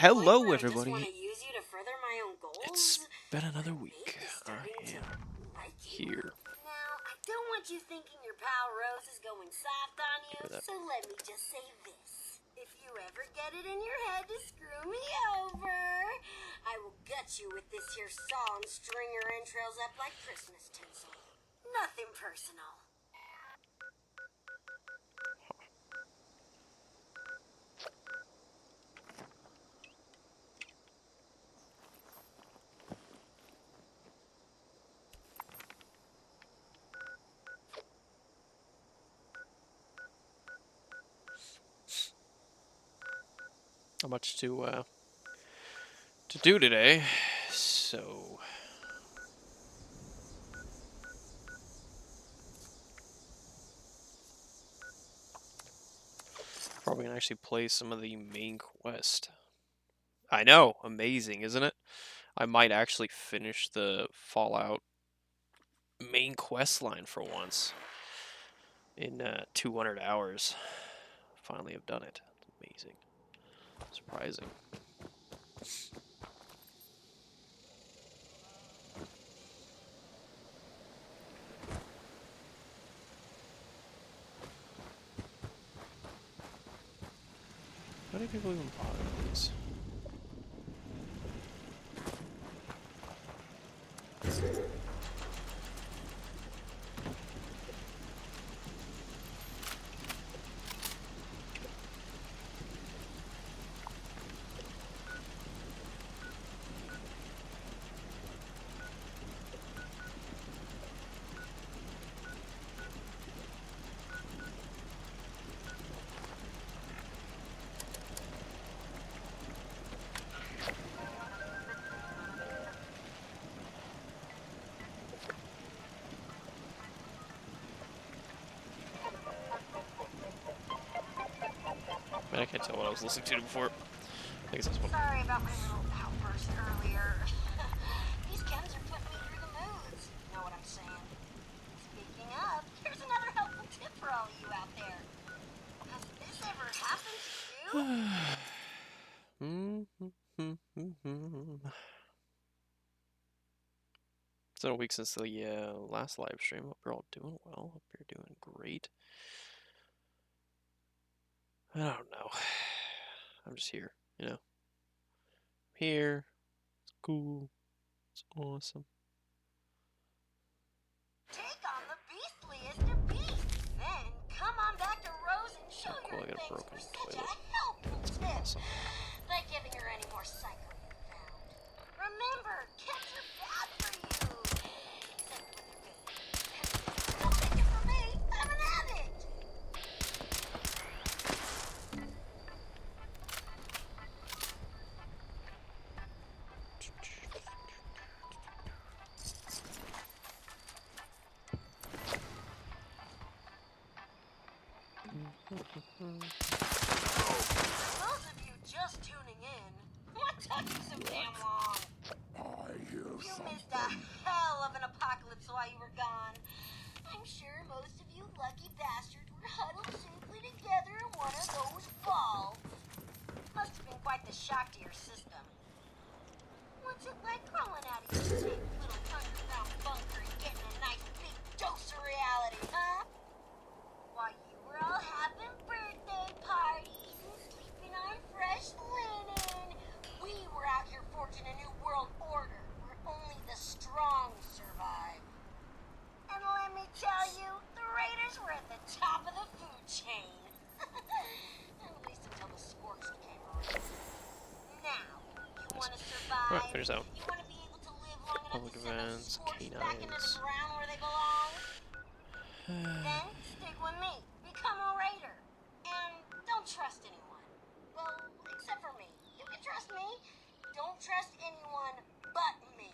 hello everybody. It's been another week. I am here. Now, I don't want you thinking your pal Rose is going soft on you, so let me just say this. If you ever get it in your head to screw me over, I will gut you with this here saw and string your entrails up like Christmas tinsel. Nothing personal. Not much to do today, so probably gonna actually play some of the main quest. I know, amazing, isn't it? I might actually finish the Fallout main quest line for once in 200 hours. Finally, have done it. It's amazing, surprising. How many people even bother with these? Man, I can't tell what I was listening to before. I guess that's what. Sorry about my little outburst earlier. These chems are putting me through the moods. Know what I'm saying? Speaking of, here's another helpful tip for all of you out there. Has this ever happened to you? It's been a week since the last live stream. Hope you're all doing well. Hope you're doing great. I don't know. I'm just here, you know. I'm here. It's cool. It's awesome. Take on the beastliest of beasts. Then come on back to Rose and show Cool, your I got a things broken for such toilet. a helpful That's tip. awesome. Like giving her any more psycho you found. Remember, kids are bad for you. Except when they're good. Don't take it from me. I'm an addict. For those of you just tuning in, what took you so damn long? You missed a hell of an apocalypse while you were gone. I'm sure most of you lucky bastards were huddled safely together in one of those balls. Must have been quite the shock to your system. What's it like crawling out of your safe little underground bunker and getting a nice big dose of reality, huh? While you were all having birthday parties and sleeping on fresh linen, we were out here forging a new world order where only the strong survive. And let me tell you, the Raiders were at the top of the food chain. At least until the sporks came around. Now, you want to survive? Alright, finish that one. You want to be able to live long enough Public to send those events, sporks back into the canines. ground where they belong? Then stick with me. Become a Raider. And don't trust anyone. Well, except for me. You can trust me. Don't trust anyone but me.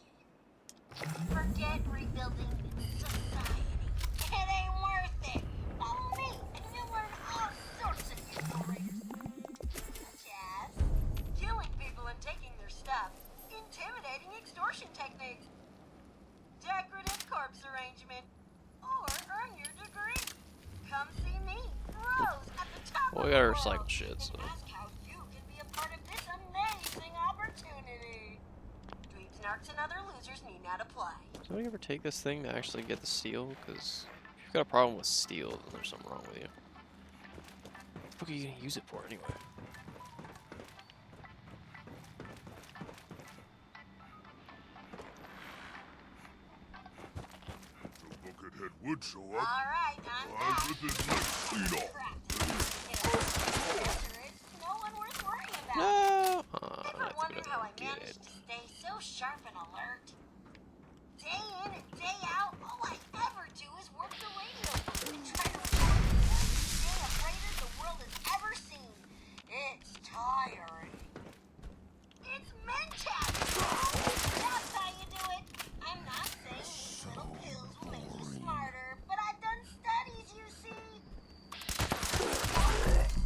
Forget rebuilding society. It ain't worth it. Follow me, and you'll learn all sorts of useful Raiders. Such as killing people and taking their stuff, intimidating extortion techniques, decorative corpse arrangement, or earn your degree. Come see me, Rose, at the top Well, of we the gotta world, recycle shit, so. and ask how you can be a part of this amazing snarks and other losers need not apply. Did somebody ever take this thing to actually get the steel? Because if you've got a problem with steel, then there's something wrong with you. What are you gonna use it for anyway? The Buckethead would show up. Alright, I'm I'll back. get this knife clean off. No one worth worrying about. No! Ever That's wonder good. how I Get managed it. to stay so sharp and alert? Day in and day out, all I ever do is work the radio and try to report the best day of Raiders the world has ever seen. It's tiring. It's mental. That's how you do it. I'm not saying these little pills will make you smarter, but I've done studies, you see.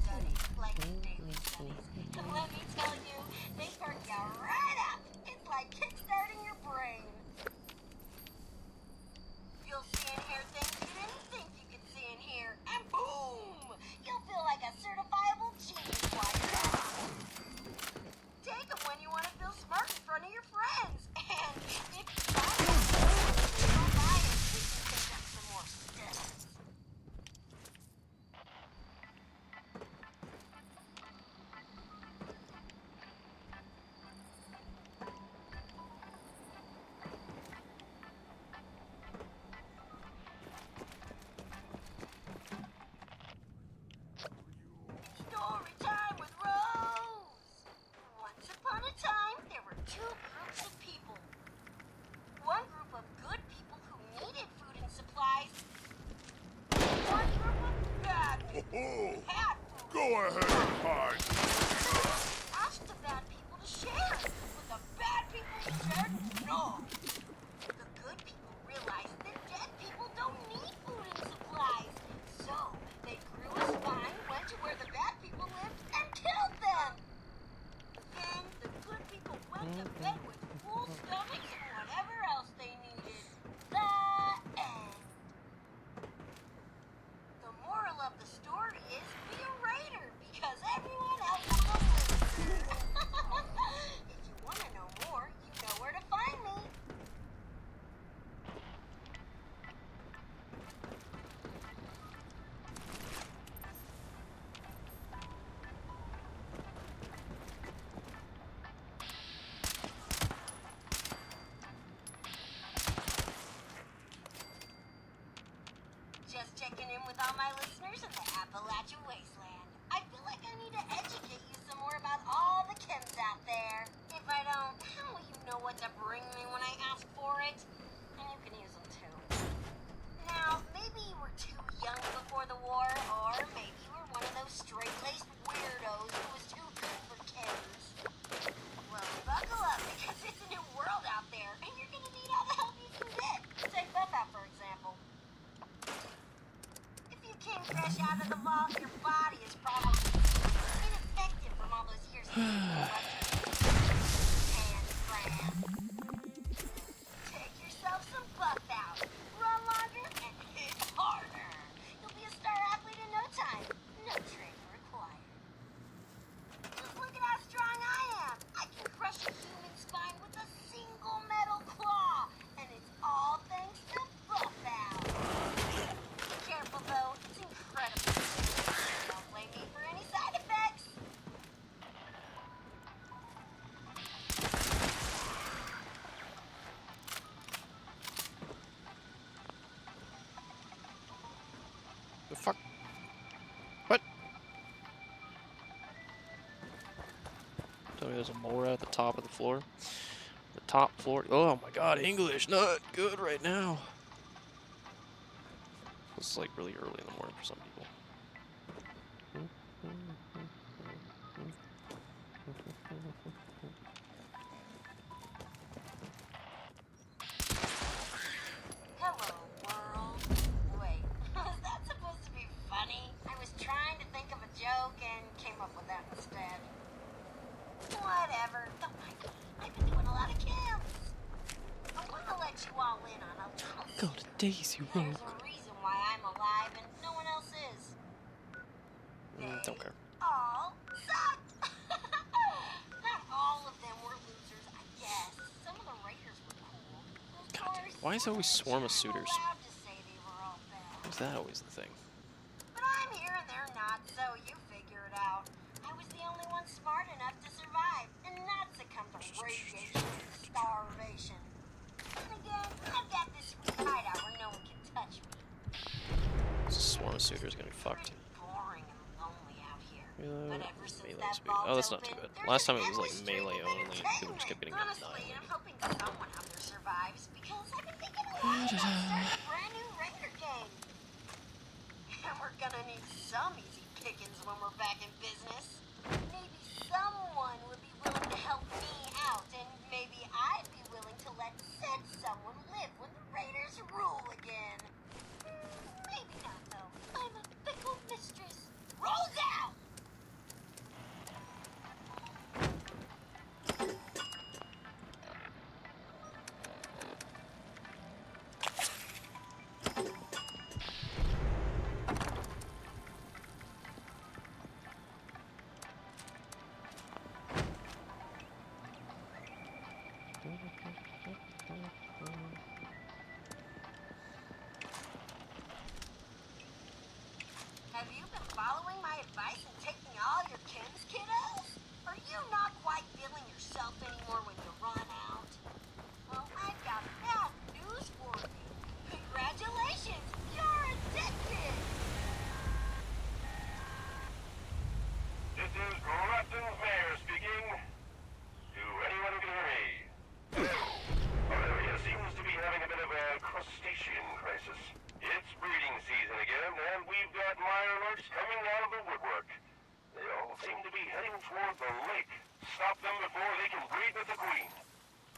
Studies, like daily studies. And let me tell you, they perk you right up. It's like kickstarting your brain. You'll see and hear things you didn't think you could see and hear, and boom! You'll feel like a certifiable genius while you're at it. Take them when you want to feel smart in front of your friends. And if you buy them, don't buy it. We can pick up some more stuff. Story time with Rose! Once upon a time, there were two groups of people. One group of good people who needed food and supplies. One group of bad people Oh, who had food. go ahead and hide. Asked the bad people to share, but the bad people said no. The good people realized that dead people don't need food and supplies, so they grew a spine, went to where the bad people lived, and killed them. Then the good people went to bed with full stomachs and whatever else they needed. The end. The moral of the story is be a raider because everyone else is a loser. If you want to know more, you know where to find me. Just checking in with all my listeners in the Appalachian Wasteland. I feel like I need to educate you some more about all the chems out there. If I don't, how will you know what to bring me when I ask for it? And you can use them too. Now, maybe you were too young before the war, or maybe you were one of those straight-laced weirdos who was too good for chems. Well, buckle up because it's a new world out there, and you're gonna need all the help you can get. Take Buff-Out, for example. If you came fresh out of the vault, your body is probably ineffective from all those years of and cram. Take yourself some Buff-Out, run longer, and hit harder. You'll be a star athlete in no time. No training required. Just look at how strong I am. I can crush a human spine with a single metal claw, and it's all thanks to Buff-Out. Be careful though, it's incredible. Don't blame me for any side effects. The fuck? What? Tell me there's a mole at the top of the floor. The top floor. Oh my god, English not good right now. It's like really early in the morning for some people. Hello, world. Wait, was that supposed to be funny? I was trying to think of a joke and came up with that instead. Whatever, don't mind me. I've been doing a lot of camps. I want to let you all in on a little Go to Daisy Road. There's a reason why I'm alive and no one else is. Don't care. All suck. Not all of them were losers, I guess. Some of the Why is it always swarm of I'm suitors? allowed to say they were all bad. Is that always the thing? But I'm here and they're not, so you figure it out. I was the only one smart enough to survive and not succumb to radiation and starvation. And again, I've got this sweet hideout where no one can touch me. This swarm of suitors gonna be fucked. Pretty boring and lonely out here. Reload, But ever since melee that speed. vault Oh, that's not too opened, bad. there's Last time an it was like endless stream melee of only, and people just kept getting Honestly, annihilated. I'm hoping someone out there survives because I've been thinking a lot about starting a brand new Raider game. And we're gonna need some easy pickings when we're back in business. Maybe someone would be willing to help me out, and maybe I'd be willing to let said someone live when the Raiders rule again. Maybe not, though. I'm a fickle mistress. Rolls out! Have you been following my advice and taking all your Kim's kiddos? Are you not quite feeling yourself anymore when you run out? Well, I've got bad news for you. Congratulations, you're addicted! This is Grafton's mayor speaking. To anyone who can hear me. Our area seems to be having a bit of a crustacean crisis. It's breeding season again, and we've got mirelurks coming out of the woodwork. They all seem to be heading toward the lake. Stop them before they can breed with the queen.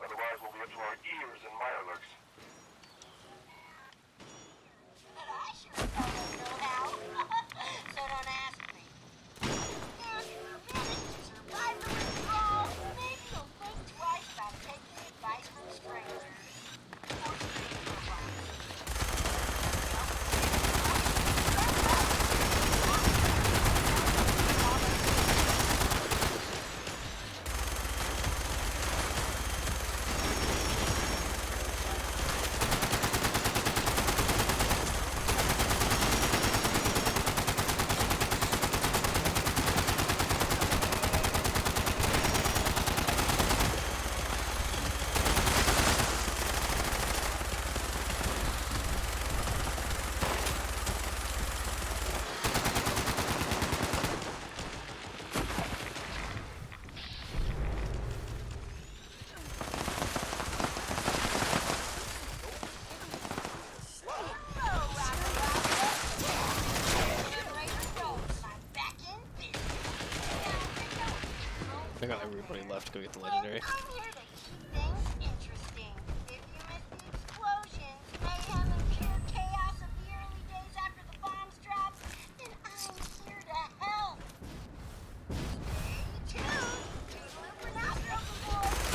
Otherwise, we'll be up to our ears in mirelurks. But I sure as hell don't know how. So don't ask me. And if you manage to survive the withdrawal, maybe you'll think twice about taking advice from strangers. Or stranger advice. I got everybody left to go get the legendary. I'm here to keep things interesting. If you miss the explosions, mayhem, and pure chaos of the early days after the bombs dropped, then I'm here to help. Stay tuned. Toodaloo for now, girls and boys.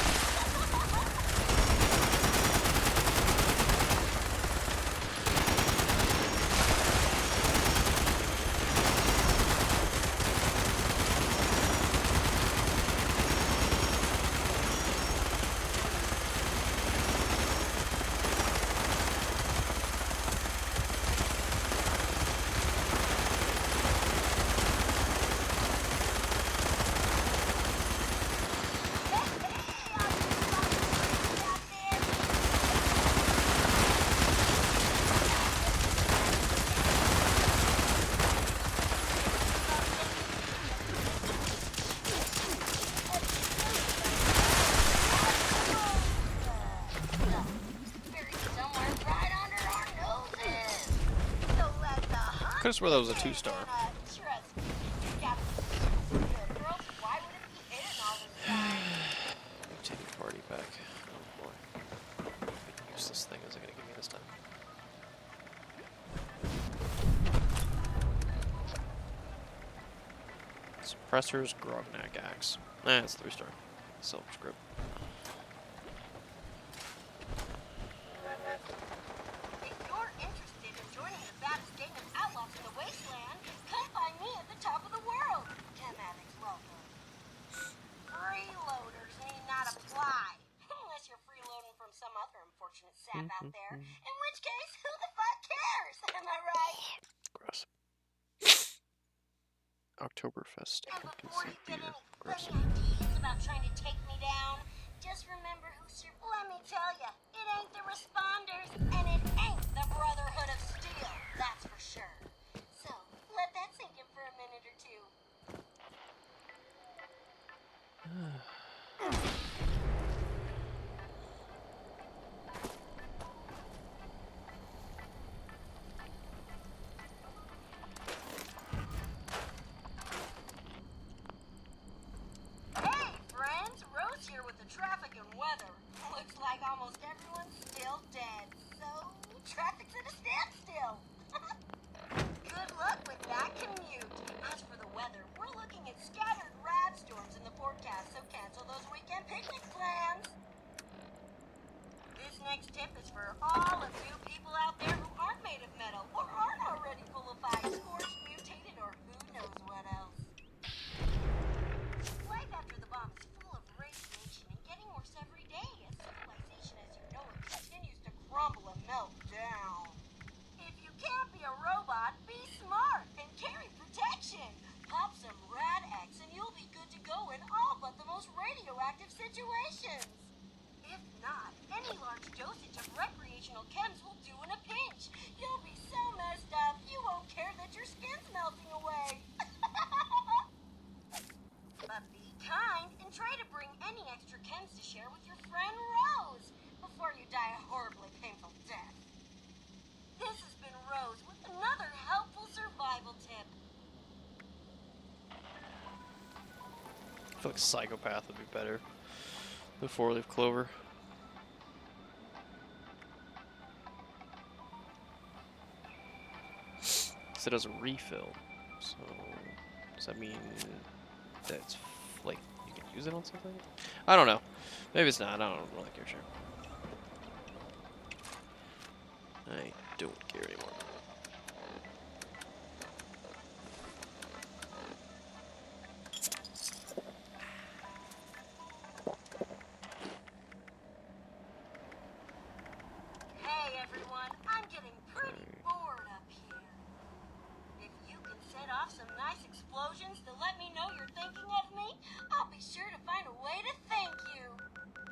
Could have swore that was a 2-star. Take the party back. Oh boy. What useless thing is it gonna give me this time? Suppressors, Grognak Axe. Nah, it's 3-star. Self-script. If you're interested in joining the baddest gang of outlaws in the wasteland, come find me at the top of the world. Chem addicts welcome. Freeloaders need not apply. Unless you're freeloading from some other unfortunate sap out there. In which case, who the fuck cares? Am I right? Gross. Oktoberfest And pumpkin before seed you get beer. any Gross. funny ideas about trying to take me down, just remember who's your... Let me tell ya, it ain't the Responders, and it ain't the Brotherhood of Steel. That's for sure. So, let that sink in for a minute or two. Hey, friends! Rose here with the traffic and weather. Looks like almost everyone's still dead. So, traffic's at a standstill. Good luck with that commute. As for the weather, we're looking at scattered rad storms in the forecast, so cancel those weekend picnic plans. This next tip is for all of you people out there who aren't made of metal or aren't already full of ice, scorched, mutated, or who knows what else. Life after the bomb is full of radiation and getting worse every day as civilization as you know it continues to crumble and melt down. If you can't be a robot, be smart and carry protection. Pop some Rad X and you'll be good to go in all but the most radioactive situations. If not, any large dosage of recreational chems will do in a pinch. You'll be so messed up, you won't care that your skin's melting away. But be kind and try to bring any extra chems to share with your friend Rose before you die a horribly painful death. This has been Rose with another helpful survival tip. I feel like Psychopath would be better than 4-Leaf Clover. It does a refill, so does that mean that it's like you can use it on something? I don't know. Maybe it's not. I don't really care. Sure. I don't care anymore. Hey everyone, I'm getting pretty bored up here. If you can set off some nice explosions to let me know you're thinking of me, I'll be sure to find a way to thank you.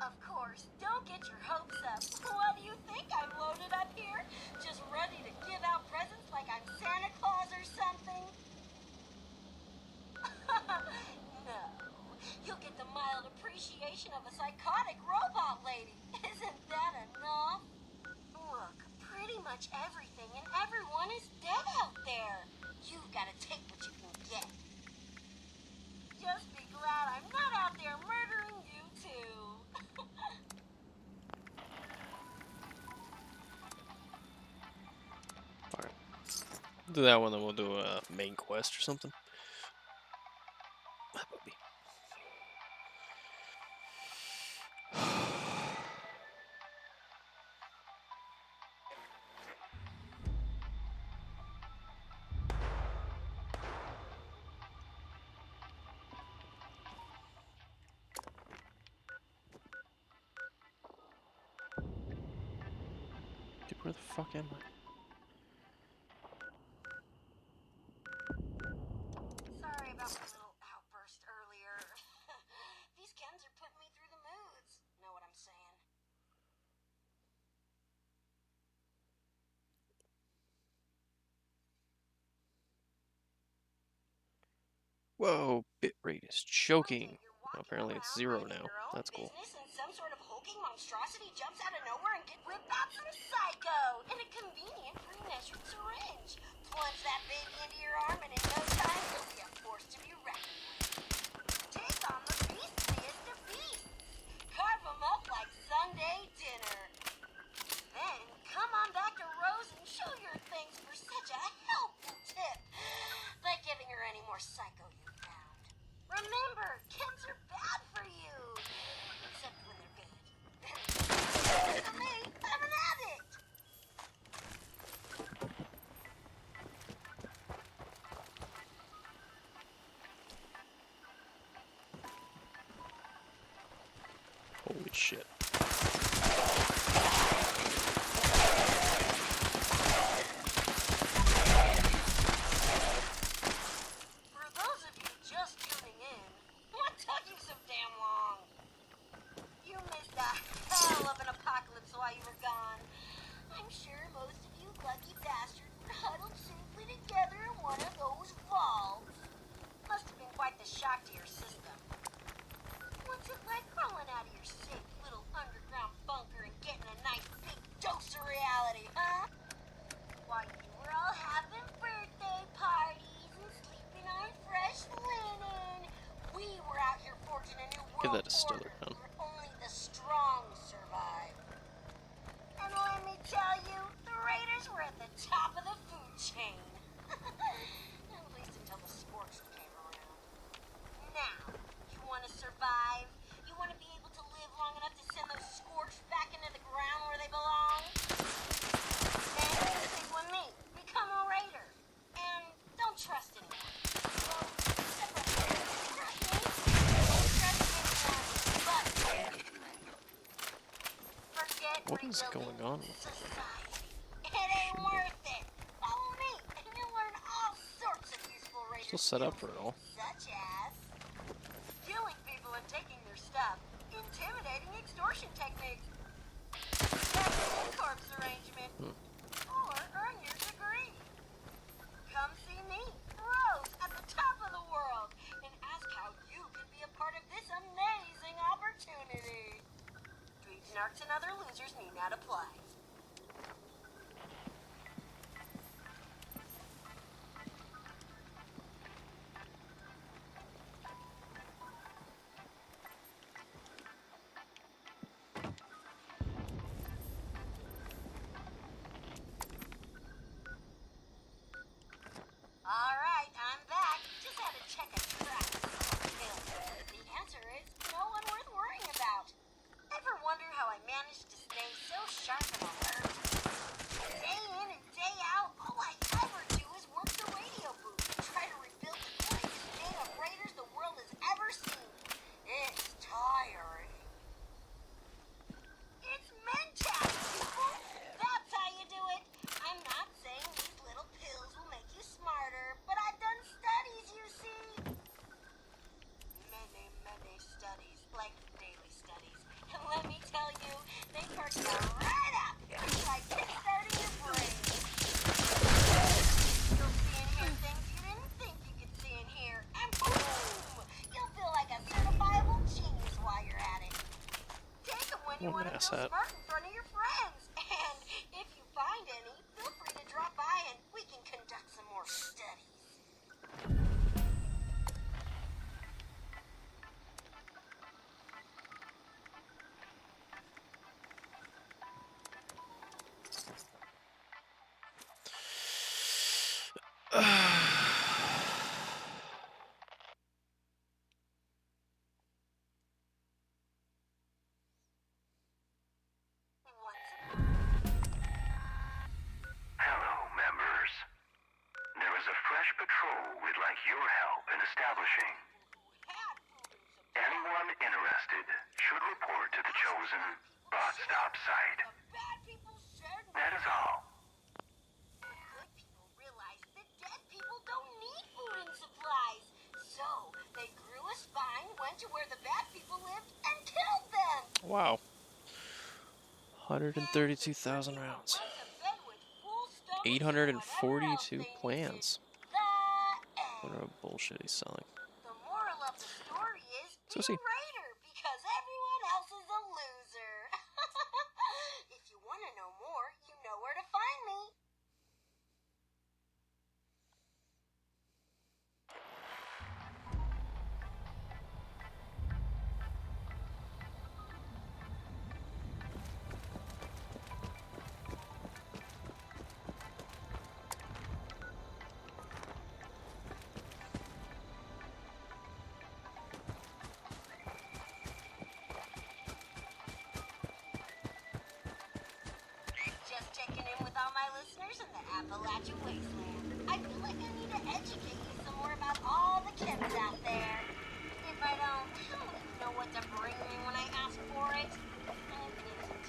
Of course, don't get your hopes up. What do you think I'm loaded up here? Just ready to give out presents like I'm Santa Claus or something? No. You'll get the mild appreciation of a psychotic robot lady. Isn't that enough? Look, pretty much everything and everyone is dead out there. You've got to take what you can get. Just be glad I'm not out there murdering you too. Alright. Do that one, then we'll do a main quest or something. Hi, puppy. Dude, where the fuck am I? Sorry about my little outburst earlier. These chems are putting me through the moods. Know what I'm saying? Whoa, bitrate is choking. Okay, you're walking Apparently it's around 0 minding now. your own That's cool. business and some sort of hulking monstrosity jumps out of nowhere and get whipped out some psycho in a convenient pre-measured syringe. Plunge that baby into your arm and in no time you'll be a force to be reckoned with. Take on the beastliest of beasts. Carve them up like Sunday dinner. Then come on back to Rose and show your thanks for such a helpful tip. By giving her any more psycho you found. Remember, chems are bad for you. Except when they're good. For me, I'm an addict. you were all having birthday parties and sleeping on fresh linen. We were out here forging a new Give world that a Stiller order gun. where only the strong survive. And let me tell you, the Raiders were at the top of the food chain. At least until the Scorched came around. Now, you want to survive? You want to be able to live long enough to send those Scorched back into the ground where they belong? Then you stick with me. Become a Raider. And don't trust anyone. Well, except for me. Trust me. Don't trust anyone but me. Forget What is rebuilding going on with that? society. It ain't worth it. Follow me, and you'll learn all sorts of useful Raider Still set up skills, for it all. such as killing people and taking their stuff, intimidating extortion techniques, tax corpse arrangement, or earn your degree. Come see me, Rose, at the top of the world, and ask how you can be a part of this amazing opportunity. Dweebs, narcs, and other losers need not apply. All right, I'm back. Just had to check a track. The answer is no one worth worrying about. Ever wonder how I managed to stay so sharp and alert? Day in and day out, all I ever do is work the radio booth and try to rebuild the greatest gang of Raiders the world has ever seen. It's tiring. It's Mentat, people! That's how you do it! I'm not saying these little pills will make you smarter, but I've done studies, you see! Many studies, like daily studies. And let me tell you, they perk you right up! It's like kickstarting your brain. You'll see and hear things you didn't think you could see and hear, and boom! You'll feel like a certifiable genius while you're at it. Take them when you What want to an feel asset. smart in front of your friends. And if you find any, feel free to drop by and we can conduct some more studies. Hello, members. There is a fresh patrol we'd like your help in establishing. Anyone interested should report to the chosen bot stop site. Bad people said That is all. good people realized that dead people don't need food and supplies. So they grew a spine, went to where the bad people lived, and killed them. Wow. 132,000 rounds. 842 plans. What a bullshit he's selling. The moral of the story is So be see. a Raider because everyone else is a loser. If you want to know more, you know where to find me. Just checking in with all my listeners in the Appalachian Wasteland. I feel like I need to educate you some more about all the chems out there. If I don't let you know what to bring me when I ask for it, it isn't.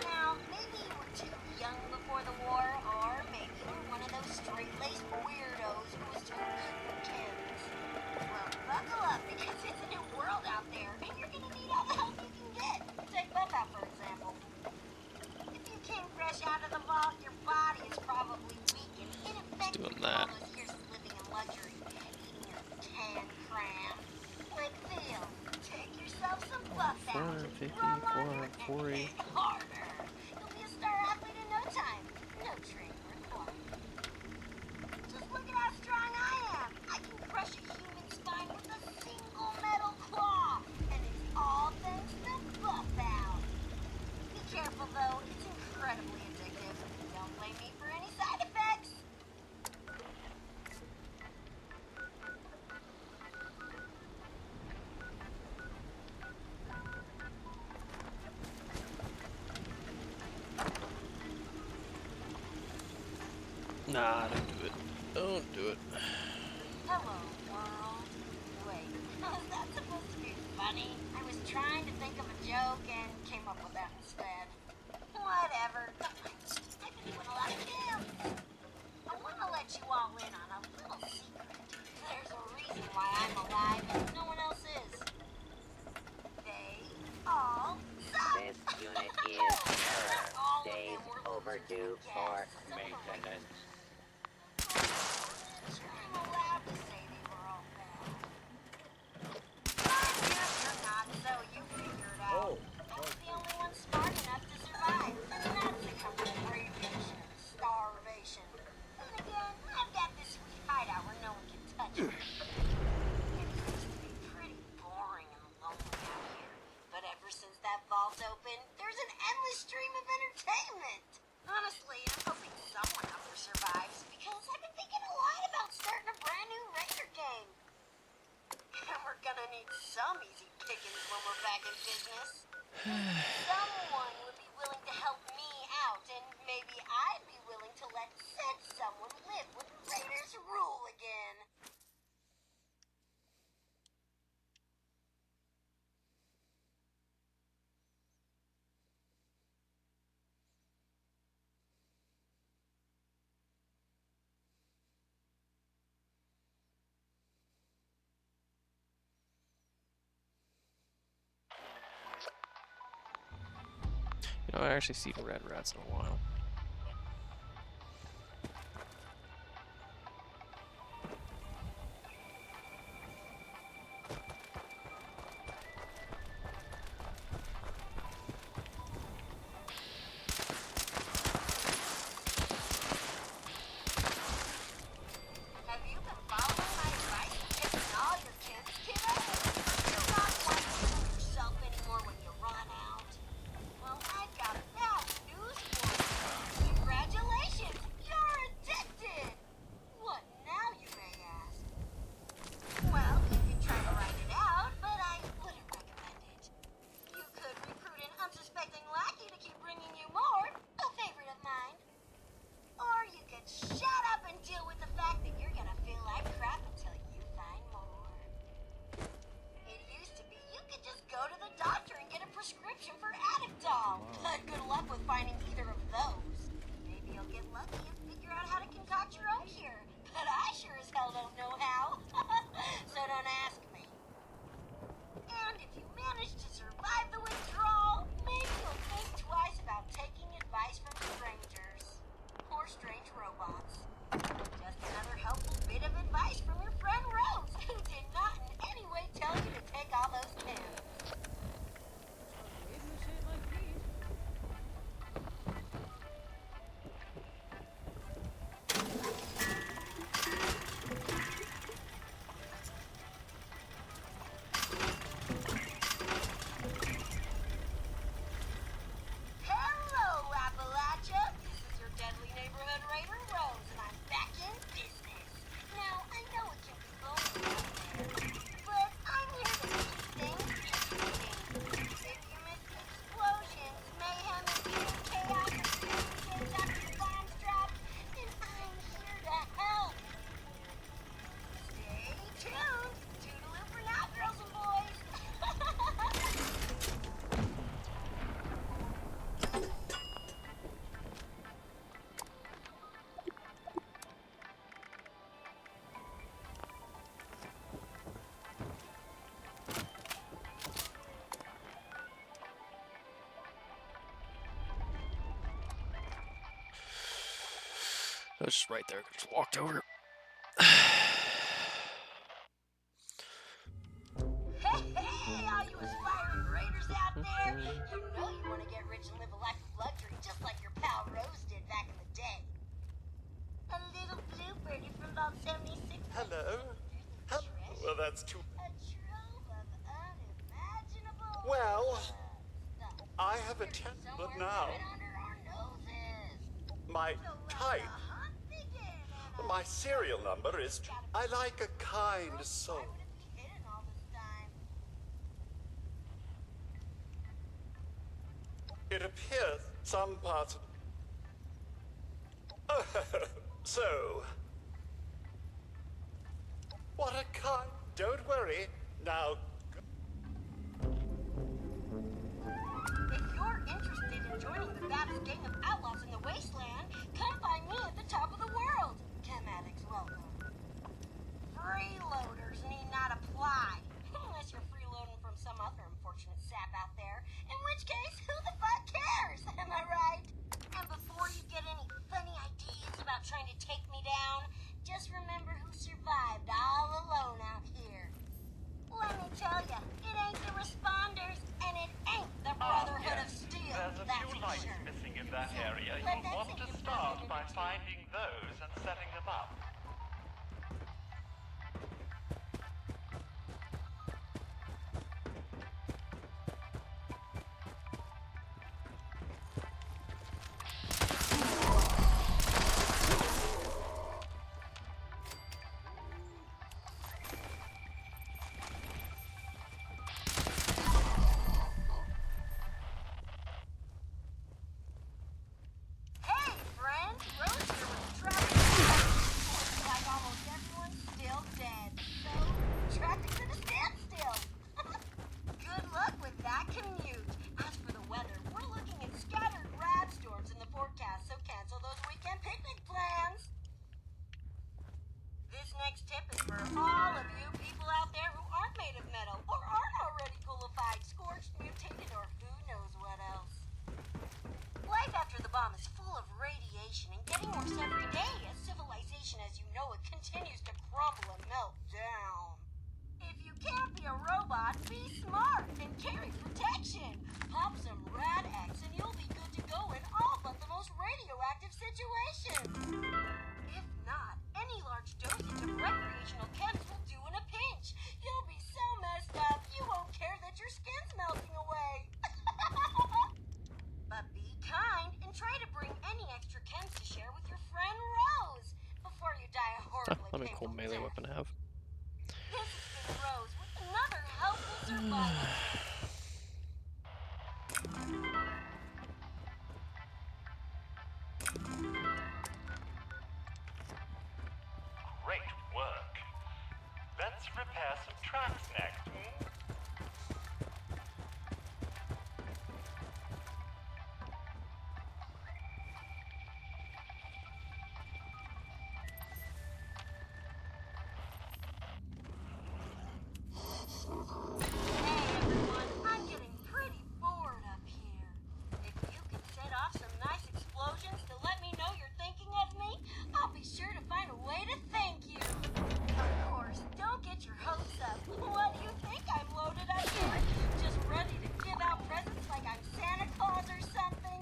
Now, maybe you were too young before the war, or maybe you were one of those straight-laced weirdos who was too good for chems. Well, buckle up, because it's a new world out there, and you're gonna need all the help you can get. Take Buff out, for example. If you came fresh out of the vault, your body is probably weak and ineffective doing from that. all those years of living in luxury, eating your canned cram. But Phil, take yourself some buff out, 450, run longer, 440. and hit harder. You'll be a star athlete in no time. No training. Nah, don't do it. Don't do it. Hello, world. Wait, was that supposed to be funny? I was trying to think of a joke and came up with that instead. Whatever. I've been doing a lot of kills. I want to let you all in on a little secret. There's a reason why I'm alive and no one else is. They all suck. This unit is error. All of Days them were overdue losers, for yes. Some of them were maintenance. I'm allowed to say they were all bad. But you're not, so you figure it out. I was the only one smart enough to survive, and that's the company of radiation and starvation. And again, I've got this sweet hideout where no one can touch me. It used to be pretty boring and lonely out here, but ever since that vault opened, there's an endless stream of entertainment. Honestly, I'm hoping someone out there survives, because I've been thinking a lot about starting a brand new Raider game. And we're gonna need some easy pickings when we're back in business. Someone would be willing to help me out, and maybe I'd be willing to let said someone live with Raiders rule again. You know, I actually seen red rats in a while. Have you been following my advice and taking all your kids, kiddo? You're not one to fool yourself anymore when you run out. Well, I've got bad news for you. Congratulations! You're addicted! What now, you may ask? Well, you could try to write it out, but I wouldn't recommend it. You could recruit an unsuspecting lackey to keep bringing you more, a favorite of mine. Or you could shut up and deal with the fact that you're gonna feel like crap until you find more. It used to be you could just go to the doctor and get a prescription for Addictol. But good luck with finding either of those. Maybe you'll get lucky and figure out how to concoct your own cure. But I sure as hell don't know how. So don't ask me. And if you manage to survive the withdrawal, maybe you'll think twice about taking advice from strangers. Or strange robots. Just another helpful bit of advice from your friend Rose, who did not in any way tell you to take all those pills. Hello, Appalachia! This is your deadly neighborhood raider, Rose, and I'm back in business. Now, I know it can be lonely out there, but I'm here to keep things interesting. If you miss the explosions, mayhem, and pure chaos as soon as after bombs drop, then I'm here to help. Stay tuned. Toodaloo for now, girls and boys. That was just right there. I could just walked over. Hey, all you aspiring raiders out there, you know you want to get rich and live a life of luxury just like your pal Rose did back in the day. A little blue birdie from Vault 76. Hello. Well, that's too... A trove of unimaginable... Well, stuff. I have a Somewhere template now. right under our noses. My So let type, the hunt begin, and my serial number is... I like a kind soul. why would it be hidden all this time? It appears some parts of... So, what a kind. Don't worry. Now, If you're interested in joining the baddest gang of outlaws in the wasteland, come find me at the top of the world. Chem addicts welcome. Freeloaders need not apply. Unless you're freeloading from some other unfortunate sap out there. In which case, who the fuck cares? Am I right? And before you get any funny ideas about trying to take me down, just remember who survived all alone out here. Let me tell ya, it ain't the responders, and it ain't the Brotherhood of Steel. There's a That's few for lights sure. missing in that area. Let You'll that want sink to in for a start minute by or two. finding those and setting them up. Hey, friends! Rose here with the traffic. Looks like almost everyone's still dead. So, traffic to the standstill. Good luck with that commute. As for the weather, we're looking at scattered rad storms in the forecast, so cancel those weekend picnic plans. This next tip is for all of you people out there who aren't made of metal or aren't already coolified, scorched, mutated, or who knows what else. Life after the bomb is full of radiation and getting worse every day as civilization as you know it continues to crumble and melt down. If you can't be a robot, be smart and carry protection. Pop some Rad X and you'll be good to go in all but the most radioactive situations. If not, any large dosage of recreational chems will do in a pinch. You'll be so messed up you won't care that your skin's melting away. But be kind and try to bring any extra chems to share with your friend Rose before you die a horribly That'd be a cool painful melee death. weapon to have. This has been Rose with another helpful survival tip. Great work. Let's repair some tracks next. Hey everyone, I'm getting pretty bored up here. If you could set off some nice explosions to let me know you're thinking of me, I'll be sure to find a way to thank you. Of course, don't get your hopes up. What do you think I'm loaded up here? Just ready to give out presents like I'm Santa Claus or something?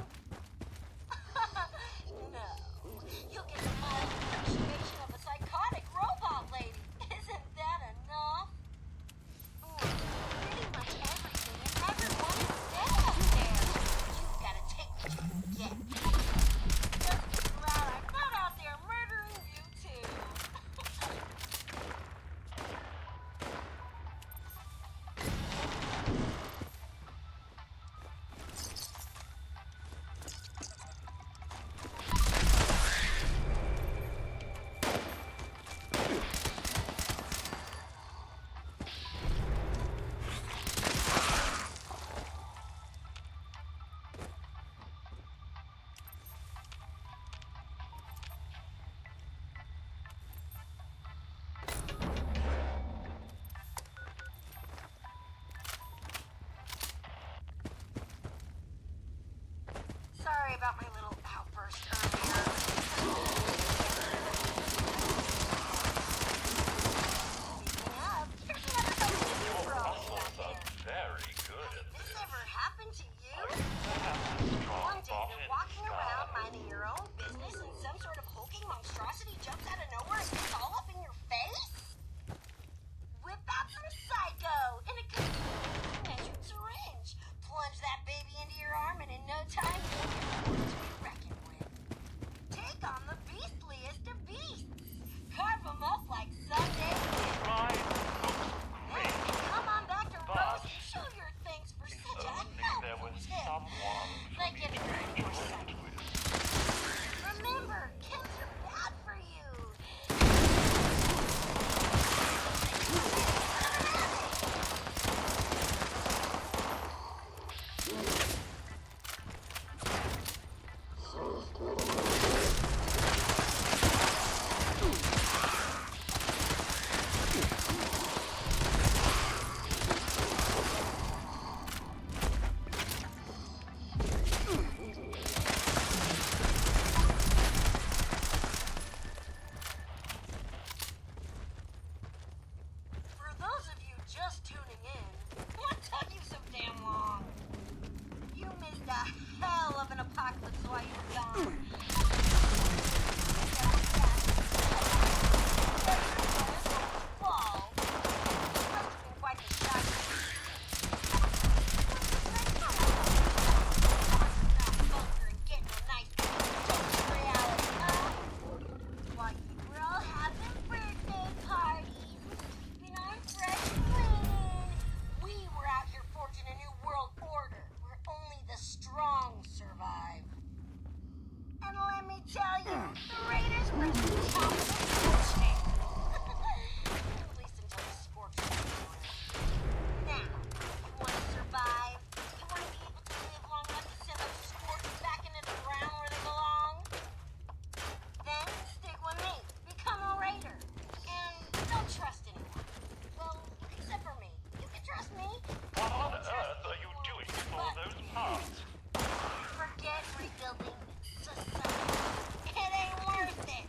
No. You'll get the mild appreciation of a psychotic robot lady. Isn't that enough? Pretty much everything and everyone is dead up there. You've got to take what you can get. Just be glad I'm not out there murdering you too. Sorry about my little outburst earlier. Speaking of, here's another helpful tip for all of you out Muscles are there. very good at Has this this. ever happened to you? Have a strong One day bond you're in walking around style. minding your own business and some sort of hulking monstrosity jumps out of nowhere and gets all up in your face? Whip out some Psycho in a convenient measured syringe. Plunge that baby into your arm and in no time you'll be forced to be For those of you just tuning in, what took you so damn long? You missed a hell of an apocalypse while you were gone. Whoa. Must have been quite the shock. Not vulgar and getting a nice dose of reality, huh? While you were all having birthday parties, sleeping on fresh linen, we were out here forging a new world order where only the strong survive. And let me tell you, the Raiders were the top of the food chain. At least until the Scorchers came around. Now, you want to survive? You want to be able to live long enough to send those Scorchers back into the ground where they belong? Then stick with me. Become a Raider. And don't trust anyone. Well, except for me. You can trust me. What on earth are you doing with all those parts? Forget rebuilding society. It ain't worth it.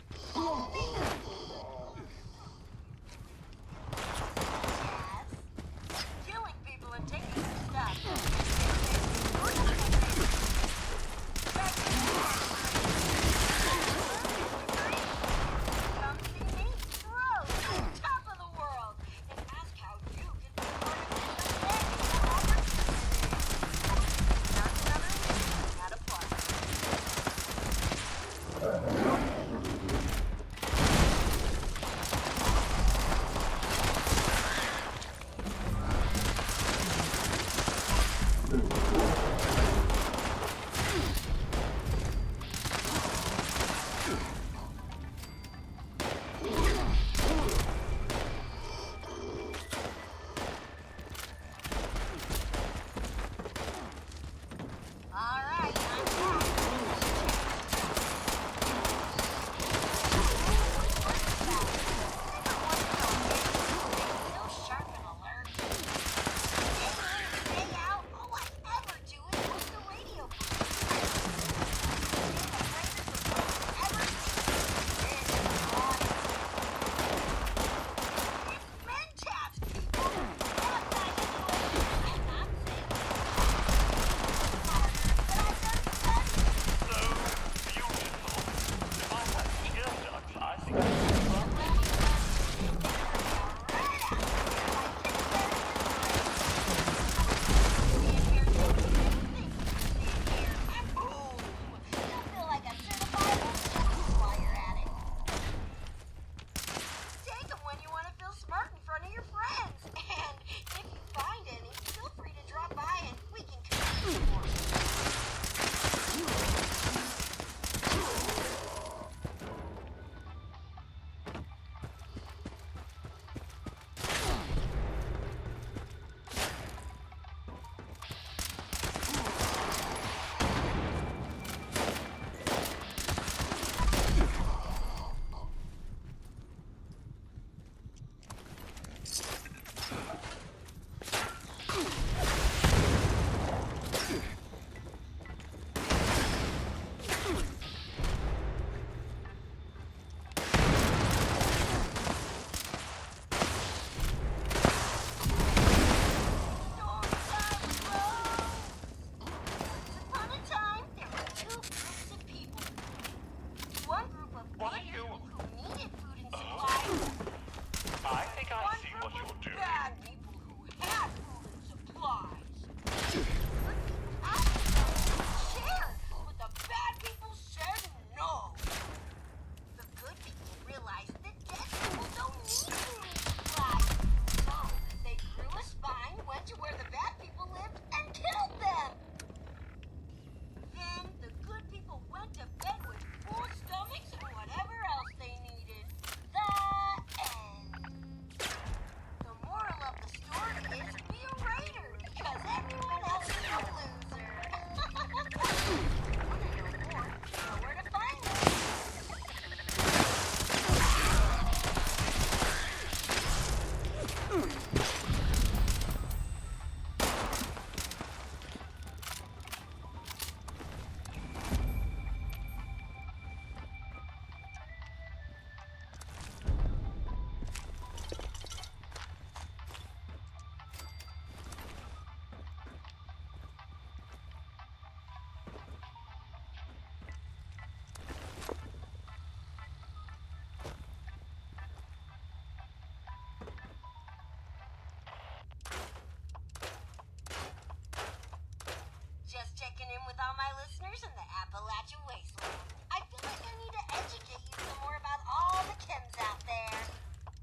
in with all my listeners in the Appalachian Wasteland. I feel like I need to educate you some more about all the chems out there.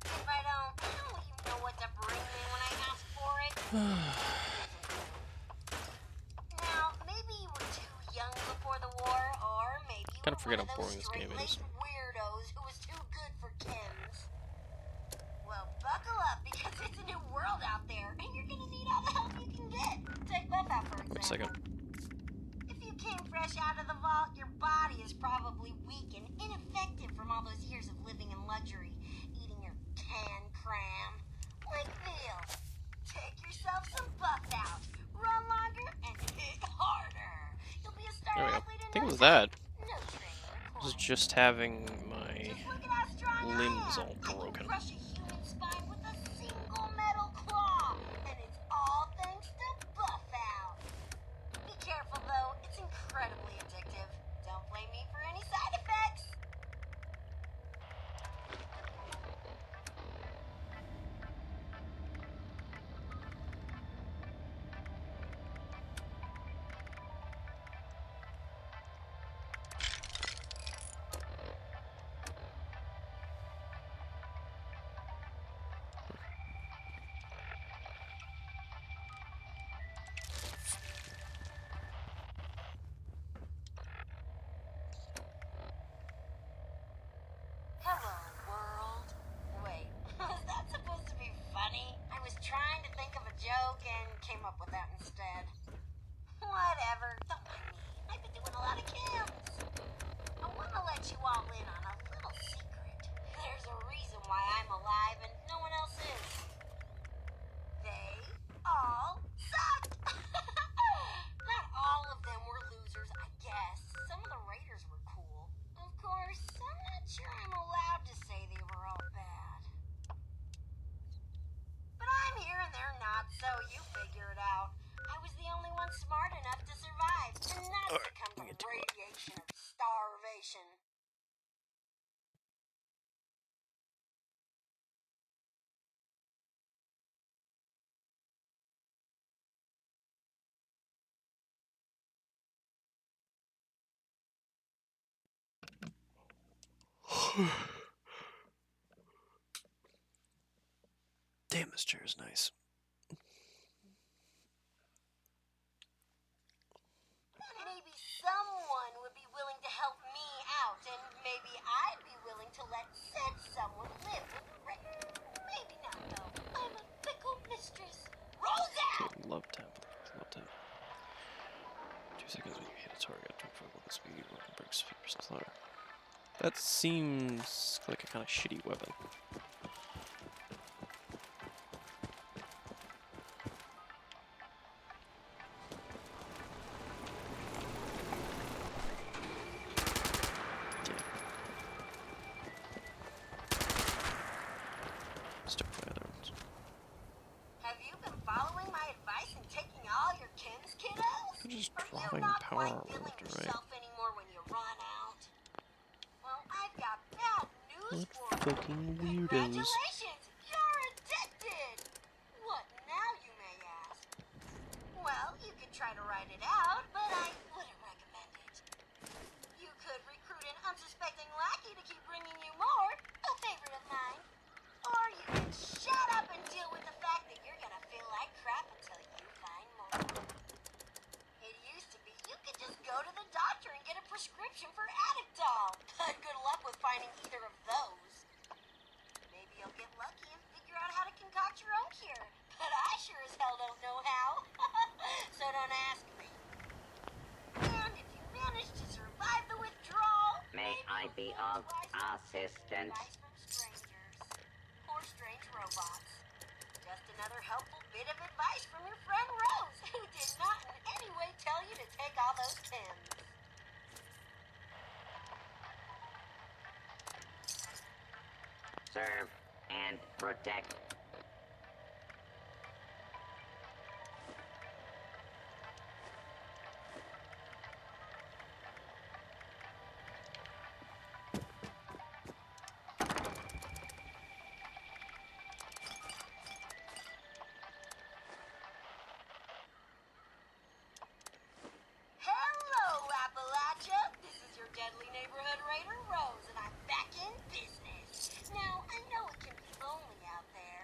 If I don't, how will you know what to bring me when I ask for it? Now, maybe you were too young before the war, or maybe you Kind of were forget one how of those boring this game is. straight-laced weirdos who was too good for chems. Well, buckle up, because it's a new world out there, and you're gonna need all the help you can get. Take Buff out, for example. Wait a second. If you came fresh out of the vault, your body is probably weak and ineffective from all those years of living in luxury, eating your canned cram. Like veal. Take yourself some Buff out, run longer, and hit harder. You'll be a star There we go. athlete in I think it no was time. that. No training It was required. just having my Just look at how strong limbs I all am. I broken. can crush a human spine with a single metal claw, and it's all thanks to Buff Out. Be careful though, it's incredibly addictive. Don't blame me for any side effects. Hello, world. Wait, was that supposed to be funny? I was trying to think of a joke and came up with that instead. Whatever, don't mind me. I've been doing a lot of cams. I want to let you all in on a little secret. There's a reason why I'm alive and no one else is. They all suck. Not all of them were losers, I guess. Some of the raiders were cool. Of course, I'm not sure I'm allowed to say they were all bad. But I'm here and they're not, so you figure it out. I was the only one smart enough to survive and not succumb to radiation or starvation. Damn, this chair is nice. Maybe someone would be willing to help me out, and maybe I'd be willing to let said someone live with the raider. Maybe not, though. I'm a fickle mistress. Rose out! Okay, love tap. Love tap. 2 seconds when you hit a target. 25 weapon speed. Weapon breaks 50% slower. That seems like a kind of shitty weapon. Start for other ones. Have you been following my advice and taking all your chems, kiddos? They're just Are you dropping not power quite armor feeling left and right. yourself anymore when you run out? Well, I've got bad news What for you. fucking weirdos. Congratulations! You're addicted! What now, you may ask? Well, you could try to write it out, but I wouldn't recommend it. You could recruit an unsuspecting lackey to keep bringing you more, a favorite of mine. Or you can shut up and deal with the fact that you're gonna feel like crap until you find more. It used to be you could just go to the doctor and get a prescription for Addictol, but good luck with finding either of those. Maybe you'll get lucky and figure out how to concoct your own cure, but I sure as hell don't know how. So don't ask me. And if you manage to survive the withdrawal, May maybe I you'll be feel of twice as assistance? advice from strangers. Or strange robots. Just another helpful bit of advice from your friend Rose, who did not in any way tell you to take all those chems. Serve and protect. Hell Neighborhood Raider Rose, and I'm back in business. Now, I know it can be lonely out there,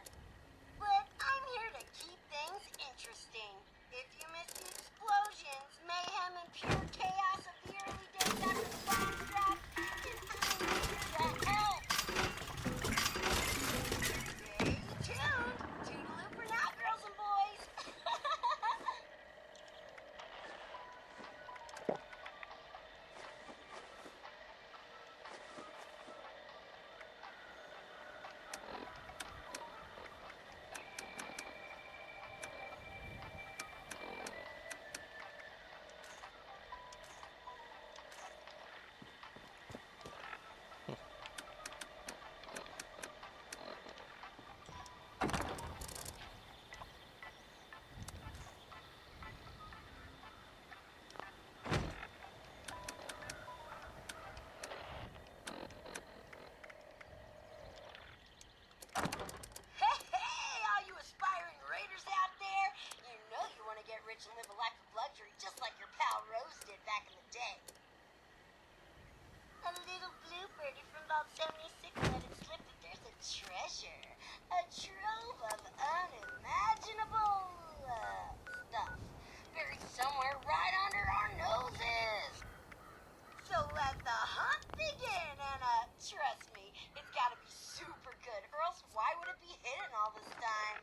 but I'm here to keep things interesting. If you miss the explosions, mayhem, and pure chaos of the early days after the bombs dropped, then I'm here to help. Stay tuned. Toodaloo for now, girls and boys. Hey, all you aspiring raiders out there, you know you want to get rich and live a life of luxury just like your pal Rose did back in the day. A little bluebirdie from Vault 76 let it slip that there's a treasure, a trove of unimaginable stuff buried somewhere right under our noses. So let the hunt begin, and trust me, it's gotta be super good, or else why would it be hidden all this time?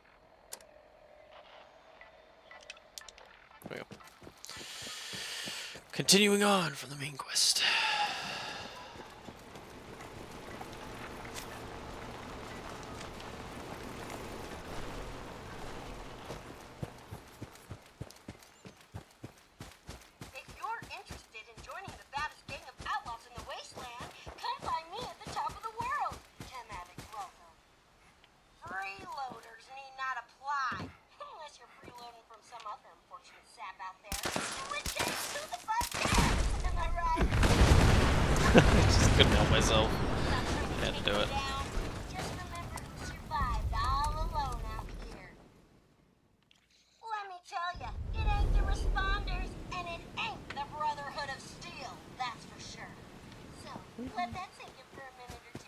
There we go. Continuing on from the main quest. If you're interested in joining the baddest gang of outlaws in the wasteland, come find me at the top of the world. Thematic welcome. Freeloaders need not apply, unless you're freeloading from some other unfortunate sap out there. In which case, who the fuck cares? Am I right? Just couldn't help myself. Not trying to Had to take do you it. down. Just remember you survived all alone out here. Let me tell ya, it ain't the responders, and it ain't the Brotherhood of Steel, that's for sure. So, let that sink in for a minute or two.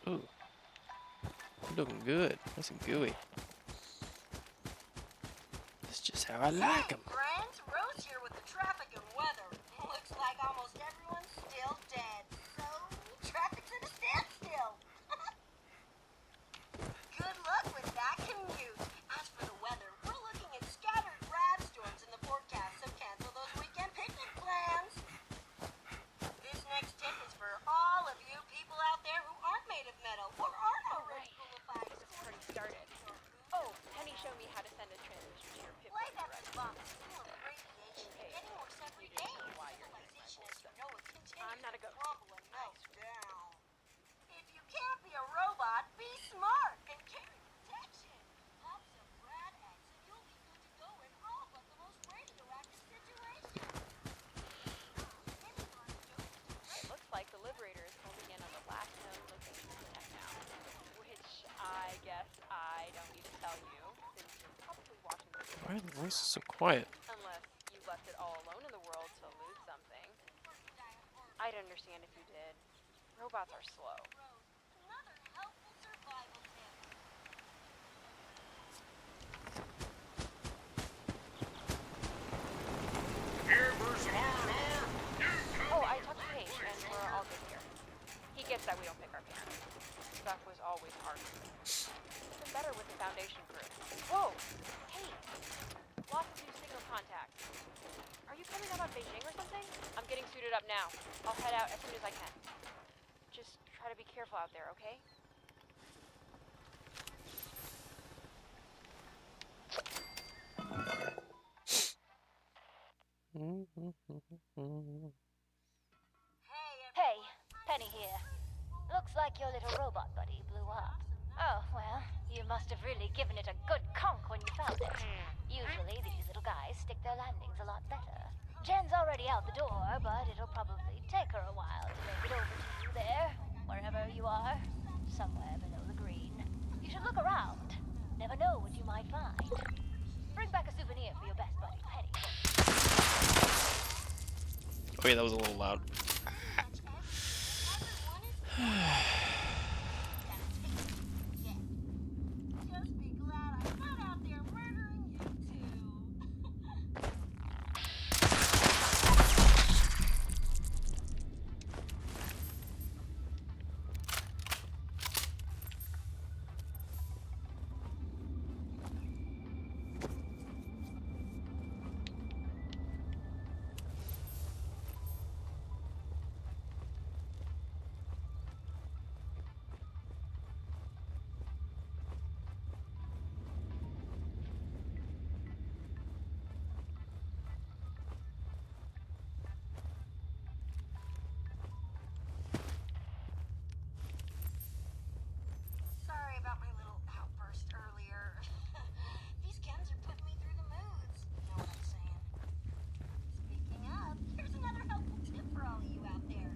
Ooh. Looking good. Nice and gooey. That's just how I like 'em. Hey, friends, Rose here with the traffic and weather. Looks like almost everyone's still dead, so traffic's at a standstill. Good luck with that commute. As for the weather, we're looking at scattered rab storms in the forecast, so cancel those weekend picnic plans. This next tip is for all of you people out there who aren't made of metal or aren't already qualified. Already started. Oh, Penny showed me how to send a transmission to your Pip Life Boy after the directly. bomb is full of radiation, getting worse every day. Civilization, as you know, it continues I'm not a to ghost. crumble and melt down. If you can't be a robot, be smart and carry protection. Pop some rad X and you'll be good to go in all but the most radioactive situation. It looks like the Liberator is holding in on the last known location of the tech now. Which I guess I don't need to tell you, since you're probably watching this. Why are the voices so quiet? Unless you left it all alone in the world to lose something. I'd understand if you did. Robots are slow. Another helpful survival tip. Here for some R&R? Oh, I talked to Paige, and we're all good here. He gets that we don't pick our parents. Stuff was always hard. It's been better with the Foundation crew. Whoa! Hey! Lost new signal contact. Are you coming out of Beijing or something? I'm getting suited up now. I'll head out as soon as I can. Just try to be careful out there, okay? Penny here. Looks like your little robot buddy blew up. Oh, well, you must have really given it a good conk when you found it. Usually these little guys stick their landings a lot better. Jen's already out the door, but it'll probably take her a while to make it over to you there, wherever you are. Somewhere below the green. You should look around. Never know what you might find. Bring back a souvenir for your best buddy, Penny. Oh yeah, that was a little loud. Just be glad I'm not out there murdering you too. Sorry about my little outburst earlier. These chems are putting me through the moods. You know what I'm saying? Speaking of, here's another helpful tip for all of you out there.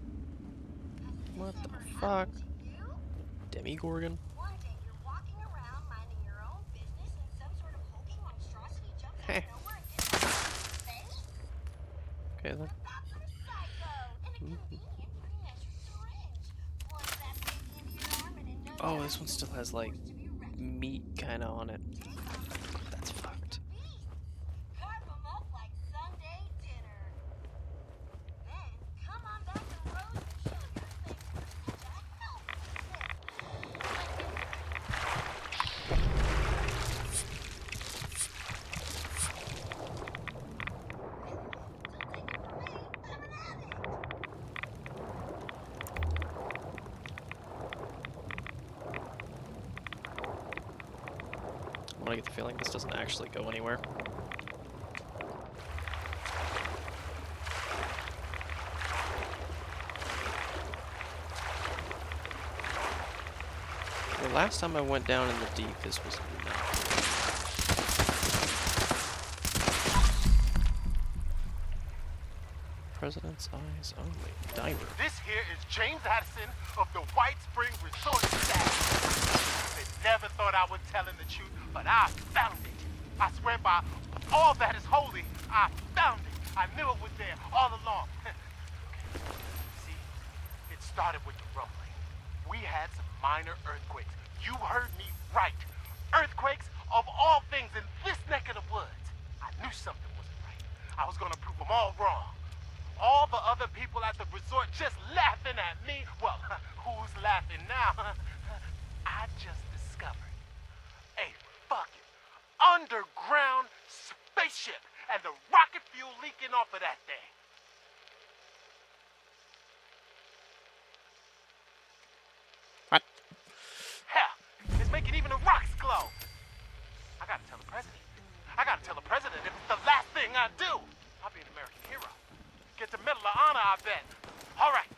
Has this What the ever fuck? happened to you? Demigorgon? One day you're walking around minding your own business and some sort of hulking monstrosity jumps out of nowhere and gets you in your face? Okay then. That's some psycho in a convenient pre-measured syringe. Plunge that baby into your arm and in no Oh, time this one you'll still be has like forced to be reckoned meat kind of on it. with. Take on the That's fucked. beasts. Carve 'em up like Sunday dinner. Then come on back and roast and show your face for such a helpful I want to get the feeling this doesn't actually go anywhere. The last time I went down in the deep, this was not. President's eyes only. Diver. This here is James Addison of the White Spring Resort staff. I never thought I would tell him the truth, but I found it. I swear by all that is holy, I found it. I knew it was there all along. See, it started with the rumbling. We had some minor earthquakes. You heard me right. Earthquakes of all things in this neck of the woods. I knew something wasn't right. I was gonna prove them all wrong. All the other people at the resort just laughing at me. Well, who's laughing now? I just discovered a fucking underground spaceship and the rocket fuel leaking off of that thing. What? Hell, it's making even the rocks glow. I gotta tell the president. I gotta tell the president if it's the last thing I do. I'll be an American hero. Get the Medal of Honor, I bet. All right,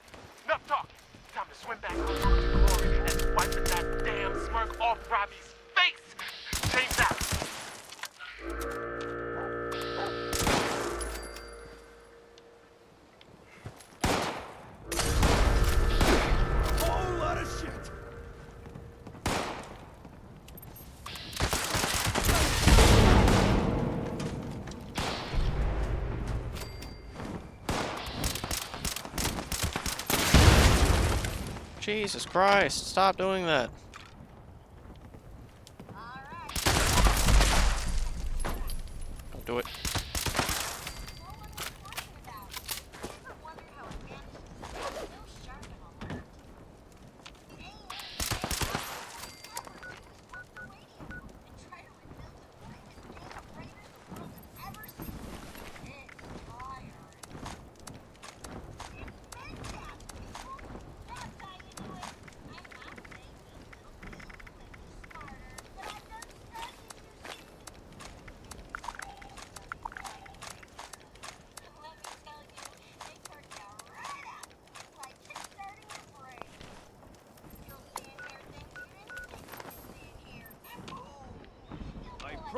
enough talking. Time to swim back home to glory and wiping that damn smirk off Robbie's face. James out. Whole lot of shit. Jesus Christ, stop doing that. Don't do it.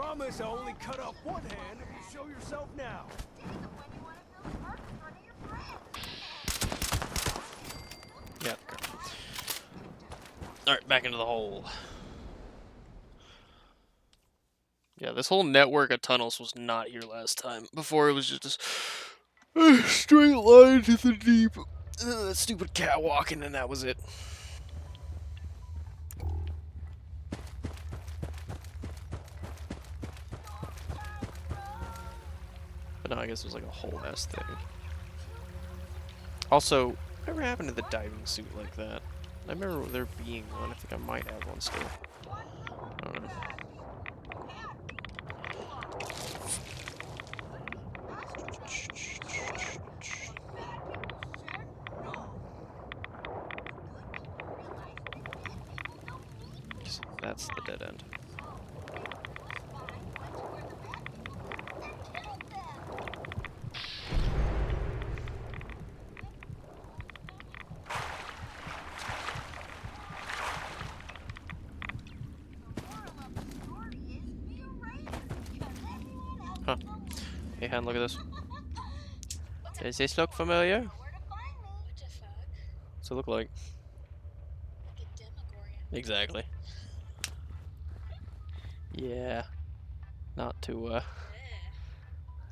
promise I'll only cut off one hand if you show yourself now. Yeah. Alright, back into the hole. Yeah, this whole network of tunnels was not here last time. Before it was just a straight line to the deep. That stupid catwalking, and that was it. But no, I guess it was like a whole ass thing. Also, whatever happened to the diving suit like that? I remember there being one. I think I might have one still. I don't know. That's the dead end. Huh. Hey, Han, look at this. Does this look familiar? What the fuck? What's it look like? Like a Demogorgon. Exactly. Yeah. Not too,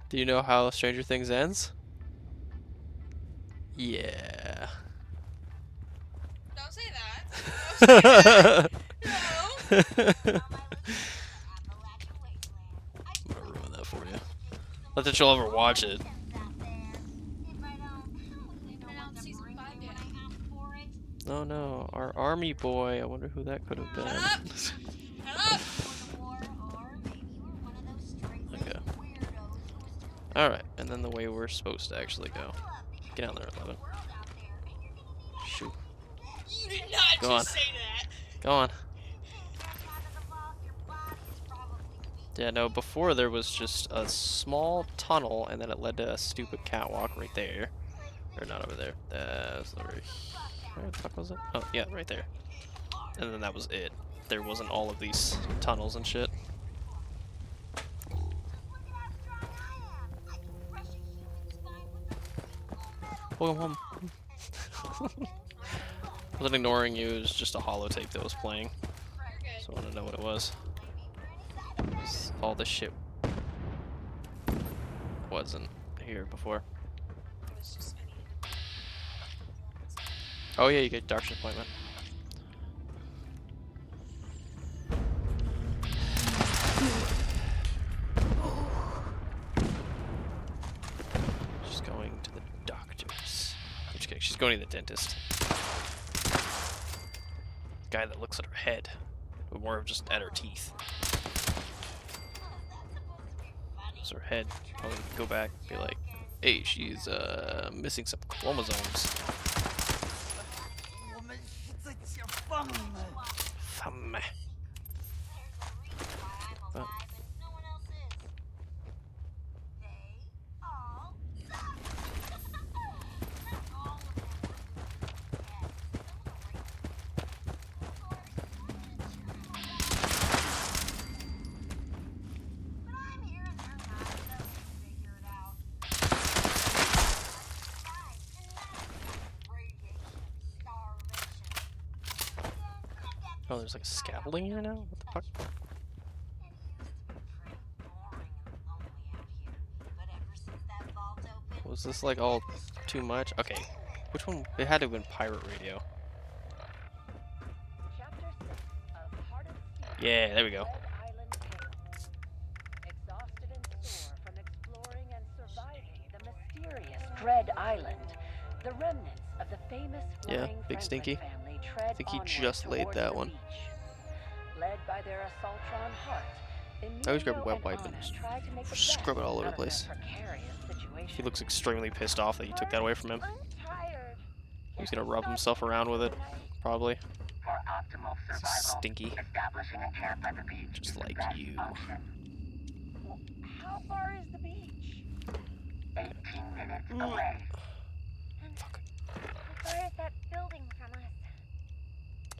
Do you know how Stranger Things ends? Yeah. Don't say that. Don't say that. No. I'm gonna ruin that for you. Not that you'll ever watch it. Oh no, our army boy. I wonder who that could have been. Shut up! Okay. Alright, and then the way we're supposed to actually go. Get down there, 11. Shoot. You did not Go just on. say that. Go on. Yeah, no, before there was just a small tunnel, and then it led to a stupid catwalk right there. Or not over there. That's over here. Where the fuck was it? Oh, yeah, right there. And then that was it. There wasn't all of these tunnels and shit. Welcome home. I wasn't ignoring you, it was just a holotape that was playing. So I want to know what it was. All this shit wasn't here before. Oh yeah, you get doctor's appointment. She's going to the doctors. I'm just kidding, she's going to the dentist. Guy that looks at her head, but more of just at her teeth. So her head probably go back and be like, hey, she's missing some chromosomes. Thumb. Oh. Oh, there's like a scaffolding here now? What the fuck? Was this like all too much? Okay. Which one? It had to have been Pirate Radio. Yeah, there we go. Dread Island, the remnants of the famous Yeah, Big Stinky. I think he just laid that one. Led by their Assaultron Heart, I always grab a wet wipe and scrub it all over the place. He looks extremely pissed off that you took that away from him. He's gonna rub himself around with it, probably. Stinky. Just like you. How far is the beach? 18 minutes away. Fuck. How far is that building from us?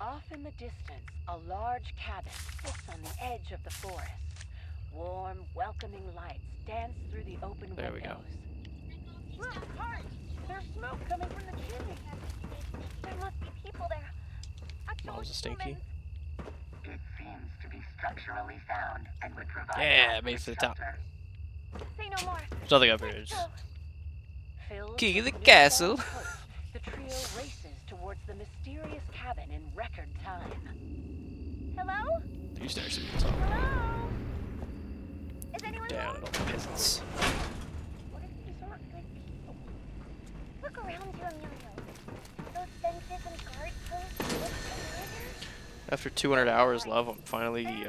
Off in the distance, a large cabin sits on the edge of the forest. Warm, welcoming lights dance through the open There we go. windows. Look, Hart! There's smoke coming from the chimney. There must be people there. Mom's a stinky. It seems to be structurally sound and would provide. Yeah, made it to the top. Say no more. There's nothing up here. It's Filled key of the with castle. newfound hope, the trio races towards the mysterious cabin in record time. Hello? You start to be top. Hello? Is anyone Down home? at all the peasants. What if these aren't good people? Look around you, Emilio. Those fences and guard posts look familiar. After 200 hours, love, I'm finally An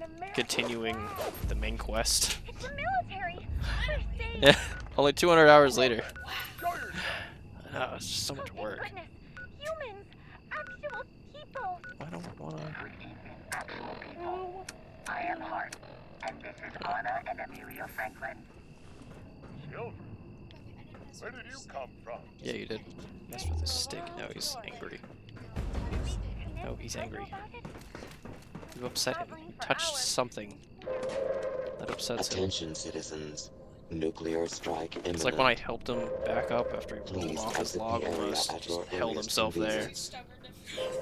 American continuing flag. the main quest. It's the military. We're safe. Yeah, only 200 hours later. I know, it's just so much Thank work. goodness. Humans. Actual people. I don't wanna. Actual people. I am Hart, and this is Anna and Amelia Franklin. Children, where did you come from? Yeah, you did. Mess with his stick. Now he's angry. No, he's angry. You upset him. You touched something that upsets him. Attention, citizens. Nuclear strike imminent. It's like when I helped him back up after he rolled Please off his exit the log area almost. at Just your held earliest himself there. convenience.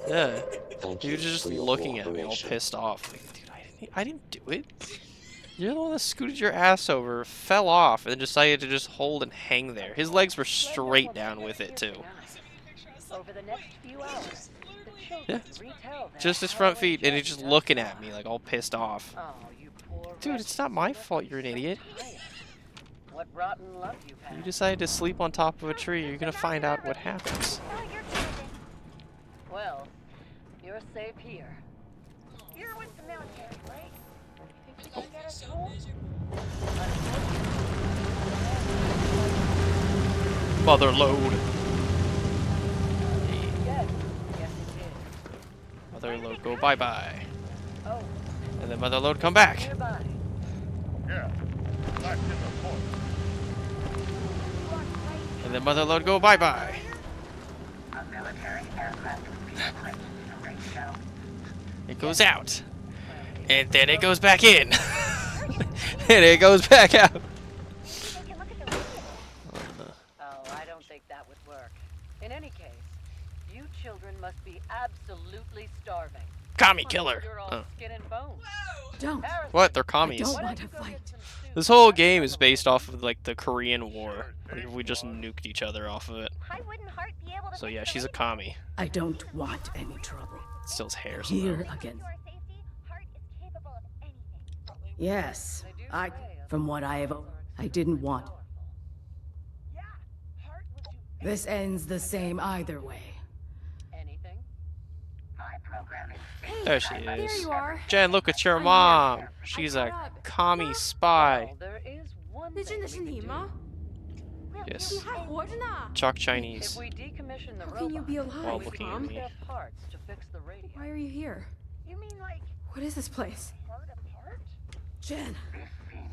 Yeah. Thank He you was just for your looking at me all cooperation. pissed off. Like, dude, I didn't do it. You're the one that scooted your ass over, fell off, and then decided to just hold and hang there. His legs were straight down with it, too. Over the next few hours, the children Yeah. retell their Just his front harrowing feet, and he's just journey looking thus at me like all pissed off. far. Oh, you poor Dude, it's not my fault you're an idiot. What rotten luck you've You had. decided to sleep on top of a tree, you're gonna find out what happens. Oh, you're good. Well, you're safe here. You're with the military, right? Think you can get us home? Mother load. Yes, yes it is. Mother load go bye-bye. Oh, And then mother load come back. nearby. Yeah, back in the port. And then mother load go bye-bye. A military aircraft will be equipped to radio. It goes out. And then it goes back in. And it goes back out. They can look at the radio. Oh, I don't think that would work. In any case, you children must be absolutely starving. Commie killer. You're all Oh. skin and bones. Don't. What? They're commies. don't Why want don't to you go fight. get some soup? This whole game is based off of like the Korean War. Like if we just nuked each other off of it. Why wouldn't Hart be able to So fix yeah, the she's a radio? commie. I don't want any trouble. Still has hair Here somehow. again. To our safety, Hart is capable of anything. Yes. They do I, say a from what I have, I didn't want. Yeah, Hart will do This ends the same either way. anything. My program is There she There is. you are. Jen, look at your I'm mom. here. She's I a caught up. commie spy. Well, there is one Did thing you we can do. Nishima? Yes. We have Wardena. Chalk If Chinese. we decommission the How can you be robots, alive, While we looking can at use me. their parts to fix the radio. Why are you here? You mean like What is this place? part apart? Jen,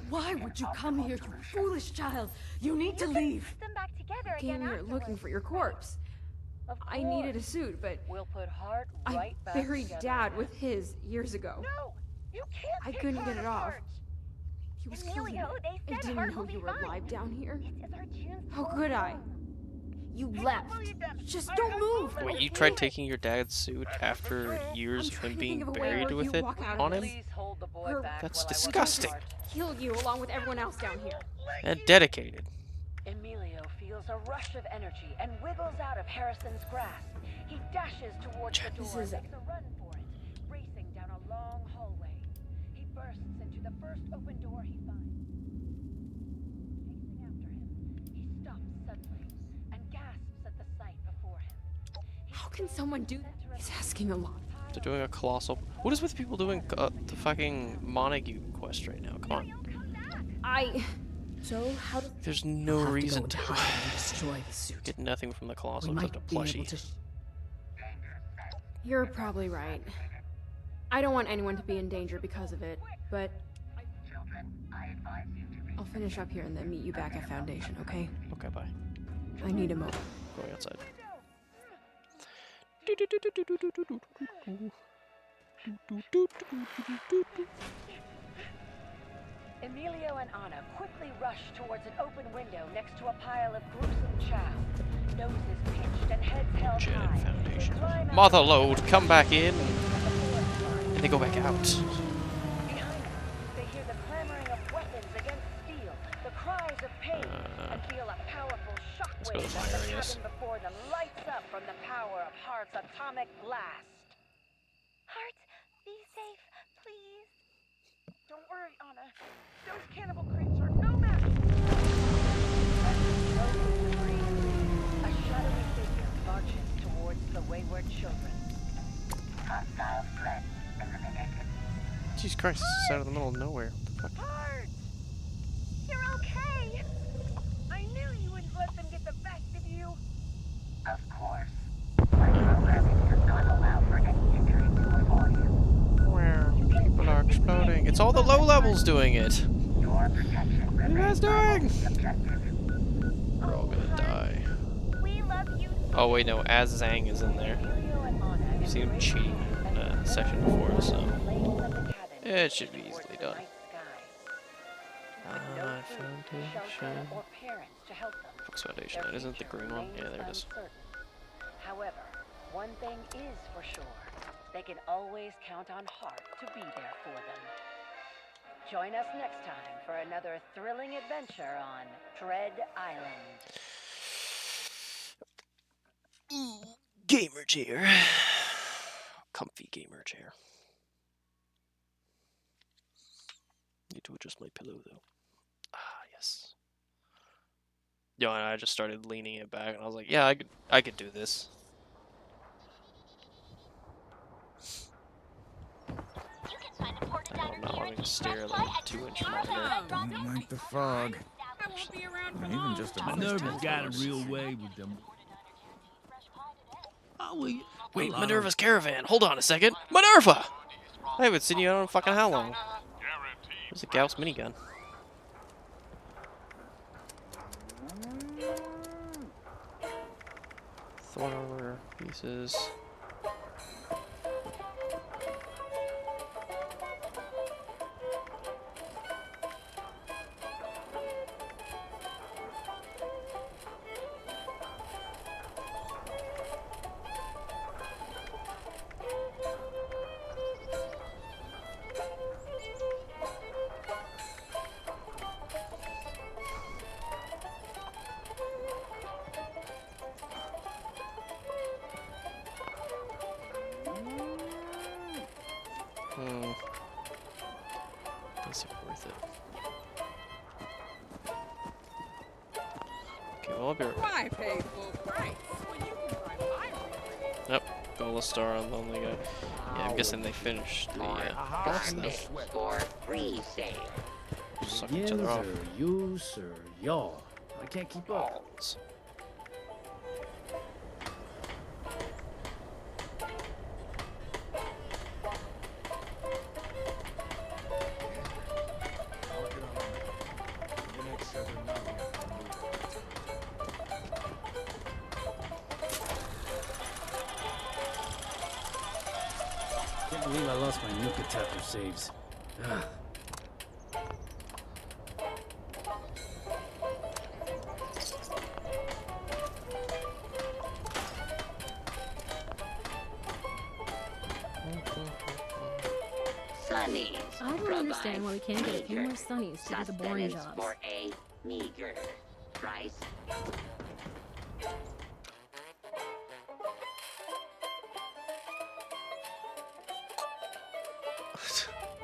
why would you come here, you foolish child? You need to leave. Put them back together I came again here afterwards. looking for your corpse. Of I needed a course. suit, but We'll put Hart I right back buried together. Dad with his years ago. No, you can't. I take couldn't Hart get it off. apart. He was killing me. Emilio, they I said didn't Hart know will you be were fine. alive down here. This is our chance. How to could go I? home. You I left. don't believe them. Just I don't have move. proven Wait, it. you tried taking your dad's suit after years I'm of trying him to being think of a way buried where with you it walk out on of him? Please hold the boy Her- back That's while I work disgusting. hard. Kill you along with everyone else down here. And dedicated. Emilio feels a rush of energy and wiggles out of Harrison's grasp. He dashes towards the This door and is- makes a run for it, racing down a long hallway. He bursts into the first open door he finds. Chasing after him, he stops suddenly and gasps at the sight before him. How can someone do that? He's asking a lot. They're doing a colossal. What is with people doing the fucking Montague quest right now? Come on. So how do There's no We'll have reason to to. go hide and destroy the suit? Get nothing from the We colossal might except a be able plushie. to. You're probably right. I don't want anyone to be in danger because of it, but children. I advise you to be I'll finish up here and then meet you back at Foundation, okay? Okay, bye. I need a moment. Going outside. Emilio and Anna quickly rush towards an open window next to a pile of gruesome chow. Noses pinched and heads held Janet high. Foundation. They climb out Mother load, come back in. And they go back out. behind them. They hear the clamoring of weapons against steel, the cries of pain, and feel a powerful let's go shockwave to as fire, the I guess. cabin before them lights up from the power of Heart's atomic blast. Heart, be safe, please. Don't worry, Anna. Those cannibal crates are no match. A shadowy figure marches towards the wayward children. Hostile threat eliminated. Jesus Christ, this is out of the middle of nowhere. What the fuck? Heart! You're okay! I knew you wouldn't let them get the best of you. Of course. My programming does not allow for any injury to befall you. Wow, people are exploding. It's all the low levels doing it. Your protection What are you guys remains doing? my only objective. We're all gonna die. We love you. Oh wait, no, Az Zhang is in there. I've seen him cheating in a section before, so it should be easily done. Foundation. Fox Foundation, that isn't the green one? Yeah, there it is. However, one thing is for sure. They can always count on Heart to be there for them. Join us next time for another thrilling adventure on Dread Island. Gamer chair. Comfy gamer chair. Need to adjust my pillow though. Ah, yes. Yo, and I just started leaning it back, and I was like, yeah, I could do this. I'm not wanting to stare at like a 2-inch monitor. Don't like the fog. Even just a Minerva's got a real way with them. Wait, Minerva's caravan. Hold on a second. Minerva! I haven't seen you out in fucking how long? There's a Gauss minigun. Thorn armor pieces. Is it worth it? Okay, well, I'll be right back. I paid full price when you can buy my Yep, Golastar on the only guy. Yeah, I'm guessing they finished the boss now. For free sale. Suck each other off. Use or y'all. I can't keep up. Can't believe I lost my nuka tapper saves. Ah. Sunnies. I don't understand why we can't get a few more Sunnies to do the boring Sustenance jobs. for a meager price.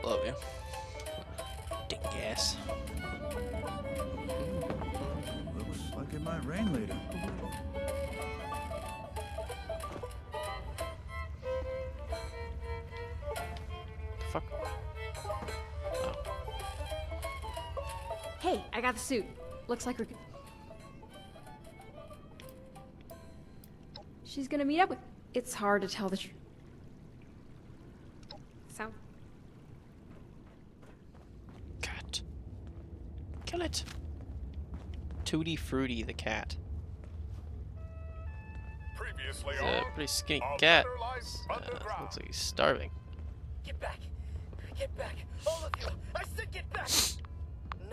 Love you. Dingass. Looks like it might rain later. The fuck? Oh. Hey, I got the suit. Looks like we're good. She's gonna meet up with. It's hard to tell the truth. Sound. Cat. Kill it. Tutti Frutti the cat. Previously He's a on pretty skinny A cat. Better Life Looks like he's starving. Get back! Get back! All of you! I said get back!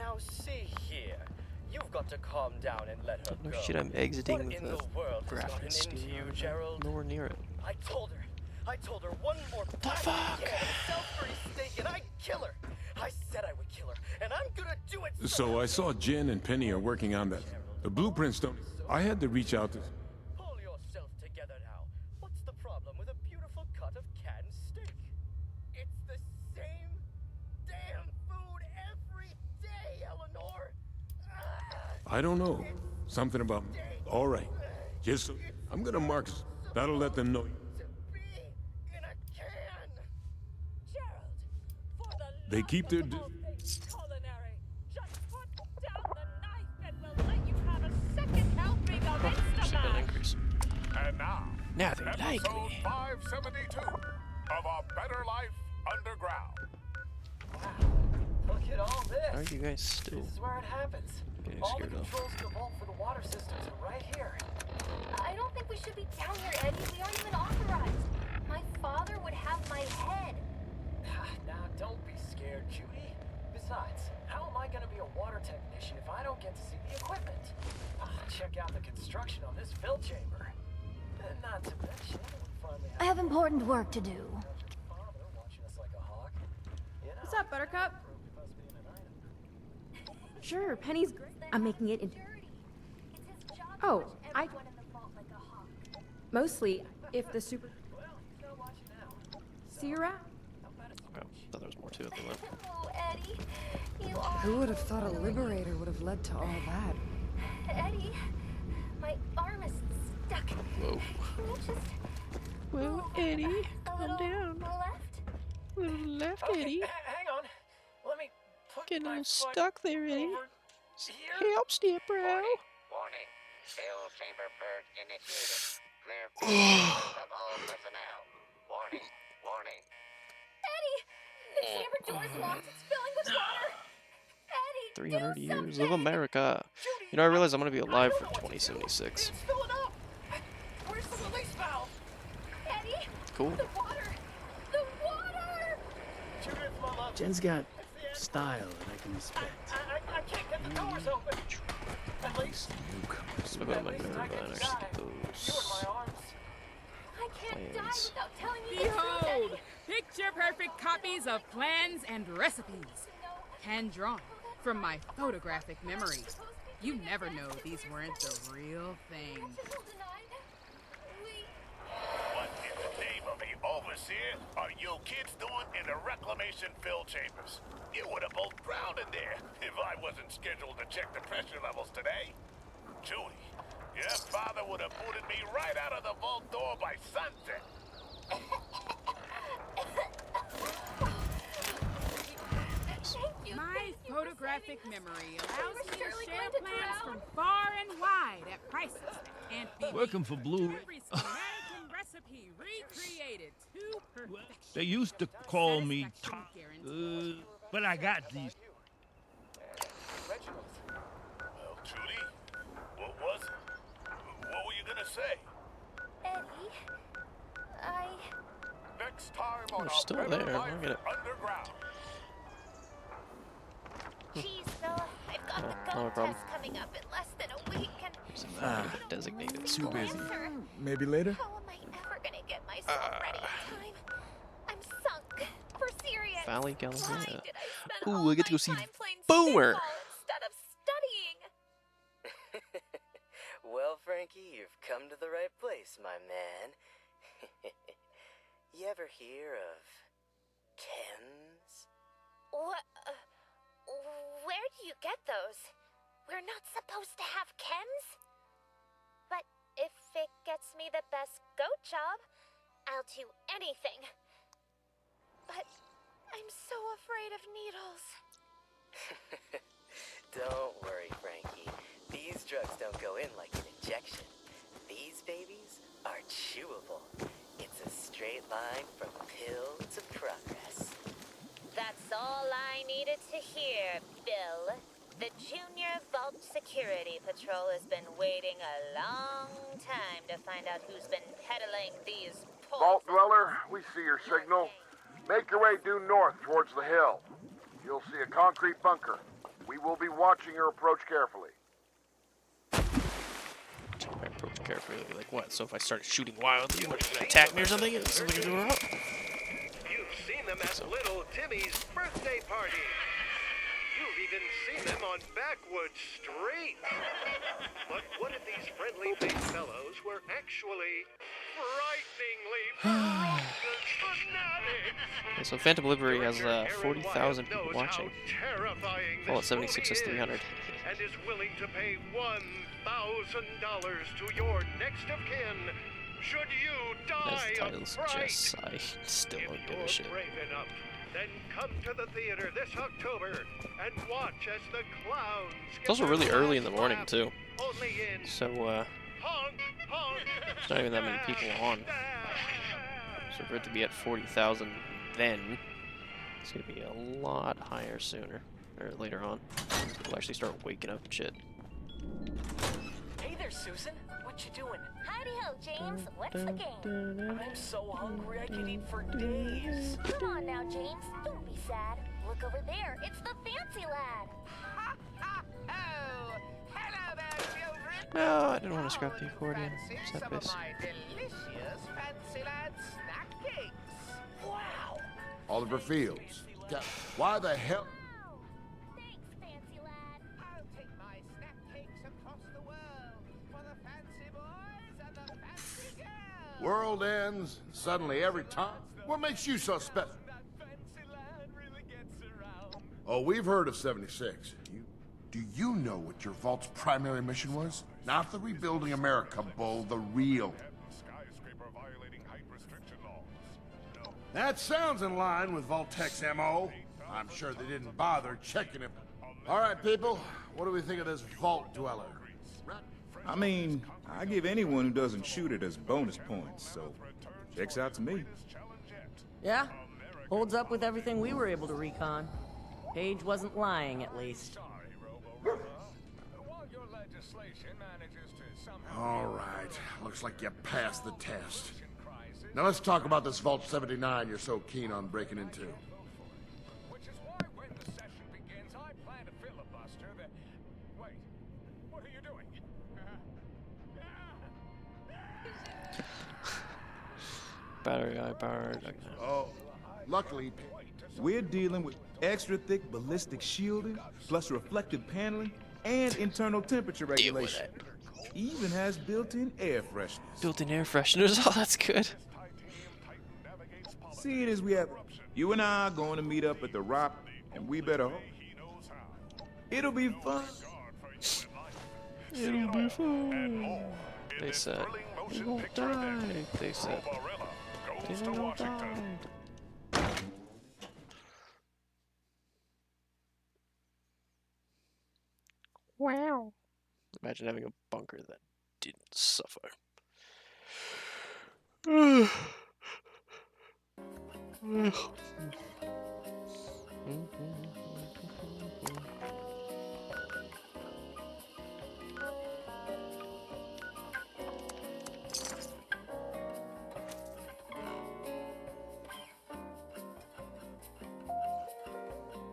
Now see here. You've got to calm down and let her No go. shit, I'm exiting What with in the the world has gotten graphics into studio. you, Gerald? Nowhere near it. I told her one more fuck? Salisbury steak and I'd kill her. I said I would kill her, and I'm gonna do it. So I saw Jen and Penny are working on that. The blueprints don't... I had to reach out to... Pull yourself together now. What's the problem with a beautiful cut of canned steak? It's the same damn food every day, Eleanor. I don't know. Something about... All right. Just so... I'm gonna mark... That'll let them know... They keep their... Culinary. Just put down the knife and we'll let you have a second helping of Instamash. And now, Now they like episode me. 572 of A Better Life Underground. Look at all this. How are you guys still This is where it happens. getting All the scared of? controls to the vault for the water systems are right here. I don't think we should be down here, Eddie. We aren't even authorized. My father would have my head. Now, don't be scared, Judy. Besides, how am I going to be a water technician if I don't get to see the equipment? Check out the construction on this fill chamber. And not to mention, we finally I have important work to do. father watching us like a hawk. You know, What's up, Buttercup? Sure, Penny's great. I'm making it into... Oh, Mostly, if the super... See you around. Okay, thought there was more to it than that. Oh, Eddie, you are... Who would have thought a liberator would have led to all that? Eddie, my arm is stuck. Whoa. Can you just... Whoa, Eddie, a calm little down. left? A little left, Okay, Eddie. hang on. Let me put Getting my all foot stuck there, Eddie. over here. Help, step, bro. Warning. Fill chamber purge initiated. Clear of all personnel. Warning. Warning. Eddie, the chamber door's locked. It's filling with water. Eddie, 300 do years something. of America. You know, I realize I'm gonna be alive for 2076. It's filling up. Where's the release valve? Eddie, Cool. the water. The water. Judith, my love. Jen's got style that I can respect. I can't get the doors open. At least, So about my nerve and actually get those I can't die plans. without telling you the truth, Behold, Eddie. picture-perfect copies of plans and recipes. Hand-drawn from my photographic memory. You never know these weren't the real thing. What in the name of the overseer are you kids doing in the reclamation fill chambers? You would have both drowned in there if I wasn't scheduled to check the pressure levels today. Judy, your father would have booted me right out of the vault door by sunset. My photographic memory allows me to share plans from far and wide at prices that can't be Working for Blue. Every schematic and recipe recreated to perfection. They used to call me Tom, but I got these. Well, Judy, what was it? What were you gonna say? Eddie, I... Next time They're on A still Better there. Life Look at it. Underground. Geez, Phil, I've got the no gun problem. test coming up in less than a week, and Designated. Too busy. answer. Maybe later? How am I ever gonna get myself ready in time? I'm sunk. For serious. Valley Why Galleria. did I spend all Ooh, I get to my go see time playing Boomer. stickball instead of studying? Well, Frankie, you've come to the right place, my man. You ever hear of chems? What? Where do you get those? We're not supposed to have chems? But if it gets me the best goat job, I'll do anything. But I'm so afraid of needles. Don't worry, Frankie. These drugs don't go in like an injection. These babies are chewable. It's a straight line from pill to progress. That's all I needed to hear, Bill. The Junior Vault Security Patrol has been waiting a long time to find out who's been peddling these Vault Dweller, we see your signal. Make your way due north towards the hill. You'll see a concrete bunker. We will be watching your approach carefully. Check my approach carefully. Like what? So if I started shooting wildly, what, are you gonna attack me or something? Is something gonna do wrong? You've seen them at little Timmy's birthday party. You've even seen them on Backwood Street. But what if these friendly-faced fellows were actually frighteningly ferocious fanatics? Okay, so Phantom Liberty has 40,000 people watching. Well, at 76 is 300. And is willing to pay $1,000 to your next of kin should you die As the title of fright. suggests, I still don't give a shit. Brave enough, then come to the theater this October and watch as the clowns It's also really early in the morning too. only in So there's not even that many people on. So for it to be at 40,000 then, it's gonna be a lot higher sooner or later on. People actually start waking up and shit. Hey there, Susan. What you doing? Howdy ho, James. What's the game? I'm so hungry I could eat for days. Come on now, James. Don't be sad. Look over there. It's the fancy lad. Oh, hello there, children. No, I didn't want to scrap the accordion. Fancy some of my delicious fancy lad snack cakes. Wow. Oliver Fields. Why the hell? Thanks, fancy lad. I'll take my snack cakes across the world for the fancy boys and the fancy girls. World ends, and suddenly every time. What makes you so special? That fancy lad really gets around. Oh, we've heard of 76. Do you know what your vault's primary mission was? Not the Rebuilding America Bull, the real. That sounds in line with Vault-Tec's MO. I'm sure they didn't bother checking it. All right, people, what do we think of this Vault Dweller? I mean, I give anyone who doesn't shoot it as bonus points, so checks out to me. Yeah, holds up with everything we were able to recon. Paige wasn't lying, at least. All right, looks like you passed the test. Now let's talk about this Vault 79 you're so keen on breaking into. Which is why when the session begins, I plan to filibuster the... Wait, what are you doing? Battery high powered. Okay. Oh, luckily... We're dealing with extra thick ballistic shielding, plus reflective paneling, and internal temperature regulation. Even has built-in air fresheners. Built-in air fresheners? Oh, that's good. See it as we have... You and I are going to meet up at the Rock, and we better hope. It'll be fun. It'll be fun. They said, we won't die. They said, they won't die. Wow. Imagine having a bunker that didn't suffer.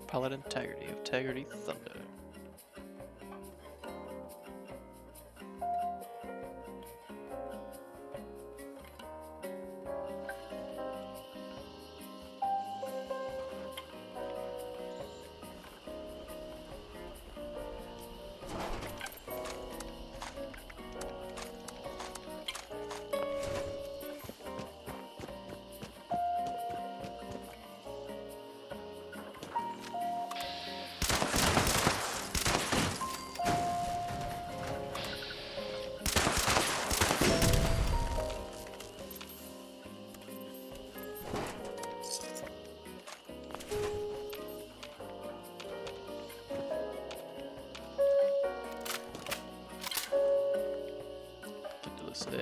Pilot integrity of Integrity Thunder.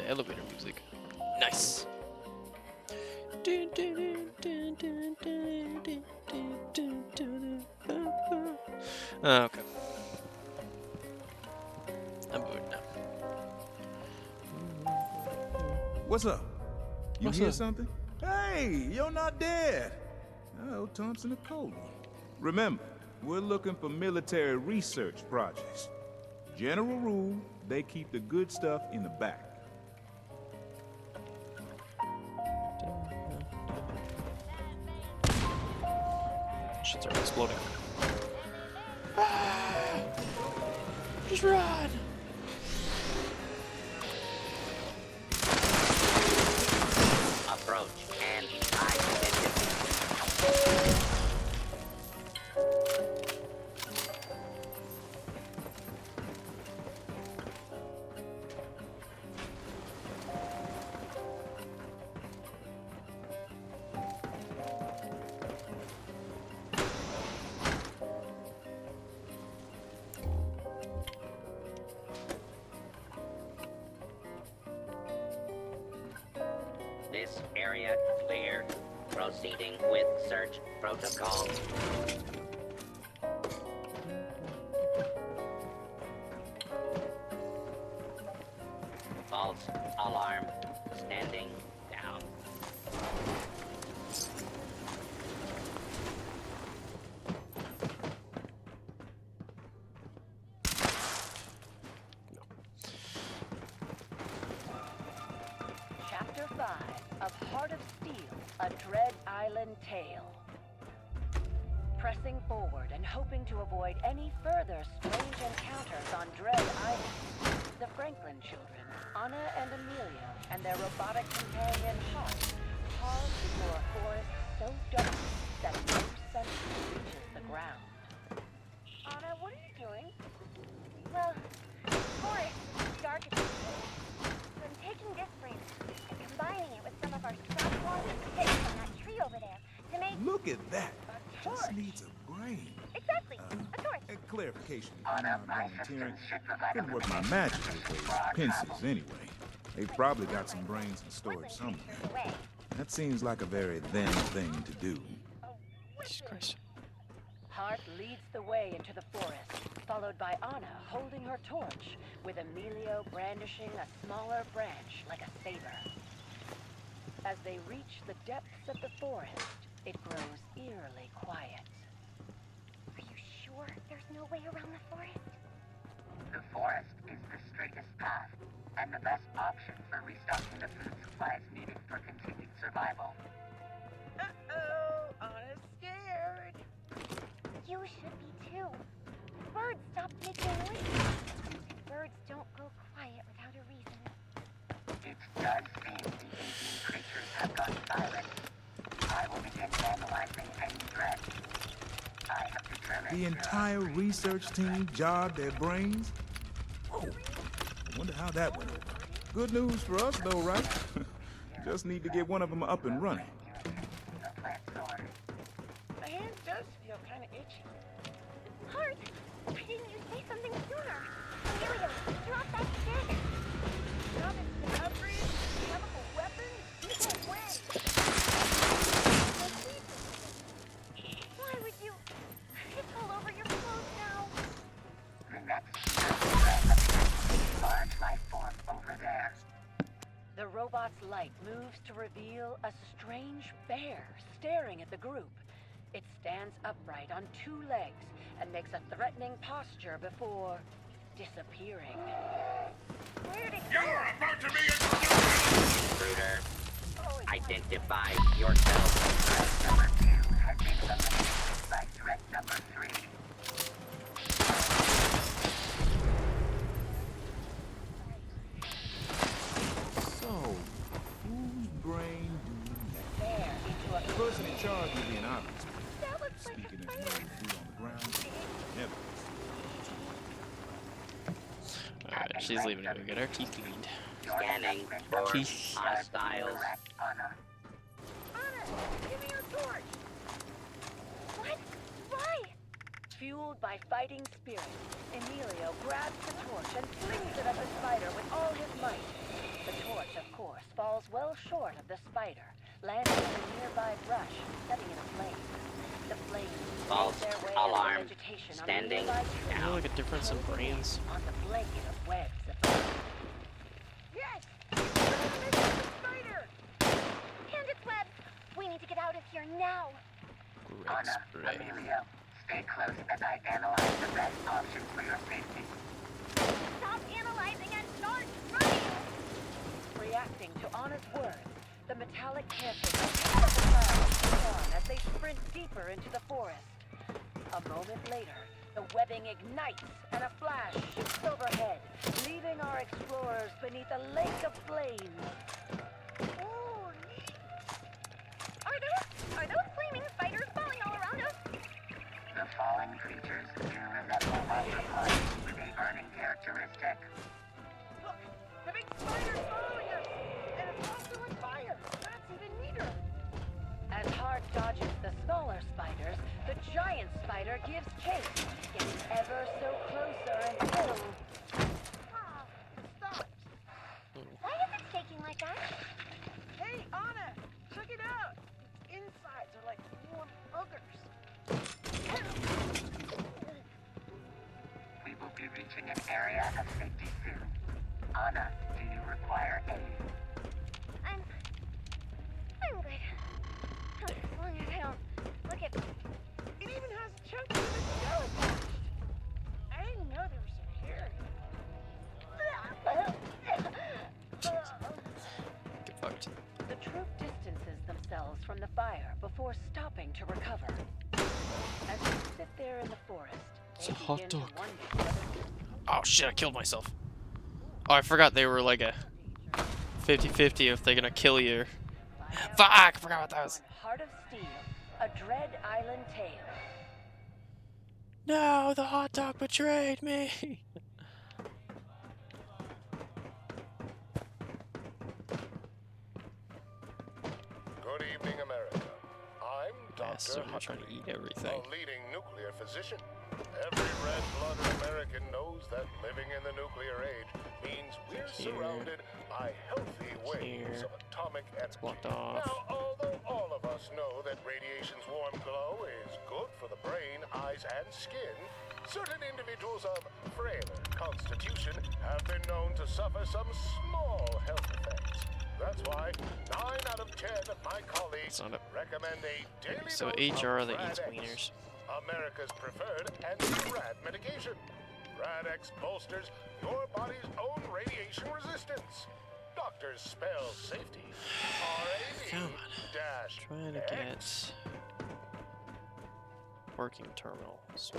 Elevator music. Nice. Okay. I'm bored now. What's up? You What's hear up? something? Hey, you're not dead. Oh, Thompson and Coley. Remember, We're looking for military research projects. General rule, they keep the good stuff in the back. Shit's already exploding. Just run! Approach and identity. This area clear. Proceeding with search protocol. False alarm. Standing down. Chapter 5 of Heart of Steel, A Dread Island Tale. Pressing forward and hoping to avoid any further strange encounters on Dread Island, the Franklin children, Anna and Amelia, and their robotic companion Hart, pause before a forest so dark that no sunlight reaches the ground. Anna, what are you doing? Well, forest is dark as it is. So I'm taking this branch and combining it with some of our scrap logs and sticks from that tree over there to make... Look at that. Just needs a brain. Exactly, a torch. Clarification. I'm not volunteering. Couldn't work my magic with those pincers anyway. They've probably got some brains in storage somewhere. That seems like a very them thing to do. Jesus Christ. Hart leads the way into the forest, followed by Anna holding her torch, with Emilio brandishing a smaller branch like a saber. As they reach the depths of the forest, it grows eerily quiet. Are you sure there's no way around the forest? The forest is the straightest path, and the best option for restocking the food supplies needed for continued survival. Uh-oh, Anna's scared. You should be too. Birds stopped making noise. Birds don't go quiet without a reason. It does seem the aging creatures have gone silent. I will begin analyzing any threat. I have determined... The entire research team jogged their brains? Whoa. I wonder how that went over. Good news for us, though, right? Just need to get one of them up and running. My hand does feel kind of itchy. Hart, why didn't you say something sooner? Amelia, drop that stick. Drop it to upgrade, chemical weapons, no way. Why would you? It's all over your clothes now. The next large life form over there. The robot's light moves to reveal a strange bear staring at the group. It stands upright on two legs and makes a threatening posture before disappearing. Where did You're about to be Intruder, identify yourself. Threat number 2 has been eliminated by threat number 3. So, whose brain do we Bear into a have? The person in charge will be an obvious one. That looks like Speaking as no food on the ground, never. Alright, she's leaving to go get her teeth cleaned. Scanning for Teeth. hostiles. Anna, give me your torch. What? Why? Fueled by fighting spirit, Emilio grabs the torch and flings it at the spider with all his might. The torch, of course, falls well short of the spider, landing in a nearby brush, setting it aflame. The flames False make their way alarm. into vegetation on Standing a nearby tree, I feel like a difference in brains. on the blanket of webs of flame. Yes! It's the spider! And its web! We need to get out of here now! Great Anna, spray. Emilio, Stay close as I analyze the best options for your safety. Stop analyzing and start running! Reacting to Anna's words, the metallic cancer on as they sprint deeper into the forest. A moment later, the webbing ignites and a flash shoots overhead, leaving our explorers beneath a lake of flames. Ooh, neat. Are those flaming spiders falling all around us? The fallen creatures do resemble ultramarines with a burning characteristic. Look, the big spider's following us, and it's also on fire. That's even neater. As Hart dodges the smaller spiders, the giant spider gives chase, getting ever so closer until... Stop! Why is it shaking like that? Hey, Anna, check it out. Its insides are like warm boogers. We will be reaching an area of safety soon. Anna, do you require aid? I'm good. As long as I don't look at... It even has chunks of its shell attached. I didn't know they were so hairy. Get fucked. The troop distances themselves from the fire before stopping to recover. As they sit there in the forest, It's a they hot begin to dog. wonder Oh shit, I killed myself. Oh, I forgot they were like a 50-50 if they're gonna kill you. Fuck, I forgot what that was. Heart of Steel, a Dread Island tale. No, the hot dog betrayed me. Good evening, America. I'm Bastards Dr. are trying to eat everything. a leading nuclear physician. Every red-blooded American knows that living in the nuclear age means we're surrounded by healthy waves of atomic energy. Blocked off. Now, although all of us know that radiation's warm glow is good for the brain, eyes, and skin, certain individuals of frailer constitution have been known to suffer some small health effects. That's why 9 out of 10 of my colleagues recommend a daily So dose HR of that eats Rad-X, wieners. America's preferred anti-rad medication. Rad-X bolsters your body's own radiation resistance. Doctors spell safety. Come on. R-A-D-X. Trying to get working terminals.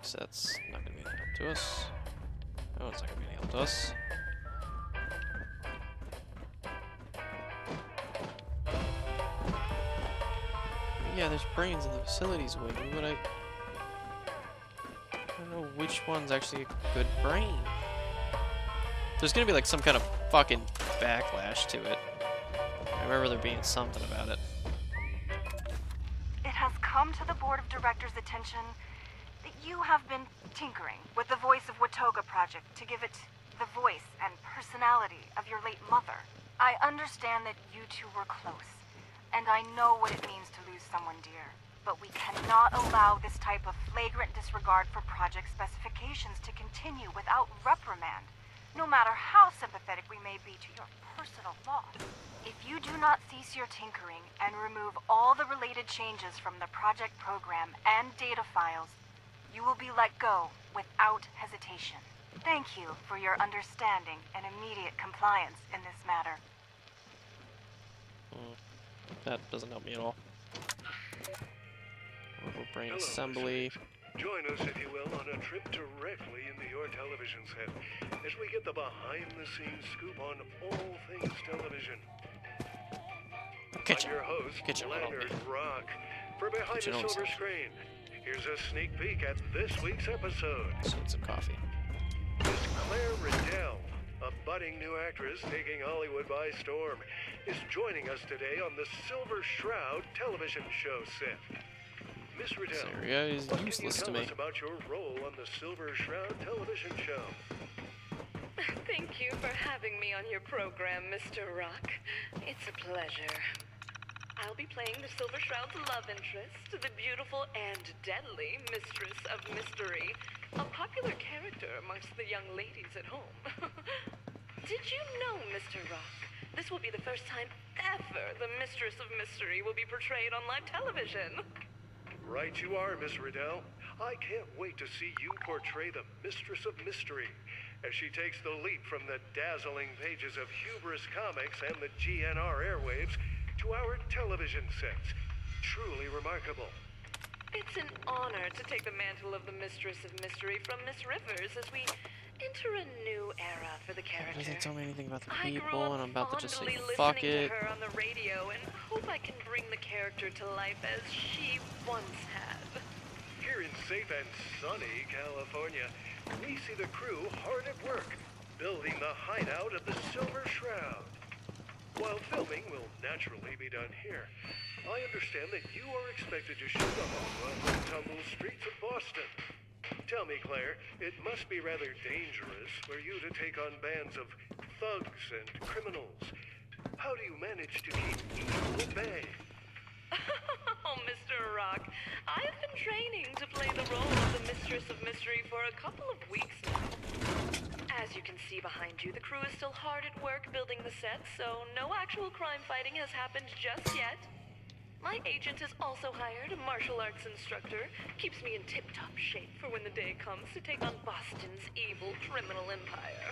So that's not gonna be any help to us. Oh, it's not gonna be any help to us. Yeah, there's brains in the facilities wing, but I don't know which one's actually a good brain. There's gonna be like some kind of fucking backlash to it. I remember there being something about it. It has come to the board of directors' attention that you have been tinkering with the Voice of Watoga project to give it the voice and personality of your late mother. I understand that you two were close, and I know what it means to lose someone dear. But we cannot allow this type of flagrant disregard for project specifications to continue without reprimand, no matter how sympathetic we may be to your personal loss. If you do not cease your tinkering and remove all the related changes from the project program and data files, you will be let go without hesitation. Thank you for your understanding and immediate compliance in this matter. That doesn't help me at all. Orbital brain Hello, assembly. Join us, if you will, on a trip directly into your television set as we get the behind-the-scenes scoop on all things television. Kitchen. I'm your host, Kitchen will help me. Leonard Rock. For Behind Kitchen the always Silver helps. Screen, here's a sneak peek at this week's episode. So it's some coffee. Miss Claire Riddell, a budding new actress taking Hollywood by storm, is joining us today on the Silver Shroud television show set. Miss Riddell, This area is what useless to can you me. tell us about your role on the Silver Shroud television show? Thank you for having me on your program, Mr. Rock. It's a pleasure. I'll be playing the Silver Shroud's love interest, the beautiful and deadly Mistress of Mystery, a popular character amongst the young ladies at home. Did you know, Mr. Rock, this will be the first time ever the Mistress of Mystery will be portrayed on live television? Right you are, Miss Riddell. I can't wait to see you portray the Mistress of Mystery as she takes the leap from the dazzling pages of Hubris Comics and the GNR airwaves to our television sets. Truly remarkable. It's an honor to take the mantle of the Mistress of Mystery from Miss Rivers as we enter a new era for the character. Doesn't tell me anything about the I grew people, up and I'm about to just say fondly fuck listening it. to her on the radio and hope I can bring the character to life as she once had. Here in safe and sunny California, we see the crew hard at work, building the hideout of the Silver Shroud. While filming will naturally be done here, I understand that you are expected to shoot on the rough and tumble streets of Boston. Tell me, Claire, it must be rather dangerous for you to take on bands of thugs and criminals. How do you manage to keep evil at bay? Oh, Mr. Rock, I've been training to play the role of the Mistress of Mystery for a couple of weeks now. As you can see behind you, the crew is still hard at work building the set, so no actual crime fighting has happened just yet. My agent has also hired a martial arts instructor, keeps me in tip-top shape for when the day comes to take on Boston's evil criminal empire.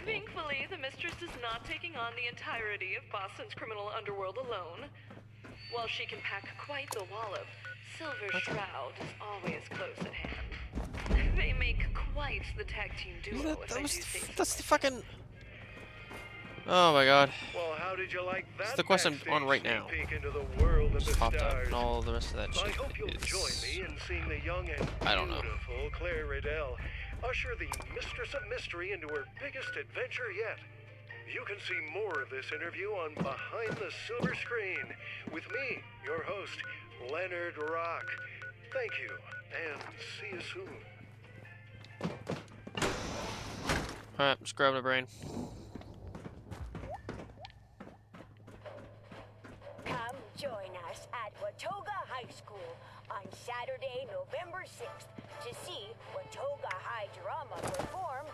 Thankfully, the Mistress is not taking on the entirety of Boston's criminal underworld alone. While she can pack quite the wallop, Silver Shroud is always close at hand. They make quite the tag team duo, if I do say so That's the fucking... Oh my god. Well, how did you like that? It's the quest I'm on right now. Peek into the world of Just the popped up, stars. and all the rest of that I shit hope you'll join me in seeing the young and I don't know. beautiful Claire Riddell usher the Mistress of Mystery into her biggest adventure yet. You can see more of this interview on Behind the Silver Screen with me, your host, Leonard Rock. Thank you, and see you soon. Alright, just grabbing a brain. Come join us at Watoga High School on Saturday, November 6th to see Watoga High Drama perform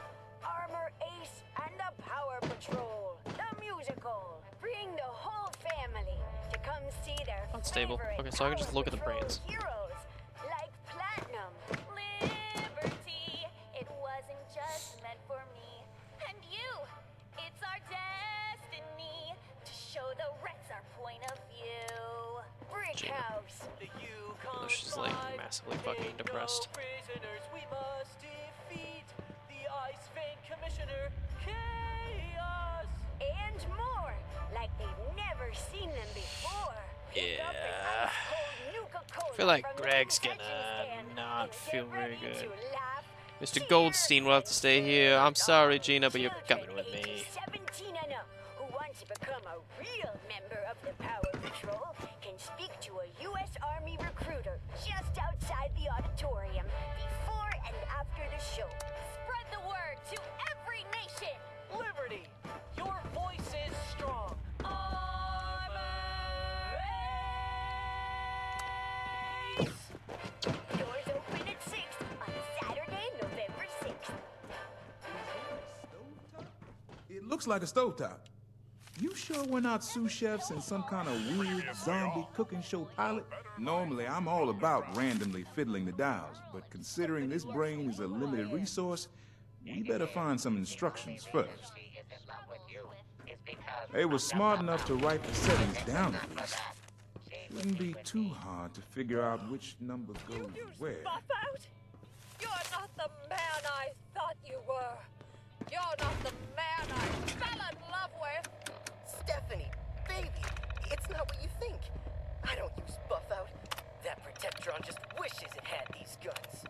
Armor Ace and the Power Patrol, the musical. Bring the whole family to come see their Unstable. favorite Okay, so I can just Power look at the Patrol brains. heroes like Platinum. Liberty, it wasn't just meant for me and you. It's our destiny to show the rest our point of view. Brick House. Oh, she's like massively fucking depressed. Prisoners we must defeat. The Ice Vein Commissioner, Chaos. And more, like they've never seen them before. Yeah. I feel like Greg's gonna not feel very good. Mr. Goldstein will have to stay here. I'm sorry, Gina, but you're coming with me. 17 and up, who wants to become a real member of the Power Patrol, can speak to a U.S. Army recruiter just outside the auditorium before and after the show. Spread the word to every nation. Liberty, your voice is strong. Doors open at 6 on Saturday, November 6th. It looks like a stovetop. You sure we're not sous chefs in some kind of weird zombie cooking show pilot? Normally, I'm all about randomly fiddling the dials, but considering this brain is a limited resource, we better find some instructions first. They were smart enough to write the settings down at least. Shouldn't be too hard to figure out which number goes where. Buff out? You're not the man I thought you were. You're not the man I fell in love with. Stephanie, baby, it's not what you think. I don't use Buffout. That Protectron just wishes it had these guns.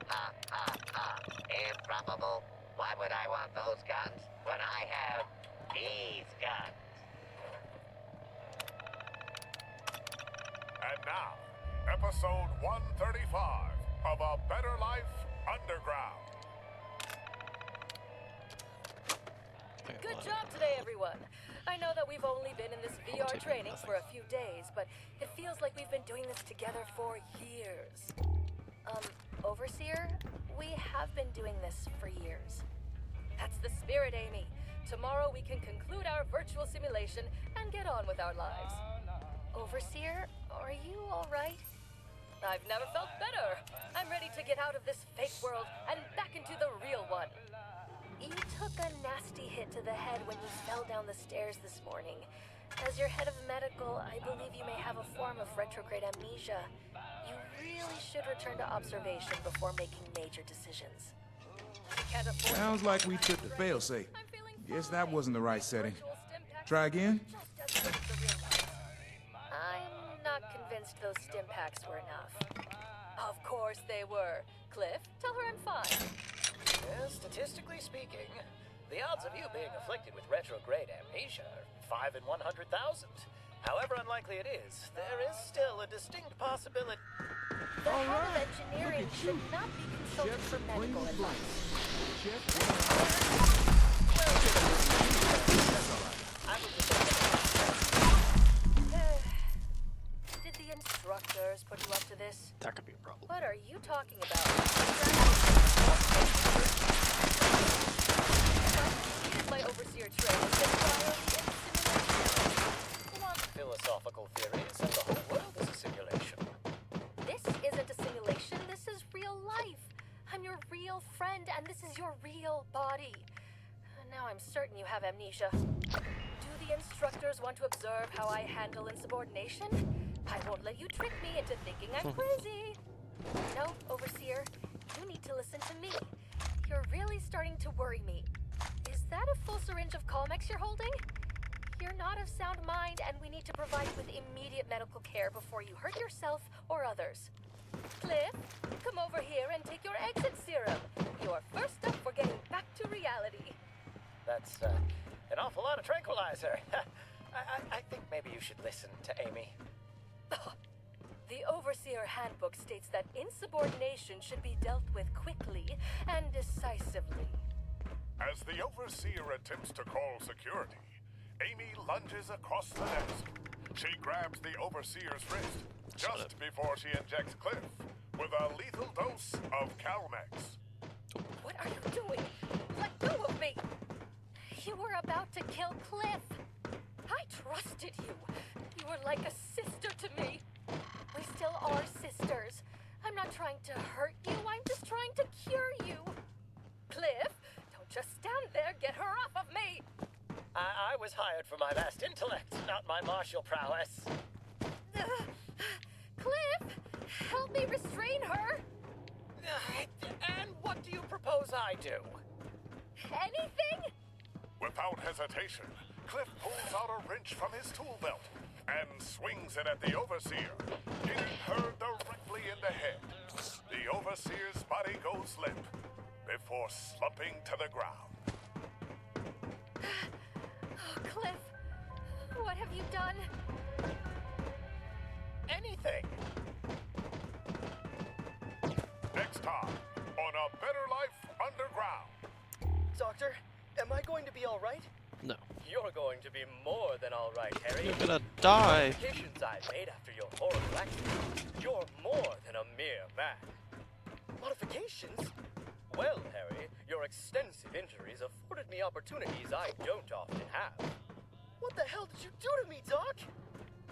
Ha ha ha. Improbable. Why would I want those guns when I have these guns? And now, episode 135 of A Better Life Underground. Good job today, everyone. I know that we've only been in this VR training for a few days, but it feels like we've been doing this together for years. Overseer, we have been doing this for years. That's the spirit, Amy. Tomorrow we can conclude our virtual simulation and get on with our lives. Overseer, are you all right? I've never felt better. I'm ready to get out of this fake world and back into the real one. You took a nasty hit to the head when you fell down the stairs this morning. As your head of medical, I believe you may have a form of retrograde amnesia. You really should return to observation before making major decisions. You can't afford Sounds like we took the failsafe. Guess that wasn't the right setting. Try again? I'm not convinced those stim packs were enough. Of course they were. Cliff, tell her I'm fine. Well, statistically speaking, the odds of you being afflicted with retrograde amnesia are 5 in 100,000. However unlikely it is, there is still a distinct possibility. The head of engineering should not be consulted for medical advice. Did the instructors put you up to this? That could be a problem. What are you talking about? My overseer training One philosophical theory said the whole world is a simulation. This isn't a simulation, this is real life. I'm your real friend, and this is your real body. Now I'm certain you have amnesia. Do the instructors want to observe how I handle insubordination? I won't let you trick me into thinking I'm crazy. No, Overseer, you need to listen to me. You're really starting to worry me. Is that a full syringe of Calmex you're holding? You're not of sound mind, and we need to provide you with immediate medical care before you hurt yourself or others. Cliff, come over here and take your exit serum. Your first step for getting back to reality. That's an awful lot of tranquilizer. I think maybe you should listen to Amy. The Overseer Handbook states that insubordination should be dealt with quickly and decisively. As the Overseer attempts to call security, Amy lunges across the desk. She grabs the Overseer's wrist just before she injects Cliff with a lethal dose of Calmex. What are you doing? Let go of me! You were about to kill Cliff. I trusted you. You were like a sister to me. We still are sisters. I'm not trying to hurt you. I'm just trying to cure you. Cliff, don't just stand there. Get her off of me. I was hired for my vast intellect, not my martial prowess. Cliff, help me restrain her. And what do you propose I do? Anything? Without hesitation, Cliff pulls out a wrench from his tool belt and swings it at the Overseer, hitting her directly in the head. The Overseer's body goes limp before slumping to the ground. Oh, Cliff, what have you done? Anything. Next time on A Better Life Underground. Doctor, am I going to be all right? No. You're going to be more than all right, Harry. You're gonna die. The modifications I made after your horrible accident. You're more than a mere man. Modifications? Well, Harry, your extensive injuries afforded me opportunities I don't often have. What the hell did you do to me, Doc?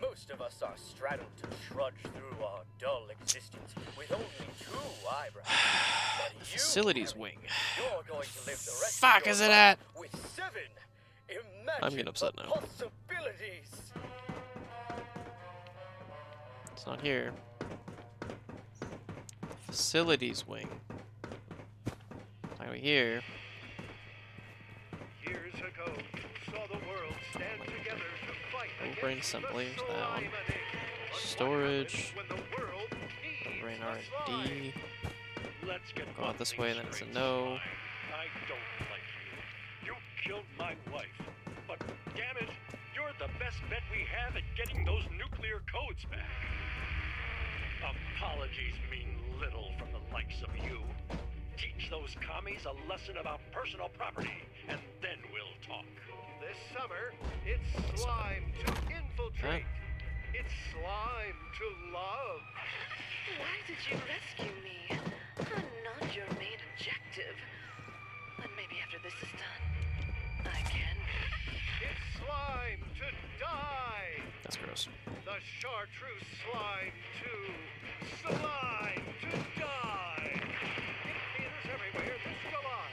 Most of us are straddled to trudge through our dull existence with only 2 eyebrows. But you, Facilities Harry, wing. you're going to live the rest Fuck of your is it life at? with 7. I'm Imagine getting upset the now. possibilities. It's not here. Facilities wing. Not over here. years ago saw the world stand together to fight Brain against assembly the is down. slime enigma. Storage. When the world needs Brain the R&D. slime. Let's get Go out this way, then it's a no. I don't like you. You killed my wife. But damn it, you're the best bet we have at getting those nuclear codes back. Apologies mean little from the likes of you. Teach those commies a lesson about personal property, and then we'll talk. This summer, it's slime to infiltrate. It's slime to love. Why did you rescue me? I'm not your main objective. But maybe after this is done, I can. It's slime to die. That's gross. The chartreuse slime to slime to die. In theaters everywhere this July.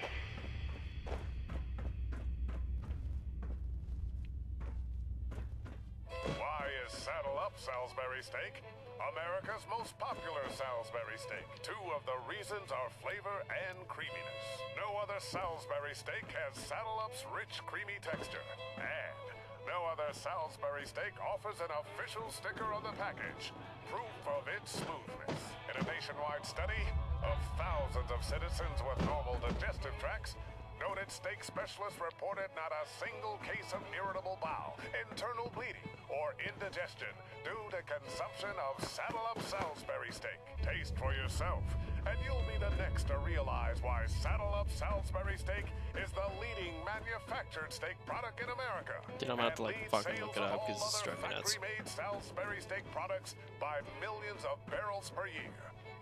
Why is Saddle Up Salisbury Steak America's most popular Salisbury steak? Two of the reasons are flavor and creaminess. No other Salisbury steak has Saddle Up's rich, creamy texture. And no other Salisbury steak offers an official sticker on the package, proof of its smoothness. In a nationwide study of thousands of citizens with normal digestive tracts, noted steak specialists reported not a single case of irritable bowel, internal bleeding, or indigestion due to consumption of Saddle Up Salisbury steak. Taste for yourself, and you'll be the next to realize why Saddle Up Salisbury steak is the leading manufactured steak product in America. Dude, I'm gonna have to like fucking look it up because it's driving me nuts. Factory-made Salisbury steak products by millions of barrels per year.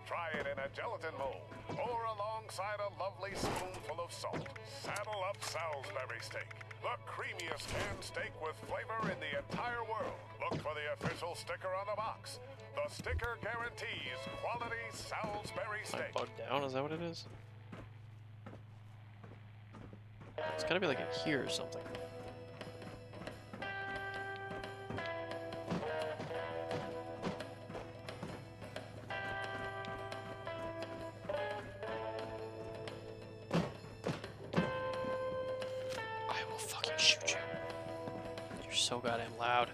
Try it in a gelatin mold or alongside a lovely spoonful of salt. Saddle Up Salisbury steak, the creamiest canned steak with flavor in the entire world. Look for the official sticker on the box. The sticker guarantees quality Salisbury Am I steak. bugged down? Is that what it is? It's gotta be like in here or something. I will fucking shoot you. You're so goddamn loud.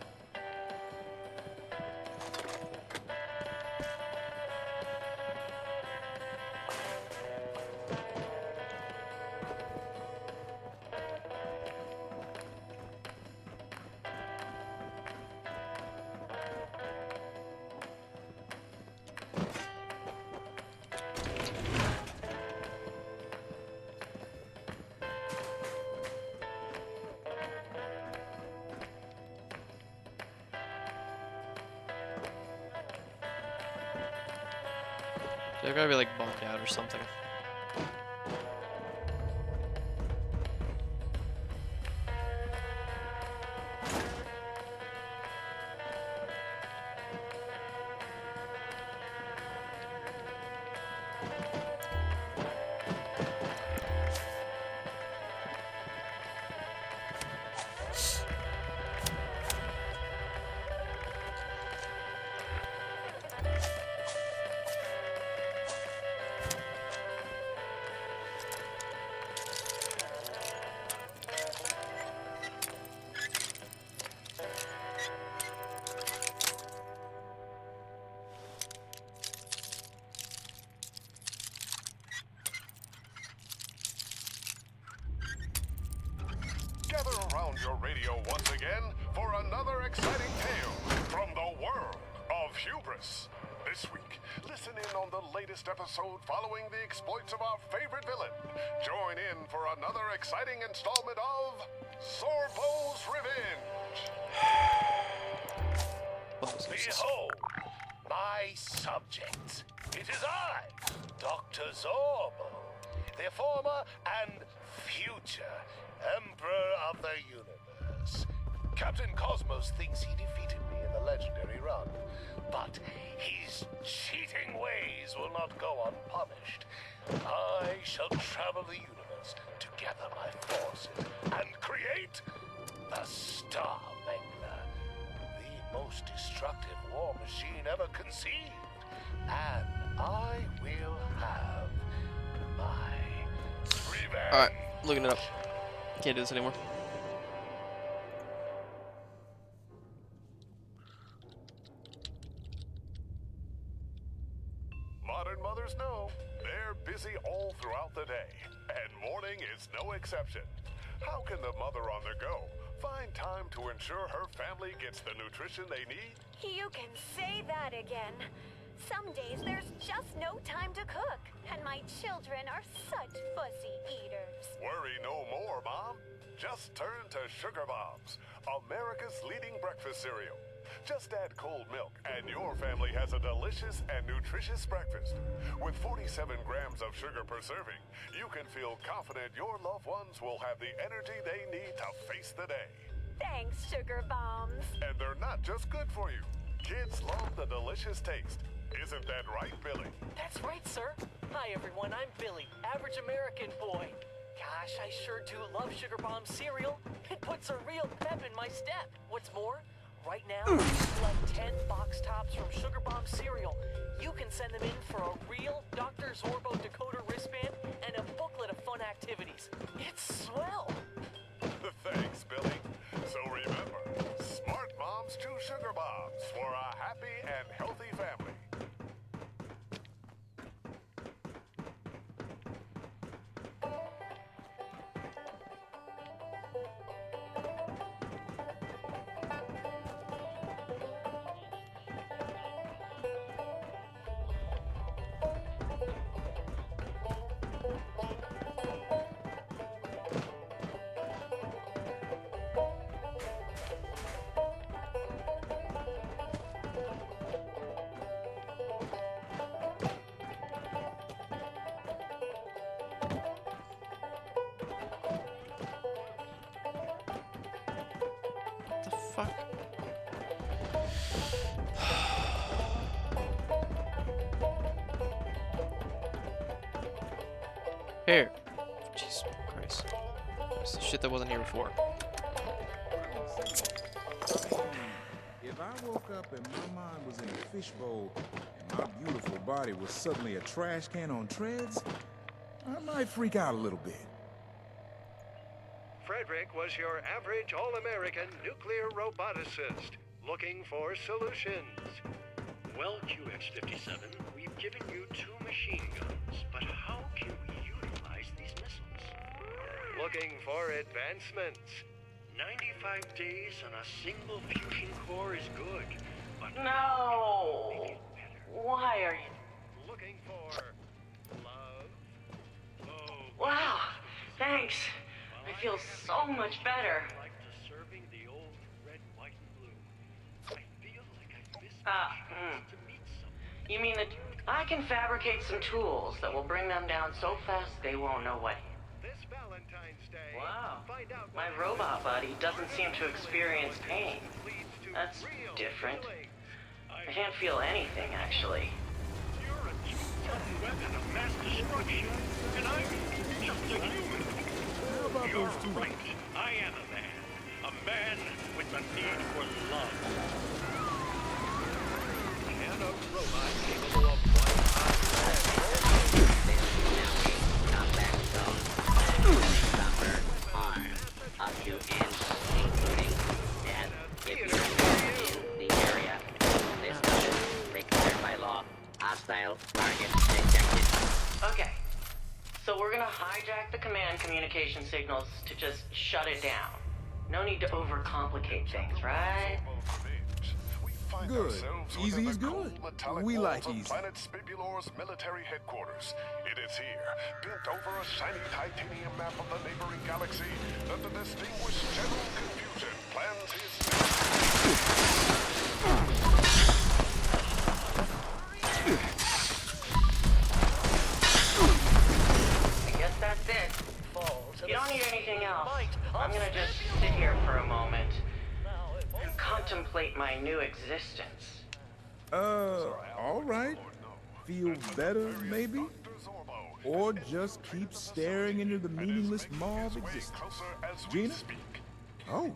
They're gotta be like bugged out or something. Gather around your radio once again for another exciting tale from the world of hubris. This week, listen in on the latest episode following the exploits of our favorite villain. Join in for another exciting installment of Sorbo's Revenge. Behold, my subject. It is I, Dr. Zorbo, the former and future Emperor of the Universe. Captain Cosmos thinks he defeated me in the legendary run, but his cheating ways will not go unpunished. I shall travel the universe to gather my forces and create the Star Mangler, the most destructive war machine ever conceived. And I will have my revenge. Alright, looking it up. Can't do this anymore. Modern mothers know they're busy all throughout the day, and morning is no exception. How can the mother on the go find time to ensure her family gets the nutrition they need? You can say that again. Some days there's just no time to cook, and my children are such fussy eaters. Worry no more, Mom. Just turn to Sugar Bombs, America's leading breakfast cereal. Just add cold milk, and your family has a delicious and nutritious breakfast. With 47 grams of sugar per serving, you can feel confident your loved ones will have the energy they need to face the day. Thanks, Sugar Bombs. And they're not just good for you. Kids love the delicious taste. Isn't that right, Billy? That's right, sir. Hi, everyone. I'm Billy, average American boy. Gosh, I sure do love Sugar Bomb cereal. It puts a real pep in my step. What's more, right now, select 10 box tops from Sugar Bomb cereal. You can send them in for a real Dr. Zorbo decoder wristband and a booklet of fun activities. It's swell. Thanks, Billy. So remember, smart moms choose Sugar Bombs for a happy and healthy family. Fuck. Here. Jesus Christ. It's the shit that wasn't here before. If I woke up and my mind was in a fishbowl and my beautiful body was suddenly a trash can on treads, I might freak out a little bit. Frederick was your average all-American nuclear roboticist, looking for solutions. Well, QX-57, we've given you 2 machine guns, but how can we utilize these missiles? Looking for advancements. 95 days on a single fusion core is good, but... No! Why are you... Looking for love? Oh, wow, thanks. I feel so much better. Like to serving the old red, white, and blue. I feel like I've missed to meet someone. You mean that I can fabricate some tools that will bring them down so fast they won't know what... This Valentine's Day, wow, find out my robot buddy doesn't seem to experience pain. That's different. I can't feel anything, actually. You're a sudden weapon of mass destruction, and I'm just a human. How about You're those 2? right. I am a man with a need for love. Can a robot capable of Up to and including death if you're in the area. This doesn't required by law. Hostile target detected. Okay, so we're gonna hijack the command communication signals to just shut it down. No need to overcomplicate things, right? Good. Easy is good. We like easy. Planet Spibulor's military headquarters. It is here, bent over a shiny titanium map of the neighboring galaxy, that the distinguished General Confusion plans his I guess that's it. You don't need anything else. I'm gonna just sit here for a moment and contemplate my new existence. All right. Feel better, maybe? Or just keep staring into the meaningless maw of existence. Gina? Oh,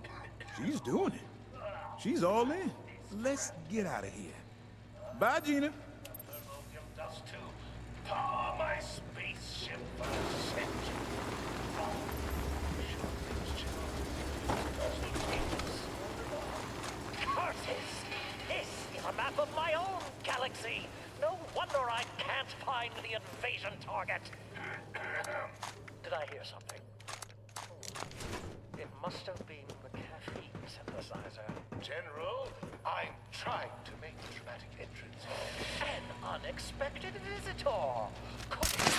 she's doing it. She's all in. Let's get out of here. Bye, Gina. dust to power my spaceship for ascension. target. Did I hear something? It must have been the caffeine synthesizer. General, I'm trying to make a dramatic entrance. An unexpected visitor. Could it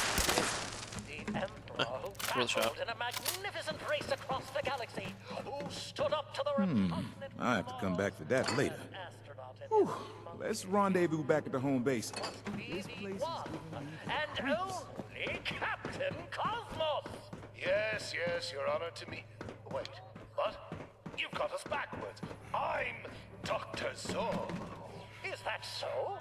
be the Emperor who Real shot. battled in a magnificent race across the galaxy, who stood up to the repugnant I'll have to come back for that later. Whew. Let's rendezvous back at the home base. This place is giving me and only Captain Cosmos. Yes, Your Honor, to me. Wait, what? You've got us backwards. I'm Dr. Zorbo. Is that so?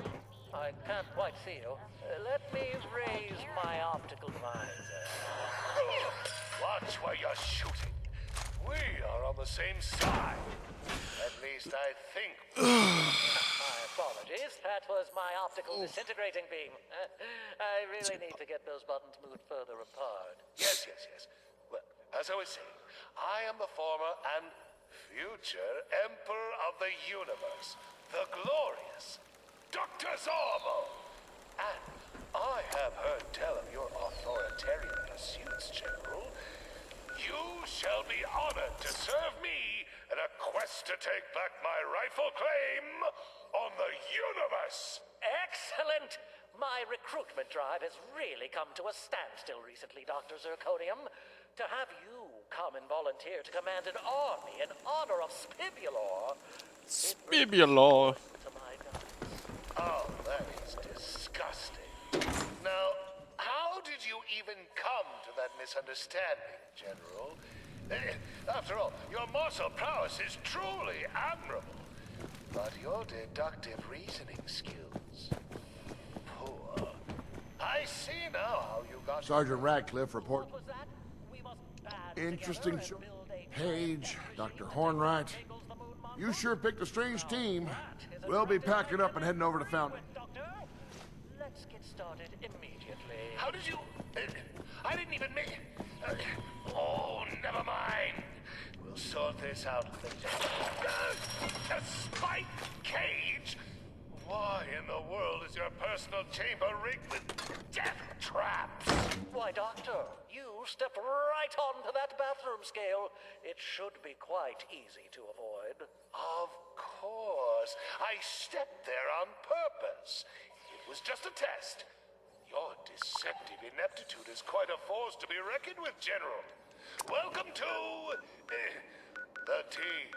I can't quite see you. Let me raise my optical visor. Watch where you're shooting. We are on the same side. At least I think. My apologies. That was my optical disintegrating beam. I really need to get those buttons moved further apart. Yes. Well, as I was saying, I am the former and future Emperor of the Universe, the glorious Dr. Zorbo. And I have heard tell of your authoritarian pursuits, General. You shall be honored to serve me in a quest to take back my rightful claim on the universe. Excellent! My recruitment drive has really come to a standstill recently, Dr. Zirconium. To have you come and volunteer to command an army in honor of Spibulor. Spibulor. Oh, that is disgusting. Now, how did you even come to that misunderstanding, General? After all, your martial prowess is truly admirable. But your deductive reasoning skills, poor. I see now how you got... Sergeant Radcliffe report. Interesting show. Paige, Dr. Hornwright. You sure picked a strange team. We'll be packing up and heading over to Fountain. Let's get started immediately. How did you... I didn't even make... oh, never mind. We'll sort this out later. A spike cage? Why in the world is your personal chamber rigged with death traps? Why, Doctor, you stepped right onto that bathroom scale. It should be quite easy to avoid. Of course. I stepped there on purpose. It was just a test. Your deceptive ineptitude is quite a force to be reckoned with, General. Welcome to... the team.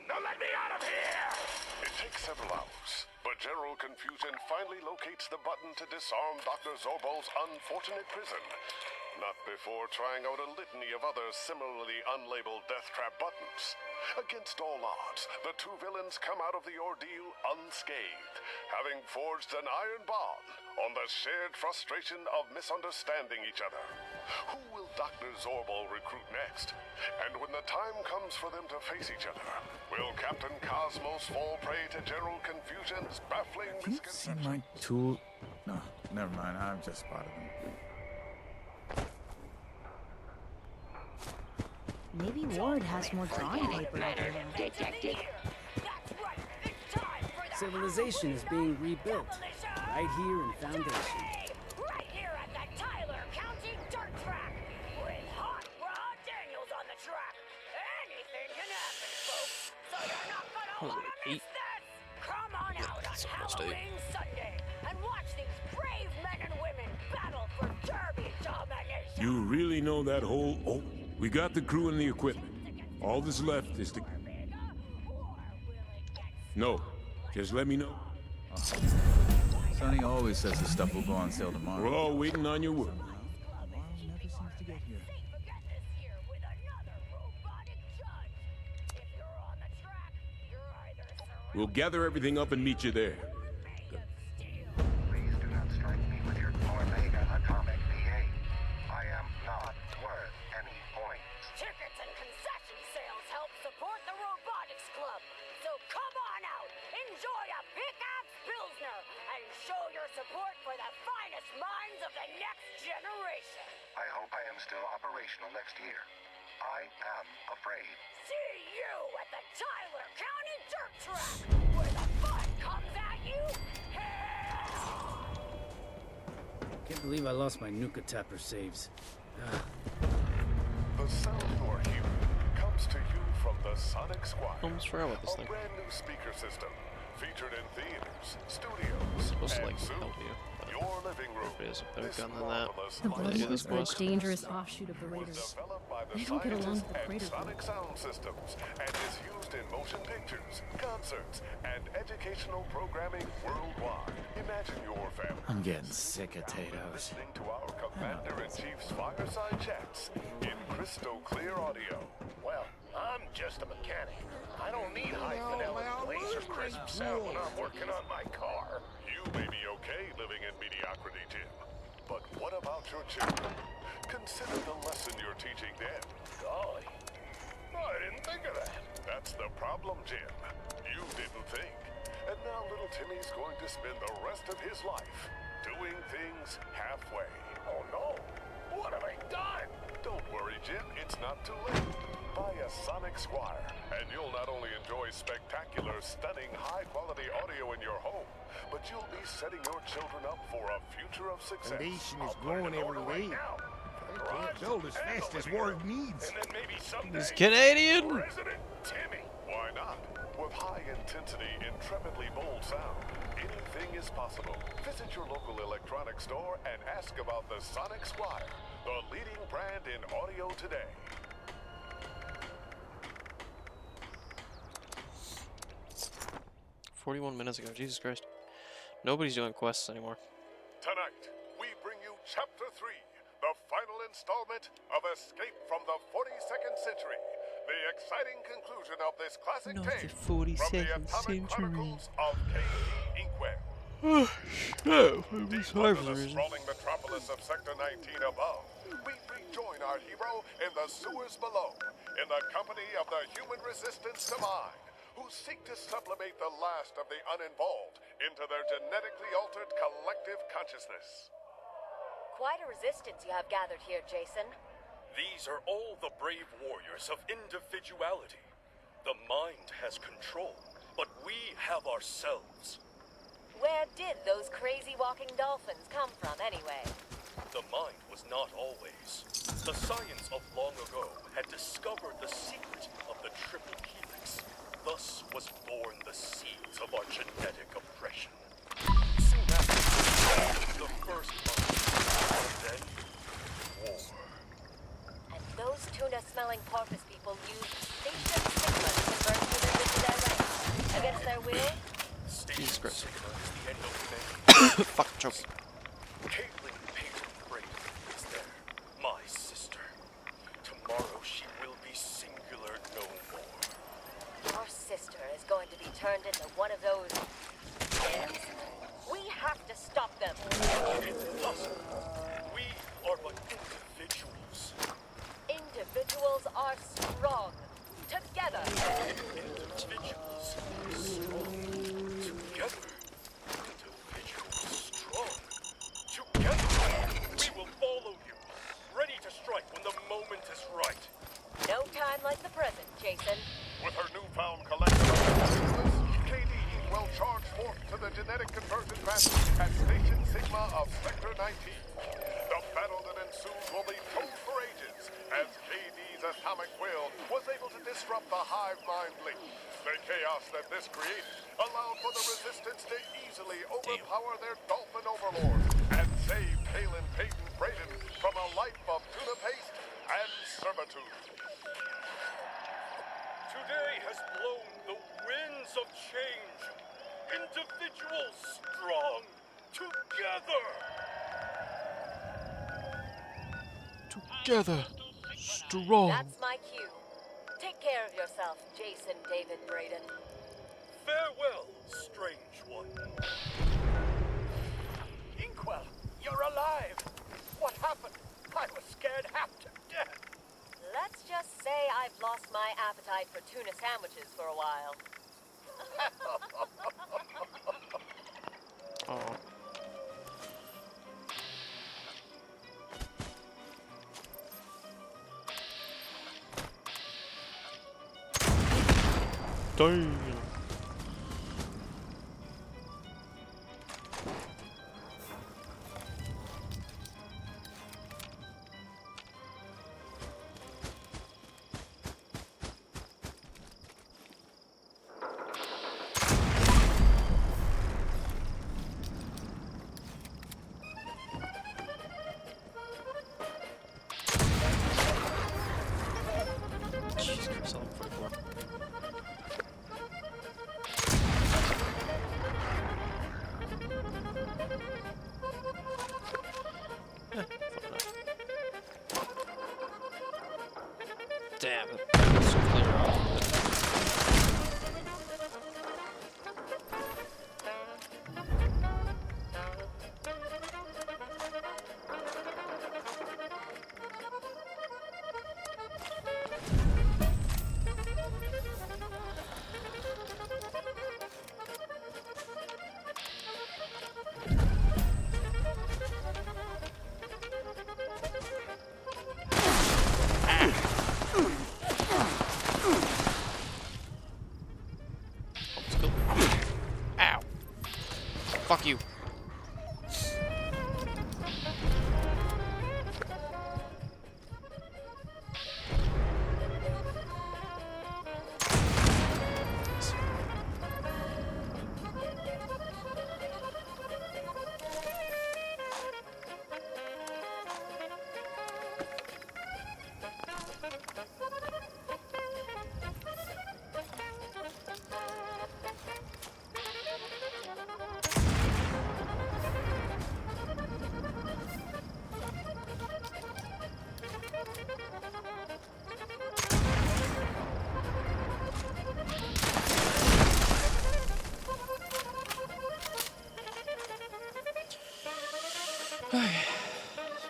Now let me out of here! It takes several hours, but General Confusion finally locates the button to disarm Dr. Zorbo's unfortunate prison. Not before trying out a litany of other similarly unlabeled death trap buttons. Against all odds, the two villains come out of the ordeal unscathed, having forged an iron bond on the shared frustration of misunderstanding each other. Who will Dr. Zorbo recruit next? And when the time comes for them to face each other, will Captain Cosmos fall prey to General Confusion's baffling Can you see my tool? No, never mind. I've just spotted them. Maybe Ward has more drawing paper over him. Civilization is being rebuilt, right here in Foundation. Right here at the Tyler County Dirt Track, with Hot Rod Daniels on the track. Anything can happen, folks, so you're not gonna want to miss this. Come on out on Halloween Sunday and watch these brave men and women battle for Derby domination. You really know that whole... Oh, we got the crew and the equipment. All that's left is to... No, just let me know. Sonny always says the stuff will go on sale tomorrow. We're all waiting on your word. Never seems to get here. We'll gather everything up and meet you there. Please do not strike me with your Omega atomic PA. I am not worth any points. Tickets and concession sales help support the Robotics Club. So come on out, enjoy a pickaxe Pilsner, and show your support for the finest minds of the next generation. I hope I am still operational next year. I am afraid. See you at the Tyler County Dirt Track, where the fun comes at you. Can't believe I lost my Nuka Tapper saves. Ah. The sound you are hearing comes to you from the Sonic Squire, Almost forgot about this a thing. brand new speaker system featured in theaters, studios, Supposed to and like soon help you. your living room. It is a better gun than that. The Why they do this Bloodlines are a quest? dangerous offshoot of the Raiders. They don't get along with the and Praetor Sonic group. sound systems and is used in motion pictures, concerts, and educational programming worldwide. Imagine your family I'm getting sick of Tatoes. listening to our Commander-in-Chief's fireside chats in crystal clear audio. Well, I'm just a mechanic. I don't need high fidelity laser crisp sound when I'm working on my car. You may be okay living in mediocrity, Jim, but what about your children? Consider the lesson you're teaching them. Golly, I didn't think of that. That's the problem, Jim. You didn't think. And now little Timmy's going to spend the rest of his life doing things halfway. Oh no, what have I done? Don't worry, Jim. It's not too late. Buy a Sonic Squire, and you'll not only enjoy spectacular, stunning, high-quality audio in your home, but you'll be setting your children up for a future of success. Foundation is growing every day. They can't build as fast as Ward needs. And then maybe someday, He's Canadian. President Timmy. Why not? With high-intensity, intrepidly bold sound, anything is possible. Visit your local electronics store and ask about the Sonic Squire, the leading brand in audio today. 41 minutes ago. Jesus Christ. Nobody's doing quests anymore. Tonight, we bring you Chapter 3, the final installment of Escape from the 42nd Century. The exciting conclusion of this classic tale from the Atomic Chronicles of K.D. Inkwell. Deep under the sprawling metropolis of Sector 19 above, we rejoin our hero in the sewers below, in the company of the human resistance to mine, who seek to sublimate the last of the uninvolved into their genetically altered collective consciousness. Quite a resistance you have gathered here, Jason. These are all the brave warriors of individuality. The mind has control, but we have ourselves. Where did those crazy walking dolphins come from, anyway? The mind was not always. The science of long ago had discovered the secret of the triple helix. Thus was born the seeds of our genetic oppression. Soon after, the first month, then war. And those tuna-smelling porpoise people used Station Sigma to convert humans into their ranks. Against their will? Jesus Christ. Sigma is the end of Fuck, choke. Caitlin Peyton Brady is there, my sister. Tomorrow she will be singular no more. Your sister is going to be turned into one of those things. We have to stop them. Impossible. We are but individuals. Individuals are strong. Together. Individuals strong. Together. Individuals strong. Together. We will follow you. Ready to strike when the moment is right. No time like the present, Jason. With her newfound collective of consciousness, K.D. Inkwell charged forth to the genetic conversion battle at Station Sigma of Sector 19. The battle that ensues will be told for ages, as K.D.'s atomic will was able to disrupt the hive mind link. The chaos that this created allowed for the resistance to easily overpower their dolphin overlords and save Kaylin Peyton Braden from a life of tuna paste and servitude. Today has blown the winds of change. Individuals strong. Together. Together. Strong. That's my cue. Take care of yourself, Jason David Braden. Farewell, strange one. Inkwell, you're alive. What happened? I was scared half to death. Let's just say I've lost my appetite for tuna sandwiches for a while. Oh. Damn. Sell them for more. Damn it. Let's clear out. Ow. Fuck you.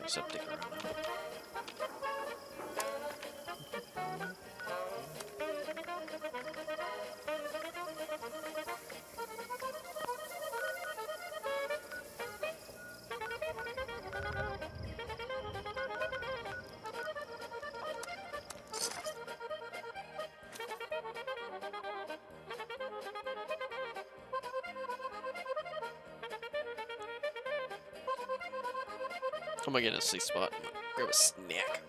Septic around now. I'm gonna get a safe spot. Grab a snack.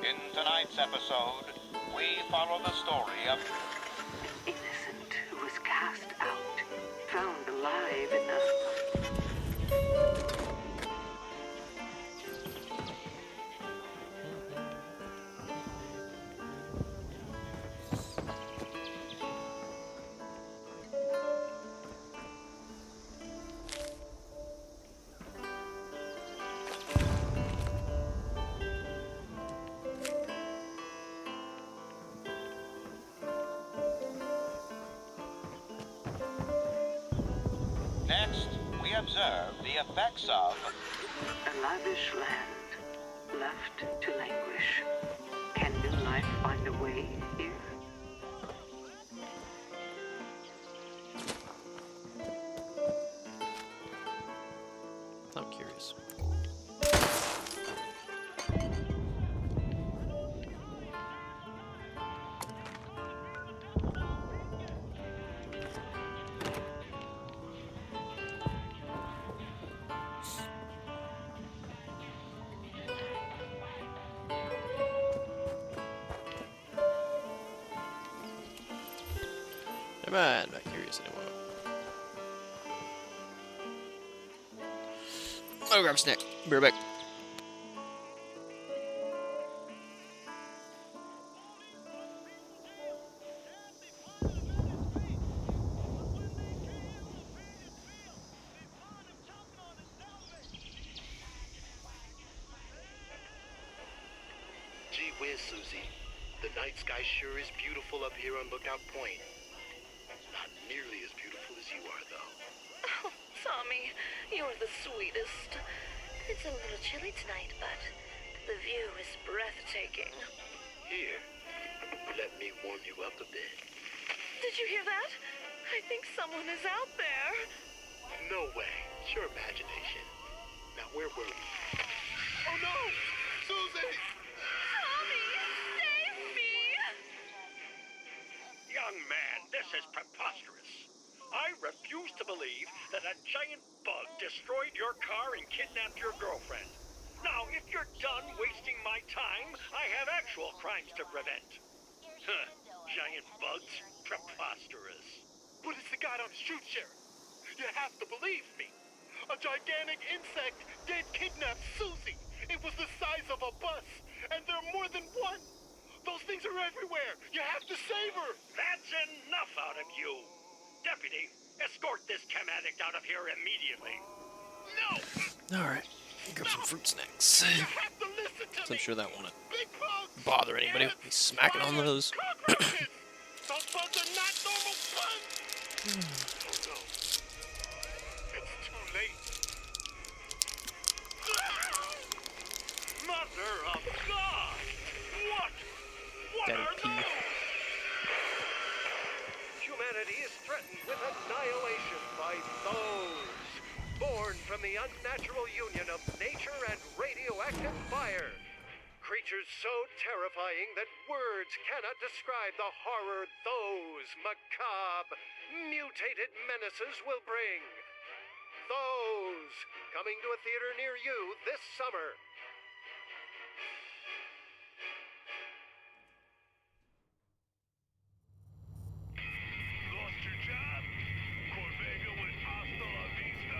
In tonight's episode, we follow the story of Innocent who was cast out, found alive in a... Next, we observe the effects of A lavish land, left to languish. Can new life find a way here? I'm curious. Come on, I'm not curious anymore. I'll grab a snack. Be right back. Gee whiz, Susie. The night sky sure is beautiful up here on Lookout Point. Not nearly as beautiful as you are, though. Oh, Tommy, you're the sweetest. It's a little chilly tonight, but the view is breathtaking. Here, let me warm you up a bit. Did you hear that? I think someone is out there. No way. It's your imagination. Now, where were we? Oh no! Susie! Tommy, save me! Young man, this is preposterous. I refuse to believe that a giant bug destroyed your car and kidnapped your girlfriend. Now, if you're done wasting my time, I have actual crimes to prevent. Huh. Giant bugs? Preposterous. But it's the goddamn shoot, Sheriff. You have to believe me. A gigantic insect did kidnap Susie. It was the size of a bus, and there are more than one. Those things are everywhere. You have to save her. That's enough out of you. Deputy, escort this chem addict out of here immediately. No! Alright, grab some fruit snacks. You have to listen to So I'm me. sure that won't Big bugs. bother anybody. We'll be smacking on those. Cockroaches. Those bugs are not normal bugs. Oh no. It's too late. Mother of God! What? What Daddy are P. those? Humanity is threatened with annihilation by those born from the unnatural union of nature and radioactive fire. Creatures so terrifying that words cannot describe the horror those macabre, mutated menaces will bring. Those, coming to a theater near you this summer. Lost your job? Corvega went hasta la vista.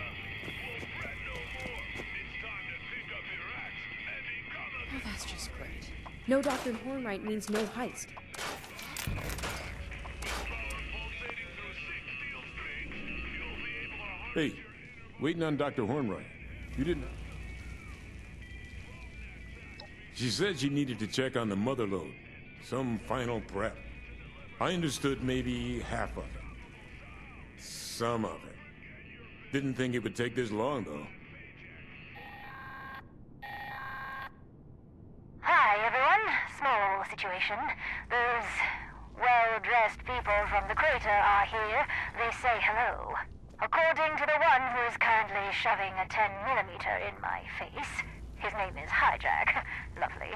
We'll fret no more. It's time to pick up your axe and become a... Oh, that's just great. No Dr. Hornwright means no heist. Hey, waiting on Dr. Hornwright. You didn't... She said she needed to check on the mother load. Some final prep. I understood maybe half of it. Some of it. Didn't think it would take this long, though. Hi, everyone. Small situation. Those well-dressed people from the crater are here. They say hello. According to the one who is currently shoving a 10mm in my face, his name is Hijack. Lovely.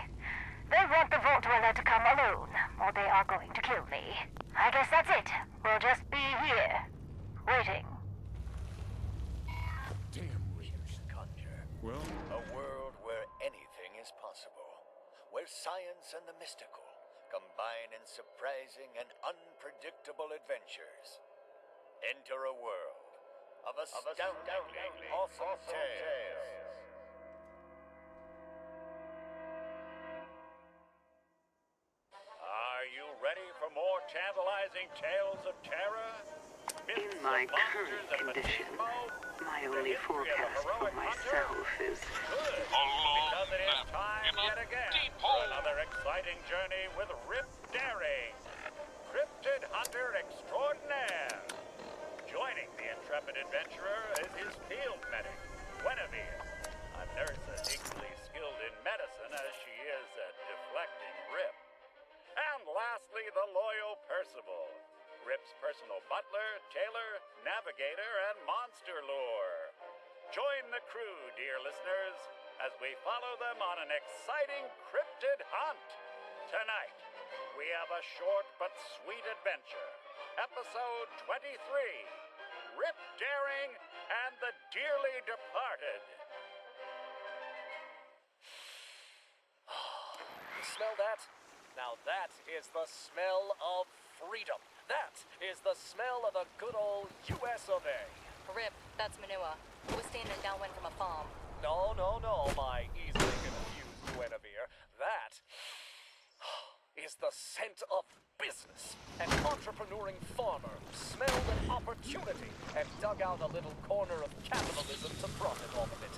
They want the Vault Dweller to come alone, or they are going to kill me. I guess that's it. We'll just be here, waiting. Damn Raiders. Conjure. Well? A world where anything is possible. Where science and the mystical combine in surprising and unpredictable adventures. Enter a world of astoundingly awesome tales. Are you ready for more tantalizing tales of terror? In my current condition, my only forecast for myself is... Because it is time yet again for another exciting journey with Rip Daring, Cryptid Hunter Extraordinaire. Joining the intrepid adventurer is his field medic, Guinevere, a nurse as equally skilled in medicine as she is at deflecting Rip. And lastly, the loyal Percival, Rip's personal butler, tailor, navigator, and monster lure. Join the crew, dear listeners, as we follow them on an exciting cryptid hunt. Tonight, we have a short but sweet adventure. Episode 23, Rip Daring and the Dearly Departed. You smell that? Now that is the smell of freedom. That is the smell of the good old US of A. Rip, that's manure. We're standing downwind from a farm. No, my easily confused Guinevere. That is the scent of business. An entrepreneuring farmer who smelled an opportunity and dug out a little corner of capitalism to profit off of it.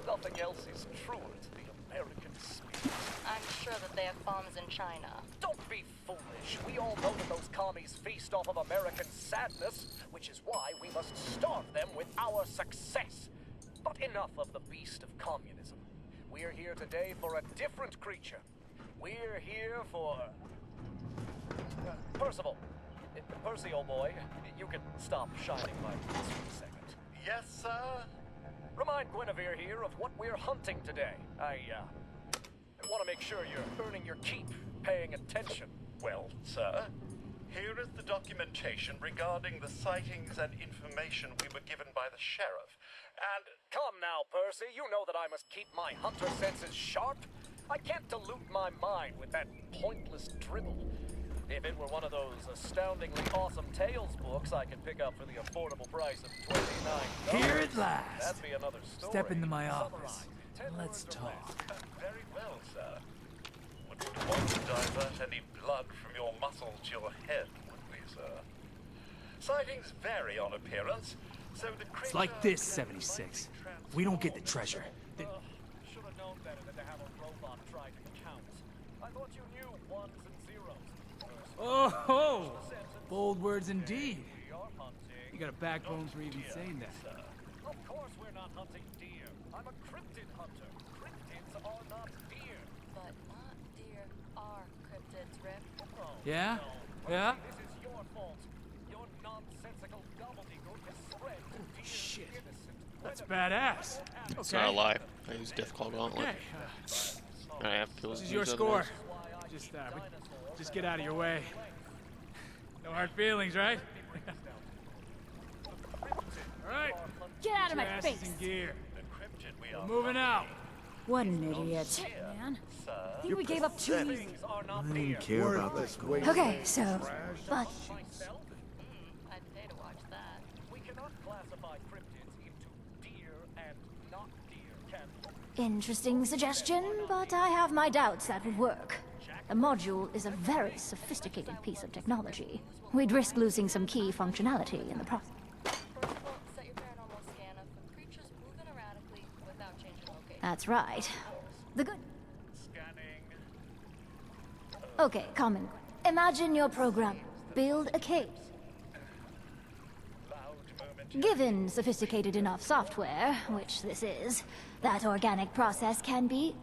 Nothing else is truer to the American spirit. I I'm sure that they have bombs in China. Don't be foolish. We all know that those commies feast off of American sadness, which is why we must starve them with our success. But enough of the beast of communism. We're here today for a different creature. We're here for... Percival. Percy, old boy, you can stop shining lights for a second. Yes, sir? Remind Guinevere here of what we're hunting today. I want to make sure you're earning your keep, paying attention. Well, sir, here is the documentation regarding the sightings and information we were given by the sheriff. And come now, Percy, you know that I must keep my hunter senses sharp. I can't dilute my mind with that pointless dribble. If it were one of those astoundingly awesome tales books I could pick up for the affordable price of $29. Here at last. That'd be another story. Step into my office. Let's talk. Very well, sir. Wouldn't want to divert any blood from your muscle to your head, would we, sir? Sightings vary on appearance, so the creature... It's like this, 76. If we don't get the treasure, then... Should have known better than to have a robot try to count. I thought you knew ones and zeros. Oh, ho! Bold words indeed. You got a backbone for even saying that. Of course we're not hunting deer. I'm a cryptid hunter. Cryptids are not deer. But not deer are cryptids, Rip. Yeah? Yeah? This is your fault. Your nonsensical gobbledygook has spread to Shit. innocent. That's badass. Okay. It's not a lie. I use Deathclaw Gauntlet. Okay. I have kills. This is your score. Just get out of your way. No hard feelings, right? All right. Get out of my Asses face! in gear. We're moving out. What an idiot, man. I think we gave up too easy. I didn't care about this. Okay, so... But... I'd pay to watch that. We cannot classify cryptids into deer and not deer, can we? Interesting suggestion, but I have my doubts that would work. The module is a very sophisticated piece of technology. We'd risk losing some key functionality in the process. First of all, set your paranormal scanner for creatures moving erratically without changing location. That's right. The good... Okay, Common. Imagine your program. Build a cave. Given sophisticated enough software, which this is, that organic process can be,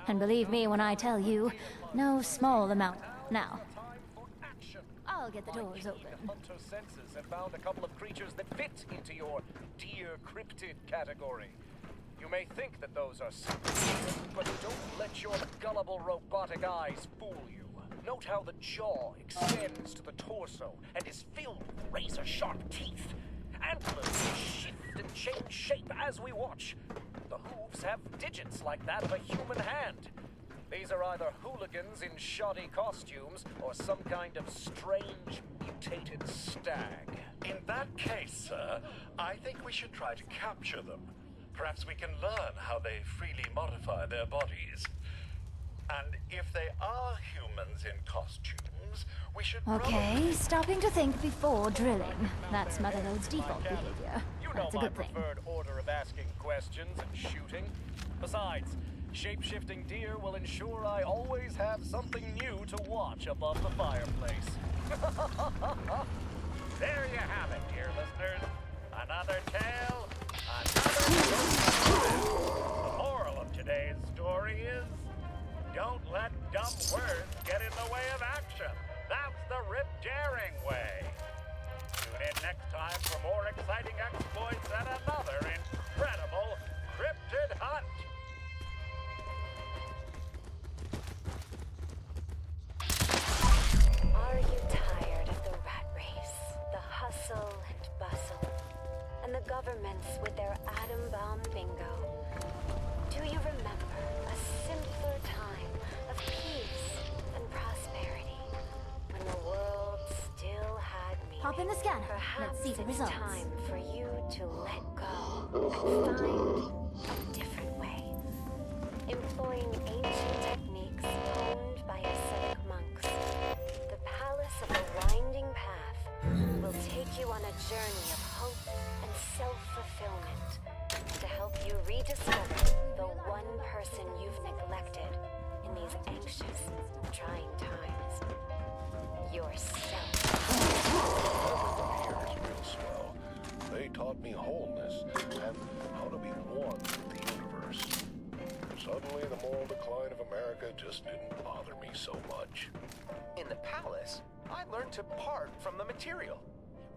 and believe me when I tell you, no small amount. Now, I'll get the doors open. Hunter senses have found a couple of creatures that fit into your deer cryptid category. You may think that those are secret, but don't let your gullible robotic eyes fool you. Note how the jaw extends to the torso and is filled with razor-sharp teeth. Antlers shift and change shape as we watch. The hooves have digits like that of a human hand. These are either hooligans in shoddy costumes or some kind of strange mutated stag. In that case, sir, I think we should try to capture them. Perhaps we can learn how they freely modify their bodies. And if they are humans in costumes, we should Okay, stopping to think before drilling. That's Motherlode's default behavior. That's a good thing. Preferred order of asking questions and shooting. Besides, shape-shifting deer will ensure I always have something new to watch above the fireplace. There you have it, dear listeners. Another tale, another... The moral of today's story is, don't let dumb words get in the way of action. That's the Rip Daring way. Tune in next time for more exciting exploits and another incredible cryptid hunt. Are you tired of the rat race, the hustle and bustle, and the governments with their atom bomb bingo? Do you remember a simpler time of peace and prosperity when the world still had meaning? Pop in the scanner. Perhaps Let's see the it's results. time for you to let go and find a different way. Employing ancient techniques honed by ascetic monks, the Palace of the Winding Path will take you on a journey of hope and self-fulfillment to help you rediscover the one person you've neglected in in these anxious, trying times. Yourself. Everybody here is real swell. They taught me wholeness and how to be one with the universe. Suddenly, the moral decline of America just didn't bother me so much. In the palace, I learned to part from the material.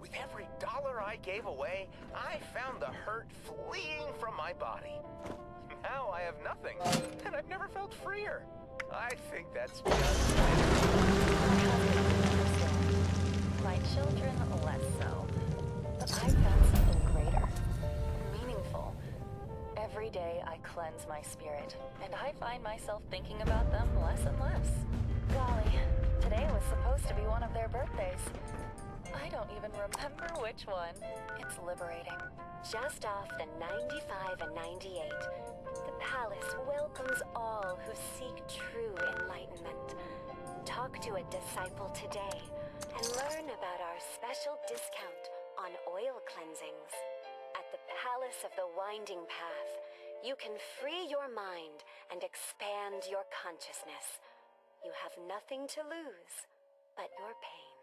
With every dollar I gave away, I found the hurt fleeing from my body. Now I have nothing, and I've never felt freer. I think that's just... My children, less so. But I found something greater. Meaningful. Every day I cleanse my spirit, and I find myself thinking about them less and less. Golly, today was supposed to be one of their birthdays. I don't even remember which one. It's liberating. Just off the 95 and 98, the palace welcomes all who seek true enlightenment. Talk to a disciple today and learn about our special discount on oil cleansings. At the Palace of the Winding Path, you can free your mind and expand your consciousness. You have nothing to lose but your pain.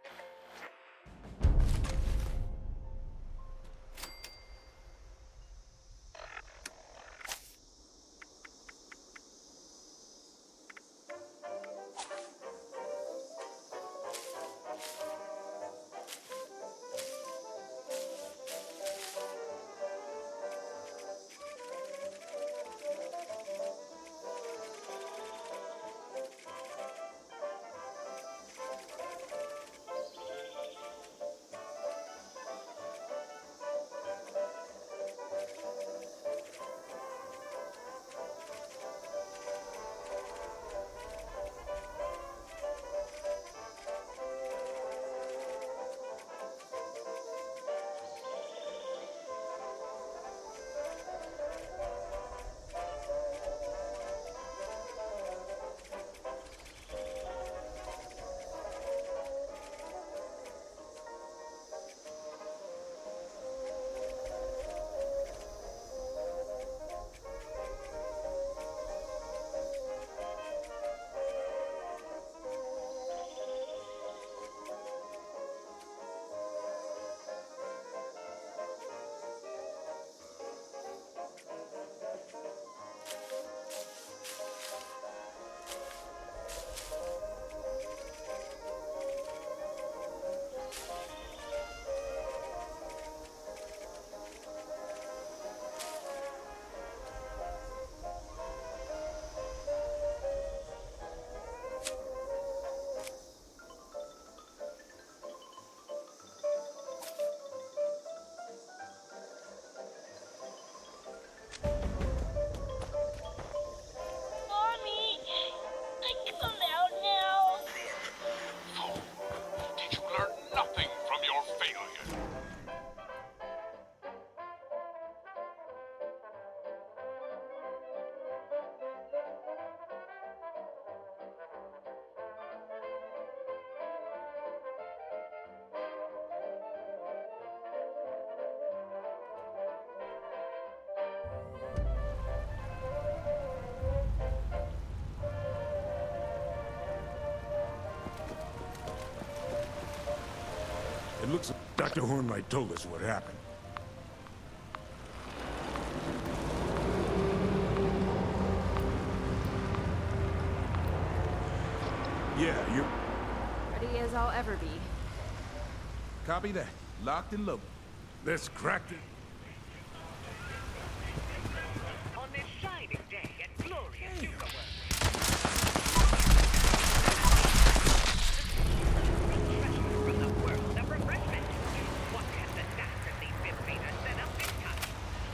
It looks like Dr. Hornwright told us what happened. Yeah, you're... Ready as I'll ever be. Copy that. Locked and loaded. Let's crack it. On this shining day and glorious silver from the world of refreshment. What has the dastardly fifth rater set up this time?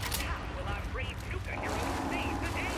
And how will our brave Luca heroes save the day?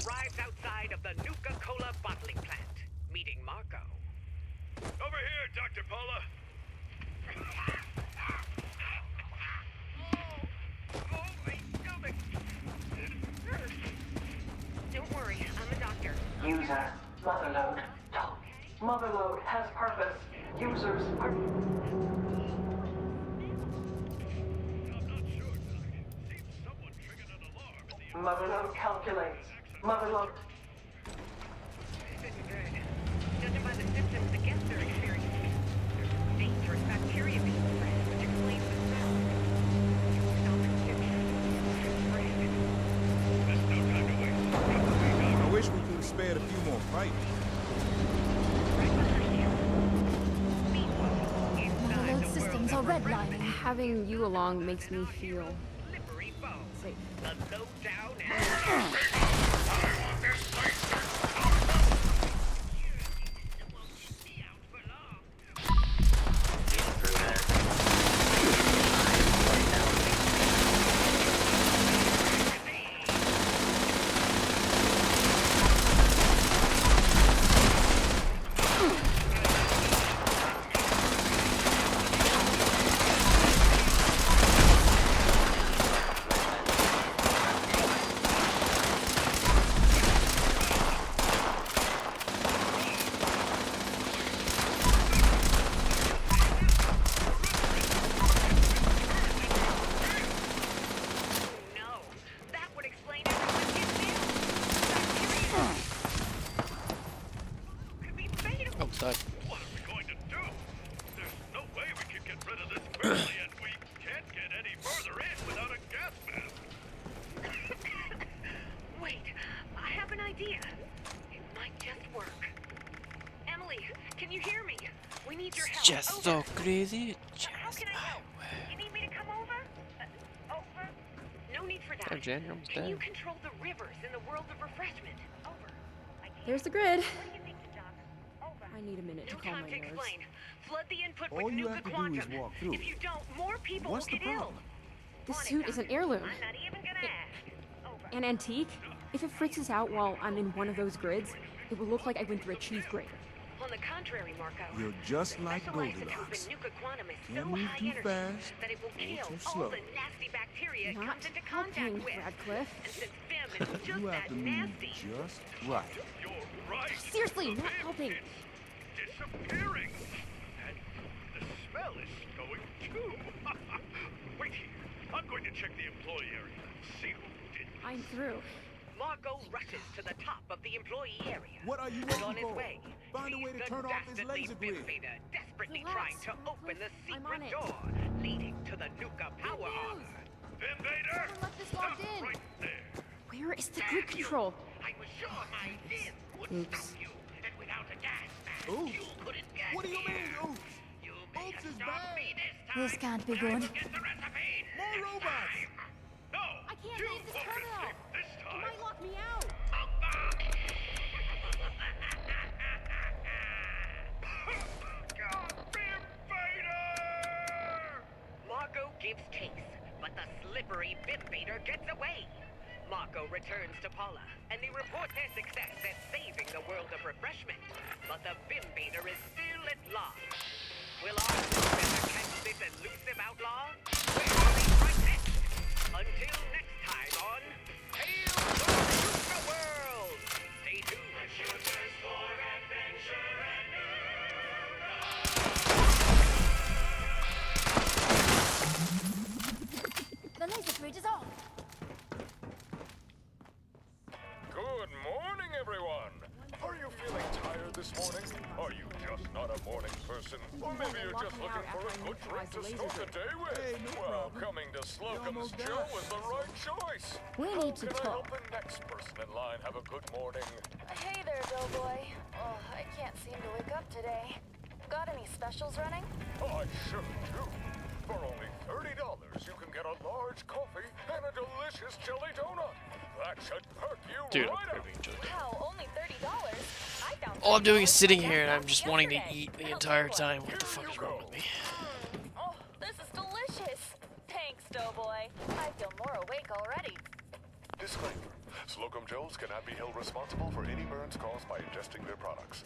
arrives outside of the Nuka-Cola bottling plant, meeting Marco. Over here, Dr. Paula. Don't worry, I'm a doctor. User, Motherload. Motherload has purpose. Users are... Motherload calculates. Motherload... This isn't good. Judging by the symptoms, the guests are experiencing dangerous bacteria being spread, which explains the smell. Stop it. I wish we could have spared a few more fights. Motherload systems are redlining. Having you along makes me feel safe. The lowdown Outside. What are we going to do? There's no way we can get rid of this quickly, and we can't get any further in without a gas mask. Wait, I have an idea. It might just work. Emily, can you hear me? We need your help. Just so crazy. How can I help? You need me to come over? Over? No need for that. Oh, Jan, you're almost Can you dead. control the rivers in the world of refreshment? Over. There's the grid. What do you think, Doc? Over. I need a minute to No calm time my to nerves. explain. Flood the input All with you Nuka have to do Quantum. is walk through If you don't, more people What's will the get ill. problem? This suit is an heirloom. I'm not even gonna ask. Over. An antique? If it freaks us out while I'm in one of those grids, it will look like I went through a cheese grater. On the contrary, Marco. You're just like Special isotope Goldilocks. in Nuka Quantum is Can't so move high too energy fast that it will or kill too all slow. the nasty bacteria it Not comes into helping, contact with. Radcliffe. And since Vim is just You have that to move nasty, just right. You're right. Seriously, not helping. Disappearing. And the smell is going too. Wait here. I'm going to check the employee area. See who did this. I'm through. Marco rushes to the top of the employee area. What are you And waiting on his for? way, Find a sees way to the turn off this dastardly laser grid. Invader desperately Relax, trying to Radcliffe. open the I'm on secret it. door leading to the Nuka power armor. Invader! Someone left this locked in. Right there. Where is the grid control? I was sure my Vim would Oops. stop you, and without a gas mask, Oops. you couldn't get What do you here. mean, oops? You Oops better is stop bad. me this time. This can't be or I good. will get the recipe More next robots. time. No! I can't you leave this won't terminal. escape this It time. might lock me out. Marco gives chase, but the slippery Bimbader gets away. Marco returns to Paula, and they report their success at saving the world of refreshment. But the Bimbader is still at large. Will our Bimbader catch this elusive outlaw? Where will they strike next? Until next time on Tales of the Nuka World! Stay tuned. For adventure and The laser grid is off. Good morning, everyone. Are you feeling tired this morning? Are you just not a morning person? Or maybe you're just looking for a good drink to start the day with? Hey, no Well, problem. coming to Slocum's almost Joe there. is the right choice. We need to Can I talk. help the next person in line have a good morning? Hey there, Doughboy. Oh, I can't seem to wake up today. Got any specials running? I sure do. For only $30, you can get a large coffee and a delicious jelly donut. That should perk you Dude, I'm right up. craving each other. Wow, only $30? I found All I'm doing is $30 sitting on here and I'm Amazon just wanting to yesterday. eat the How's entire that time. one? What the fuck is wrong with me? Oh, this is delicious. Thanks, Doughboy. I feel more awake already. Disclaimer. Slocum Joes cannot be held responsible for any burns caused by ingesting their products.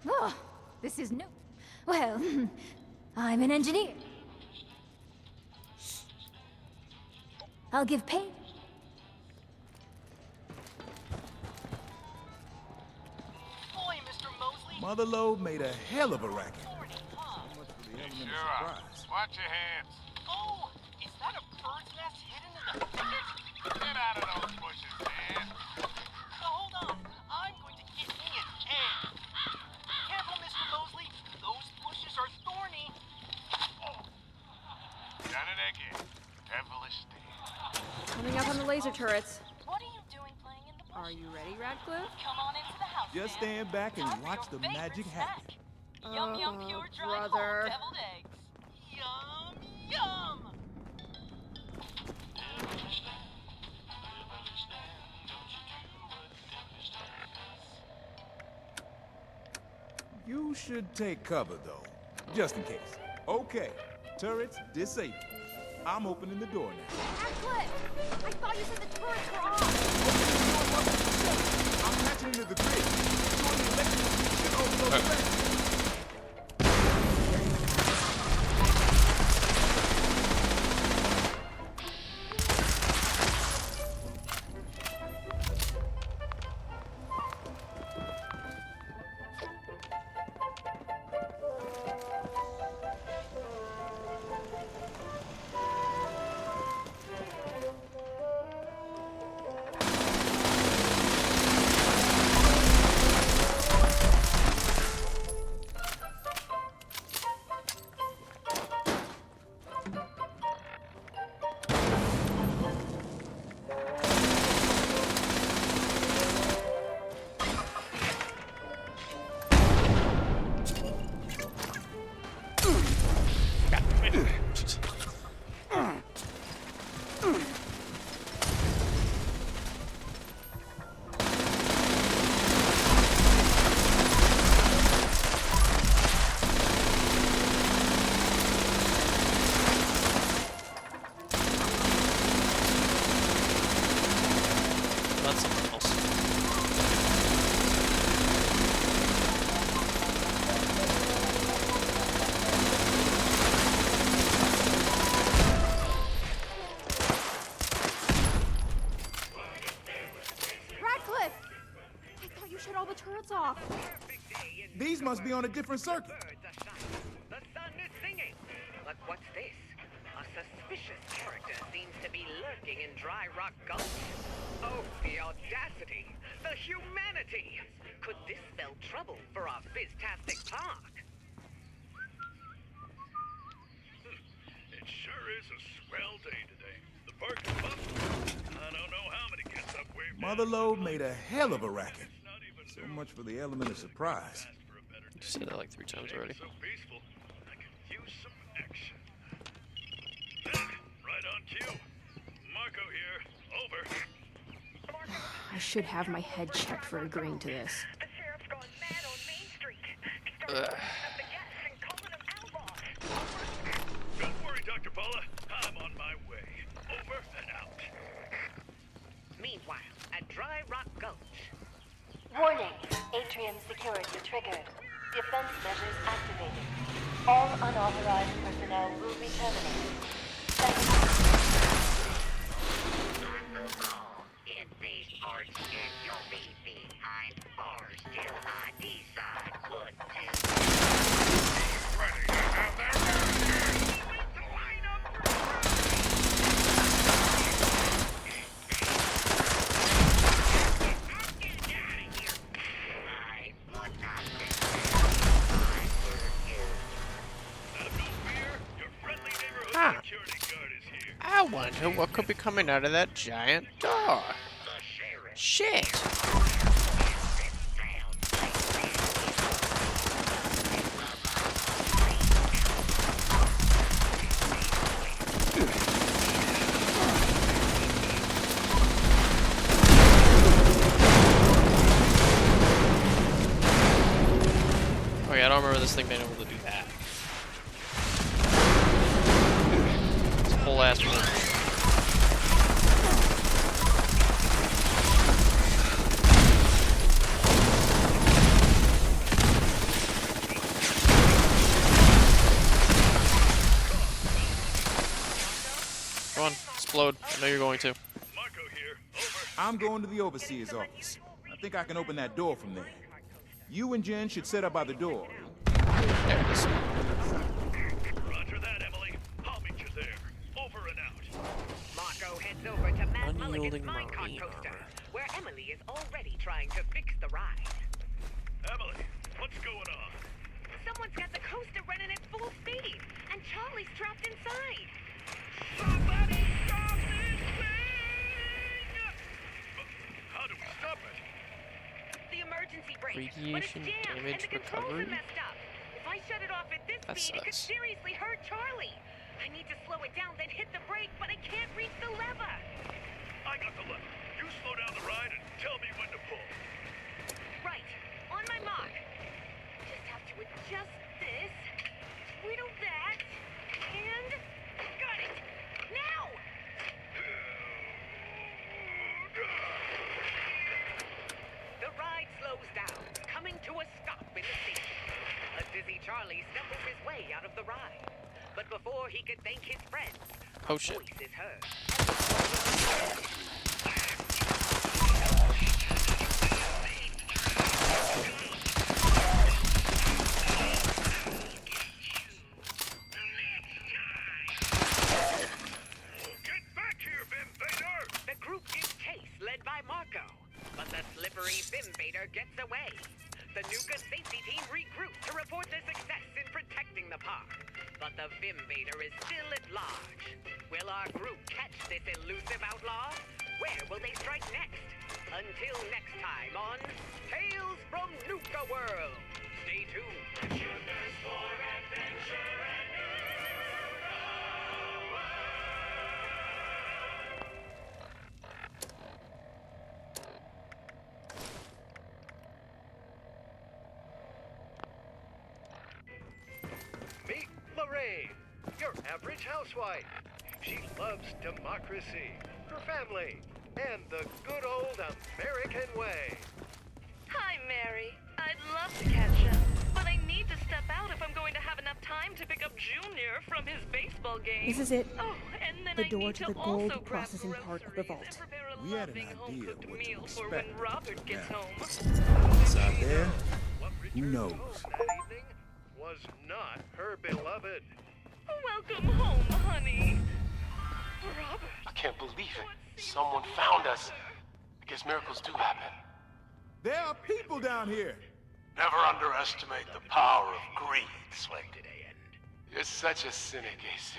Oh, this is new. Well, I'm an engineer. I'll give pay. Motherlode made a hell of a racket. So much for the element of surprise. Watch your hands. Oh, is that a bird's nest hidden in the thicket? Get out of those bushes, man. Hold on. I'm going to get me an egg. Careful, Mr. Mosley. Those bushes are thorny. Oh. Got it again. Devilish day. Coming up on the laser turrets. What are you doing playing in the bushes? Are you ready, Radcliffe? Come on into the house, Just stand back and watch the magic happen. Yum yum pure dry brother. whole deviled eggs. Yum yum. You should take cover, though, just in case. Okay, turrets disabled. I'm opening the door now. Radcliffe! I thought you said the turrets were off! I'm patching into the grid. Doing the electrical shit over the back. off. These must be on a different circuit. The sun is singing. But what's this? A suspicious character seems to be lurking in Dry Rock Gulch. Oh, the audacity! The humanity! Could this spell trouble for our Biztastic park? It sure is a swell day today. The park is bumped. I don't know how many gets up waved. Motherlode made a hell of a racket. So much for the element of surprise. You said that like 3 times already. So peaceful. I could use some action. Right on cue. Marco here. Over. I should have my head checked for agreeing to this. The sheriff's gone mad on Main Street. Don't worry, Dr. Paula. I'm on my way. Over and out. Meanwhile, at Dry Rock Gulch. Warning. Atrium security triggered. Defense measures activated. All unauthorized personnel will be terminated. In these parts, you'll be behind bars till I decide what to do. Ready to have that line up Huh. I wonder what could be coming out of that giant door. Shit. Oh yeah, I don't remember this thing being able to do that. It's a whole ass room. Explode. I know you're going to. I'm going to the Overseer's office. I think I can open that door from there. You and Jen should set up by the door. There it is. Roger that, Emily. I'll meet you there. Over and out. Marco heads over to Matt Unyielding Mulligan's minecart marine coaster, armor. where Emily is already trying to fix the ride. Emily, what's going on? Someone's got the coaster running at full speed, and Charlie's trapped inside. Somebody stop this thing! How do we stop it? The emergency brake, Radiation but it's jammed, damage and the controls recovery? are messed up. If I shut it off at this That speed, it could sucks. seriously hurt Charlie. I need to slow it down, then hit the brake, but I can't reach the lever. I got the lever. You slow down the ride and tell me when to pull. Right, on my mark. Just have to adjust this, twiddle that, and got it. Now! The ride slows down, coming to a stop in the station. A dizzy Charlie stumbles his way out of the ride. But before he could thank his friends, Oh shit. voice is heard. Get back here, Vim Vader! The group gives chase, led by Marco. But the slippery Vim Vader gets away. The Nuka safety team regroups to report their success in protecting the park. But the Vim Vader is still at large. Will our group catch this elusive outlaw? Where will they strike next? Until next time on Tales from Nuka World. Stay tuned. Meet Lorraine, your average housewife. She loves democracy, her family, and the good old American way. Hi, Mary. I'd love to catch up, but I need to step out if I'm going to have enough time to pick up Junior from his baseball game. This is it. Oh, and then The I door need to to the also gold grab processing part of the vault. We had an idea home-cooked what to meal for when expect. Robert gets home. What's out there? Who knows? That evening was not her beloved. Welcome home, honey. Robert. I can't believe it. Someone found us. I guess miracles do happen. There are people down here. Never underestimate the power of greed, Slade. You're such a cynic, AC.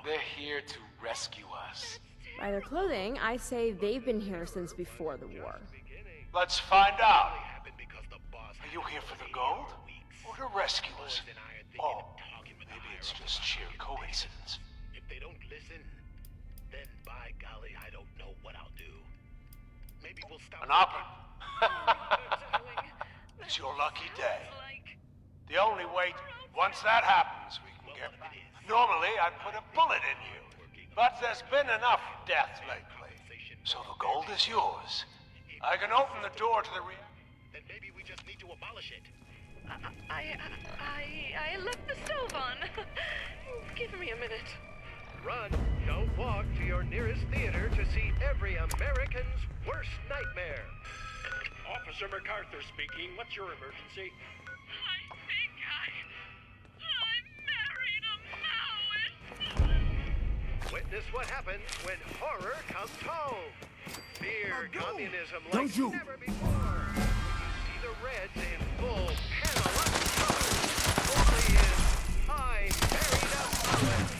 They're here to rescue us. By their clothing, I say they've been here since before the war. Let's find out. Are you here for the gold? Or to rescue us? Oh, maybe it's just sheer coincidence. If they don't listen, then by golly, I don't know what I'll do. Maybe we'll stop. An opera? It's your lucky day. The only way, once that happens, we can get... Normally, I'd put a bullet in you. But there's been enough death lately. So the gold is yours. I can open the door to the Then maybe we just need to abolish it. I left the stove on. Give me a minute. Run, don't walk to your nearest theater to see every American's worst nightmare. Officer MacArthur speaking. What's your emergency? I think I married a Maoist. Witness what happens when horror comes home. Fear communism like Don't you. never before. You see the Reds in full Pamela colors. Only in I Married a Maoist.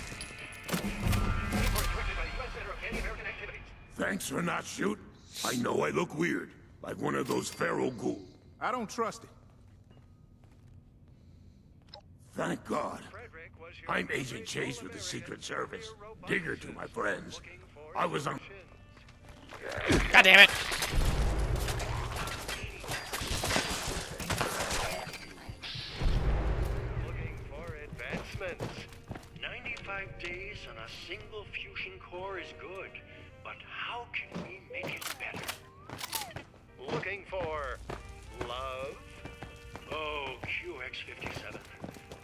Report directed by the U.S. Center of Anti-American Activities. Thanks for not shooting. I know I look weird, like one of those feral ghouls. I don't trust it. Thank God. I'm Agent Chase with the Secret Service. Digger to my friends. I was on... God damn it! Looking for advancements. 95 days on a single fusion core is good, but how can we make it better? Looking for love. Oh, QX-57.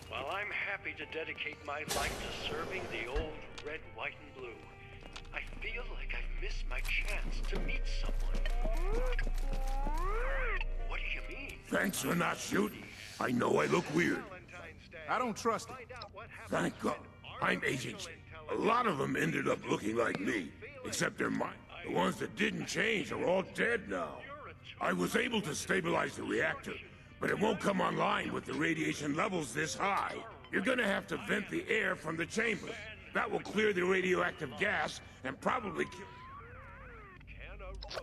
While I'm happy to dedicate my life to serving the old red, white, and blue, I feel like I've missed my chance to meet someone. What do you mean? Thanks for not shooting. I know I look weird. I don't trust him. Thank God. I'm Agent. A lot of them ended up looking like me, except they're mine. The ones that didn't change are all dead now. I was able to stabilize the reactor, but it won't come online with the radiation levels this high. You're gonna have to vent the air from the chambers. That will clear the radioactive gas and probably kill...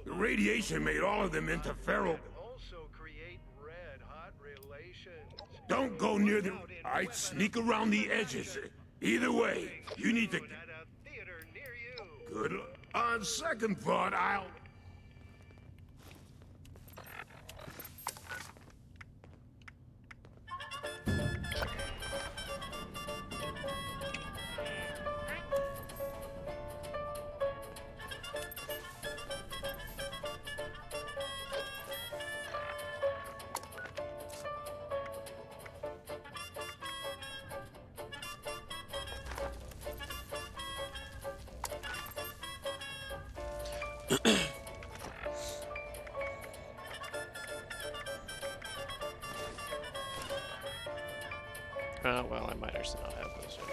The radiation made all of them into feral... Don't go near the... I'd sneak around the edges. Either way, you need to... Good. On second thought, I'll... Well, I might actually not have those yet.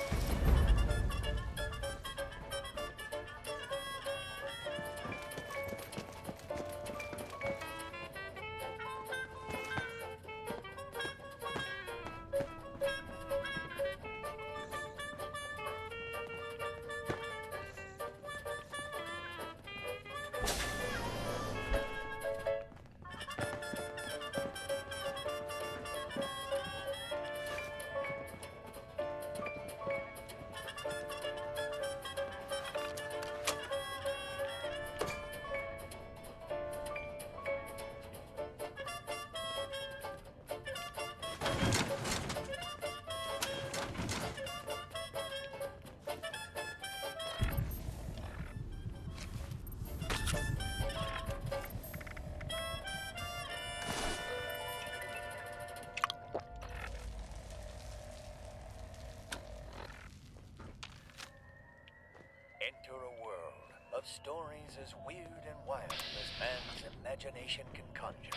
Enter a world of stories as weird and wild as man's imagination can conjure.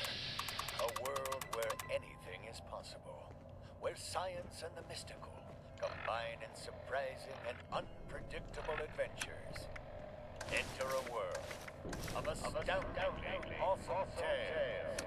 A world where anything is possible. Where science and the mystical combine in surprising and unpredictable adventures. Enter a world of astounding, awesome tales.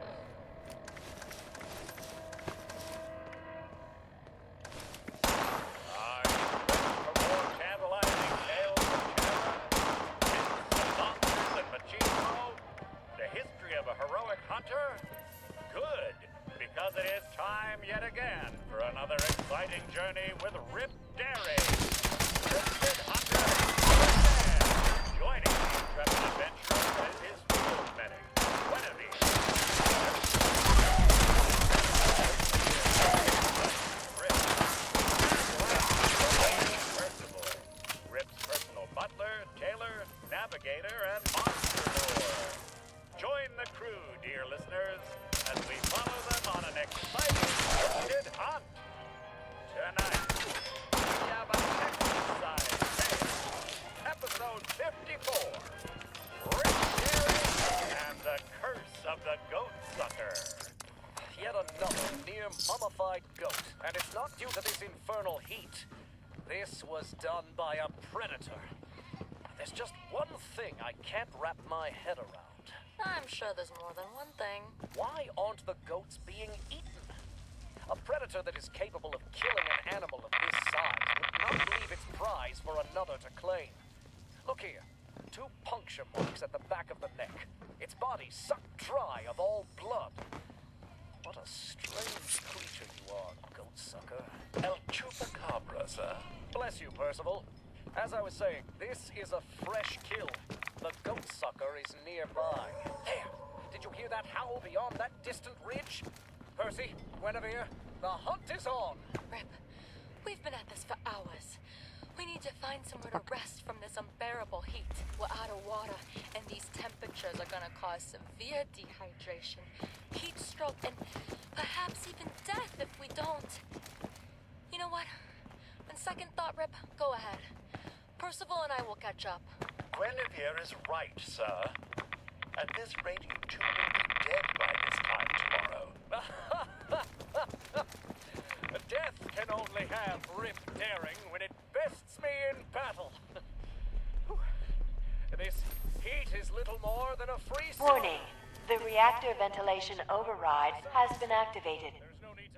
Good, because it is time yet again for another exciting journey with Rip Daring, Cryptid Hunter extraordinaire. Joining the intrepid adventurer is his field medic, Guinevere. Percival, Rip's personal butler, tailor, navigator, and monster lord. Join the crew, dear listeners, as we follow them on an exciting cryptid hunt. Tonight, we have a Texas-sized tale. Episode 54, Rip Daring and the Curse of the Goat Sucker. Yet another near mummified goat, and it's not due to this infernal heat. This was done by a predator. There's just one thing I can't wrap my head around. I'm sure there's more than one thing. Why aren't the goats being eaten? A predator that is capable of killing an animal of this size would not leave its prize for another to claim. Look here, 2 puncture marks at the back of the neck. Its body sucked dry of all blood. What a strange creature you are, goat sucker. El Chupacabra, sir. Bless you, Percival. As I was saying, this is a fresh kill. The goat sucker is nearby. There! Did you hear that howl beyond that distant ridge? Percy, Guinevere, the hunt is on! Rip, we've been at this for hours. We need to find somewhere to rest from this unbearable heat. We're out of water, and these temperatures are gonna cause severe dehydration, heat stroke, and perhaps even death if we don't. You know what? On second thought, Rip, go ahead. Percival and I will catch up. Guinevere is right, sir. At this rate, you two will be dead by this time tomorrow. Death can only have Rip Daring when it bests me in battle. This heat is little more than a free Warning. The reactor ventilation override has been activated.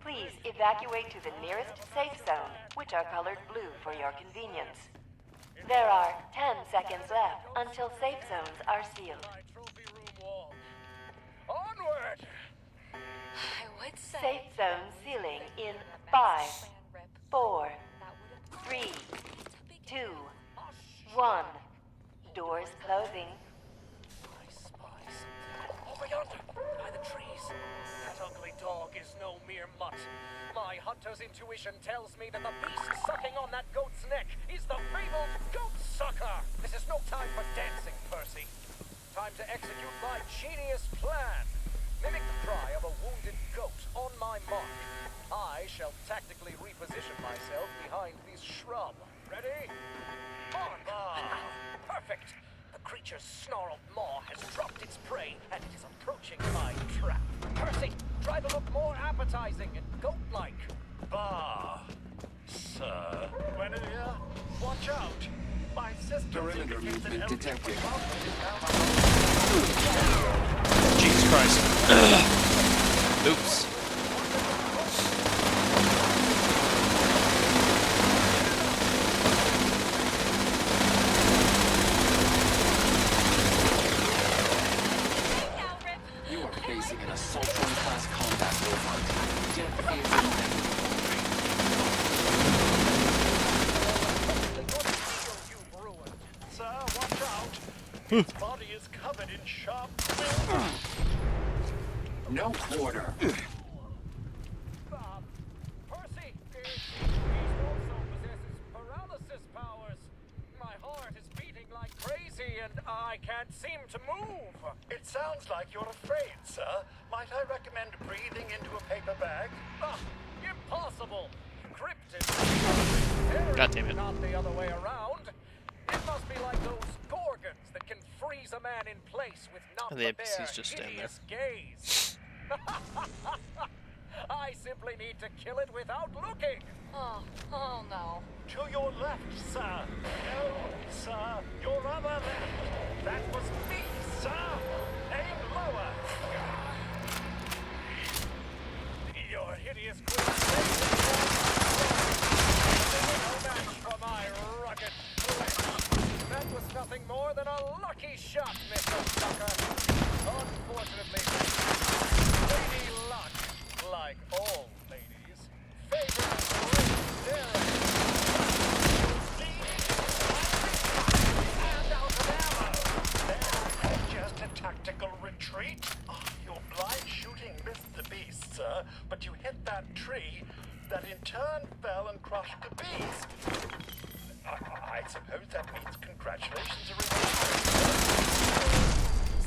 Please evacuate to the nearest safe zone, which are colored blue for your convenience. There are 10 seconds left until safe zones are sealed. Onward! I would say... Safe zone sealing in 5, 4, 3, 2, 1. Doors closing. Over yonder, by the trees. That ugly dog is no mere mutt. My hunter's intuition tells me that the beast sucking on that goat's neck is the fabled goat sucker. This is no time for dancing, Percy. Time to execute my genius plan. Mimic the cry of a wounded goat on my mark. I shall tactically reposition myself behind this shrub. Ready? On! Perfect! The creature's snarled maw has dropped its prey, and it is approaching my trap. Percy, try to look more appetizing and goat-like. Bah, sir. Guinevere, watch out. My system Perimeter movement detected. Jesus Christ. Oops. You are facing an Assaultron-class combat robot. Death is inevitable. Sir, watch out. Its body is covered in sharp No quarter. Percy, he also possesses paralysis powers. My heart is beating like crazy, and I can't seem to move. It sounds like you're afraid, sir. Might I recommend breathing into a paper bag? Impossible. Cryptid. God damn it. Not the other way around. It must be like those gorgons that can freeze a man in place with not And the but NPCs their just stand there. hideous gaze. I simply need to kill it without looking. Oh no. To your left, sir. No, sir. Your other left. That was me, sir. Aim lower. Your hideous queen. No match for my rugged flesh. That was nothing more than a lucky shot, Mr. Sucker. Unfortunately, Lady Luck, like all ladies, favors Rip Daring. And out of ammo. There, just a tactical retreat. Oh, your blind shooting missed the beast, sir, but you hit that tree that in turn fell and crushed the bees. I suppose that means congratulations are in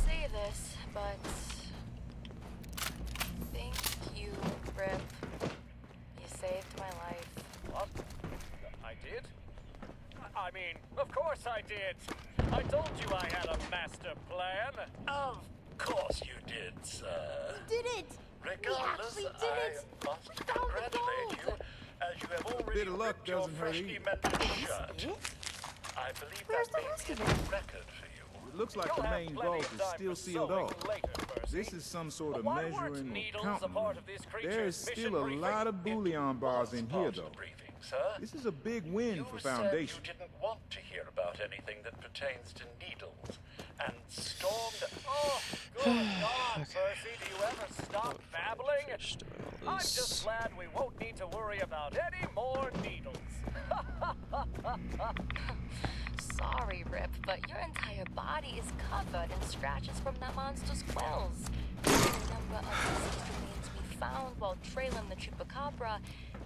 Say this, but thank you, Rip. You saved my life. What? I did? I mean, of course I did. I told you I had a master plan. Of course you did, sir. We did it! Regardless, We actually did it! I must congratulate you, as you have already bit of luck ripped your doesn't hurt freshly either. mended shirt. I believe Where's that the rest makes of it a it? record for you. It looks like the main vault is still sealed off. This is some sort of measuring or counting room. There is still a lot of bullion bars in here, though. This is a big win for Foundation. You didn't want to hear about anything that pertains to needles, and stormed. Oh, good God, Percy, do you ever stop babbling? I'm just glad we won't need to worry about any more needles. Sorry, Rip, but your entire body is covered in scratches from that monster's quills. Given the number of disease remains we found while trailing the Chupacabra,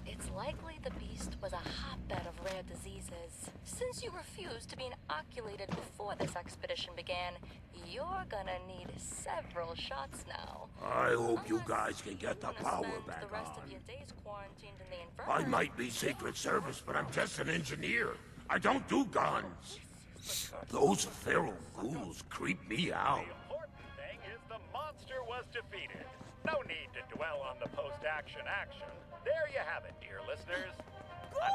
it's likely the beast was a hotbed of rare diseases. Since you refused to be inoculated before this expedition began, you're gonna need several shots now. I hope you guys can get the power back The rest on. of your days quarantined in the infirmary. I might be Secret Service, but I'm just an engineer. I don't do guns. Those feral ghouls creep me out. The important thing is the monster was defeated. No need to dwell on the post-action action. There you have it, dear listeners.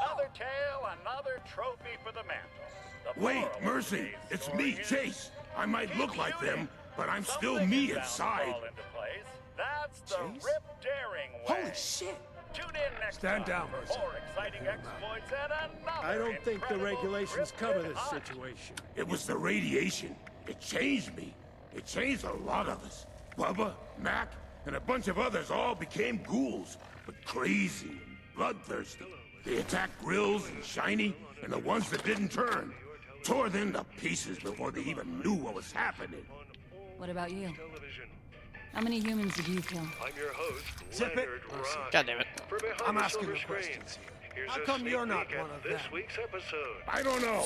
Another tale, another trophy for the mantle. The Wait, moral of Mercy, today's it's story me, is Chase. I might keep look like shooting. them, but I'm still Something me is bound to inside. fall into place. That's the Chase? Rip Daring way. Holy shit! Tune in next Stand time down, for Mercy. more exciting exploits and another I don't think the incredible regulations Rip cover Good this Hunt. situation. It was the radiation. It changed me. It changed a lot of us. Bubba, Mac, and a bunch of others all became ghouls, but crazy and bloodthirsty. They attacked Grills and Shiny, and the ones that didn't turn. Tore them to pieces before they even knew what was happening. What about you? How many humans did you kill? I'm your host, Zip it. Leonard Rock. God damn it. For Behind I'm the asking Silver the Screens, questions. here's How a come sneak you're not peek one at of this them? week's episode. I don't know.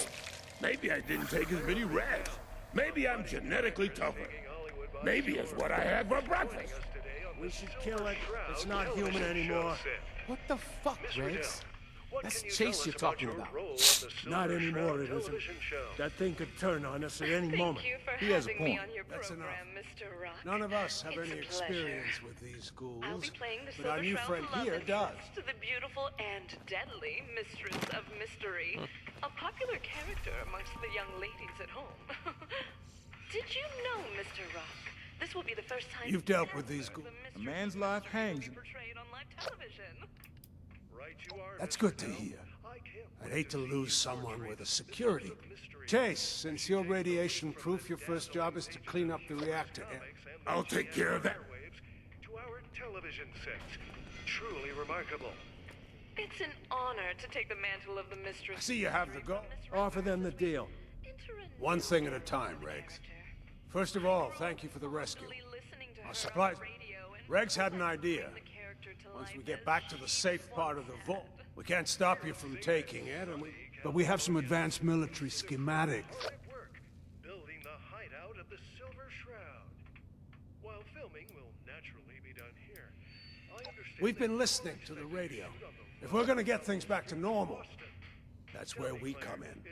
Maybe I didn't take as many reds. Maybe I'm genetically tougher. Maybe it's what I had for breakfast. We should kill it. It's not human anymore. What the fuck, Riggs? That's Chase you're talking about. Not anymore, it isn't. That thing could turn on us at any moment. Thank you for He has a having me point. on your That's program, enough. Mr. Rock. None of us have It's any a pleasure. experience with these ghouls, I'll be playing the but our Silver new Shroud friend love here does. interest to the beautiful and deadly Mistress of Mystery, a popular character amongst the young ladies at home. Did you know, Mr. Rock? This will be the first time You've dealt with these ghouls. A man's life hangs. portrayed on live television. That's good to hear. I'd hate to lose someone with a security. Chase, since you're radiation proof, your first job is to clean up the reactor. I'll take care of that. To our television sets. Truly remarkable. It's an honor to take the mantle of the Mistress. I see you have the go. Offer them the deal. One thing at a time, Regs. First of all, thank you for the rescue. Our supplies. Regs had an idea. Once we get back to the safe part of the vault, we can't stop you from taking it, but we have some advanced military schematics. Building the hideout of the Silver Shroud. While filming will naturally be done here. I understand We've been listening to the radio. If we're gonna get things back to normal, that's where we come in.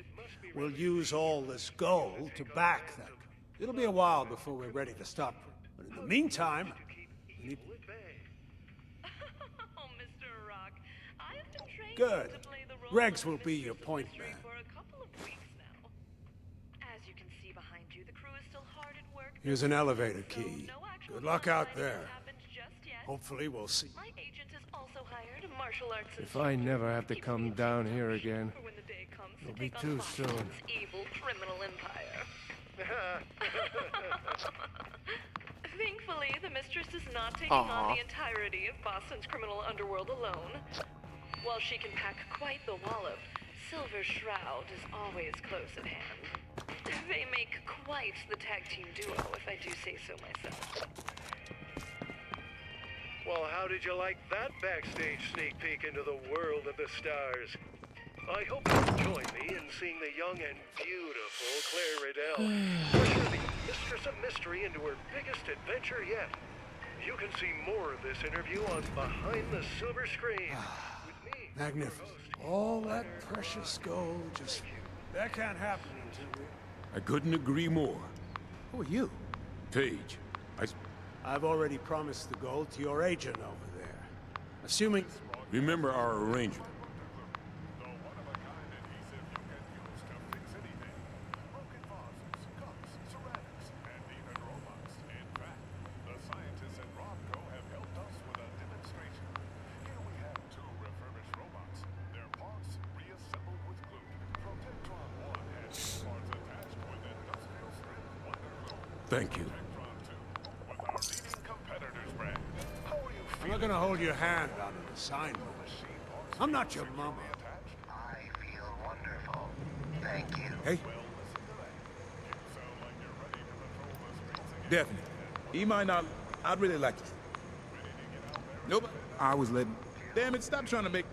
We'll use all this gold to back that. It'll be a while before we're ready to stop. But in the meantime, we need... Oh, Mr. Rock, I have been trained Good. to play the role Regs of will be your Mistress of point Mystery man. for a couple of weeks now. As you can see behind you, the crew is still hard at work. Here's an elevator key. Good luck out there. Happened just yet. Hopefully we'll see. My agent has also hired a martial arts If I never have to come down here again, for when the day comes to it'll be take too on soon. Boston's evil criminal empire. Thankfully, the Mistress is not taking on the entirety of Boston's criminal underworld alone. While she can pack quite the wallop, Silver Shroud is always close at hand. They make quite the tag team duo, if I do say so myself. Well, how did you like that backstage sneak peek into the world of the stars? I hope you'll join me in seeing the young and beautiful Claire Riddell usher the Mistress of Mystery into her biggest adventure yet. You can see more of this interview on Behind the Silver Screen. With me, Magnificent. All that precious gold just... That can't happen until we... I couldn't agree more. Who are you? Paige, I've already promised the gold to your agent over there. Assuming... remember our arrangement. Thank you. I'm not gonna hold your hand on an assignment. I'm not your mama. I feel wonderful. Thank you. Hey. Definitely. He might not. I'd really like to. Nope. I was letting. Damn it! Stop trying to make.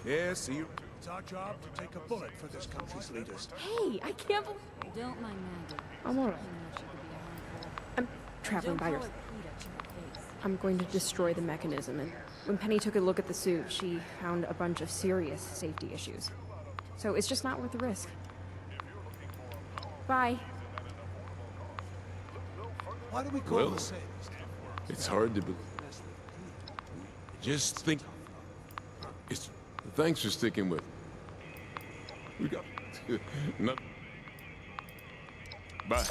Yeah, see you. It's our job to take a bullet for this country's leaders. Hey, I can't believe... Don't mind Maggie. I'm alright. I'm traveling by yourself. I'm going to destroy the mechanism, and when Penny took a look at the suit, she found a bunch of serious safety issues. So it's just not worth the risk. Bye. Why do we call Well, the same? it's hard to believe. Just think. It's. Thanks for sticking with. We got. Not. Bye.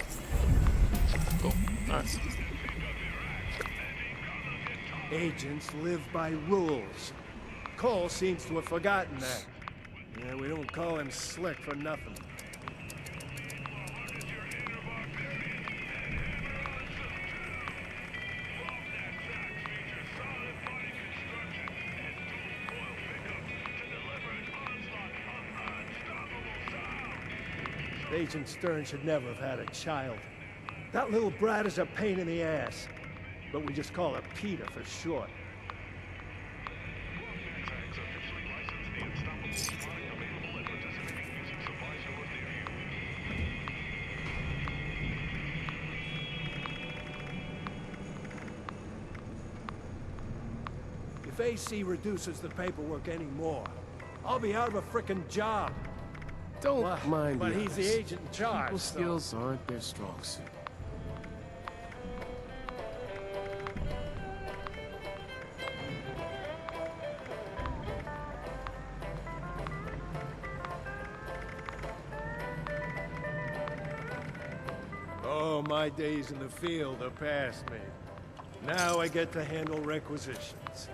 Cool. Alright. Agents live by rules. Cole seems to have forgotten that. Yeah, we don't call him Slick for nothing. Agent Stern should never have had a child. That little brat is a pain in the ass. But we just call her Peter for short. If AC reduces the paperwork anymore, I'll be out of a frickin' job. Don't Well, mind but the he's the others. agent in charge, People so- skills aren't their strong suit. Oh, my days in the field are past me. Now I get to handle requisitions.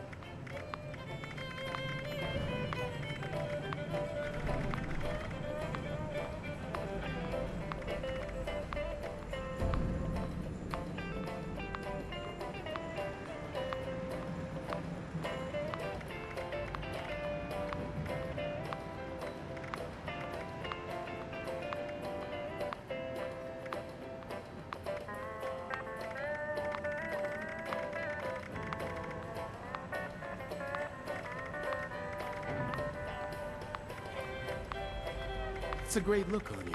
It's a great look on you.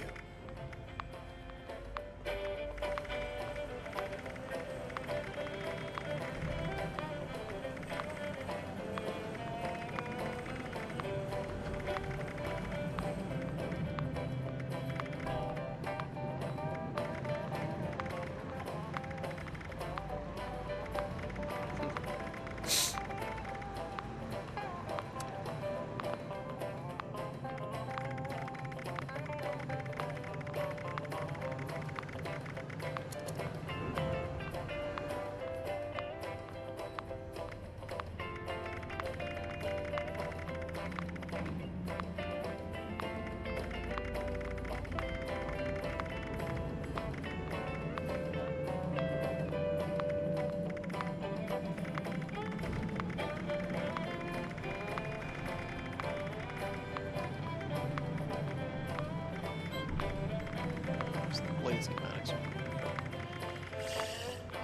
Blade schematics.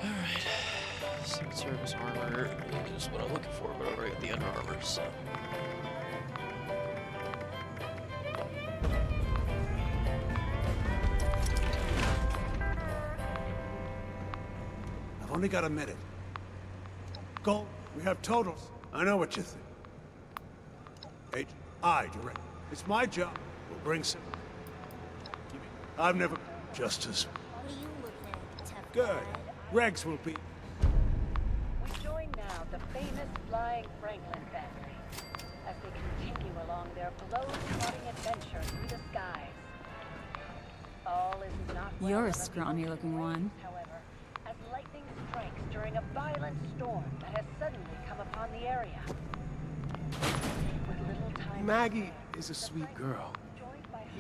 Alright. Secret Service armor is what I'm looking for, but I already got the Under Armour, so. I've only got a minute. Go. We have totals. I know what you think. Agent, I direct. It's my job. We'll bring some. I've never. Justice. Good. Regs will be. We join now the famous Flying Franklin family as they continue along their globe-trotting adventure through the skies. All is not well You're a among the scrawny-looking one. however, as lightning strikes during a violent storm that has suddenly come upon the area. With little time Maggie is a sweet girl.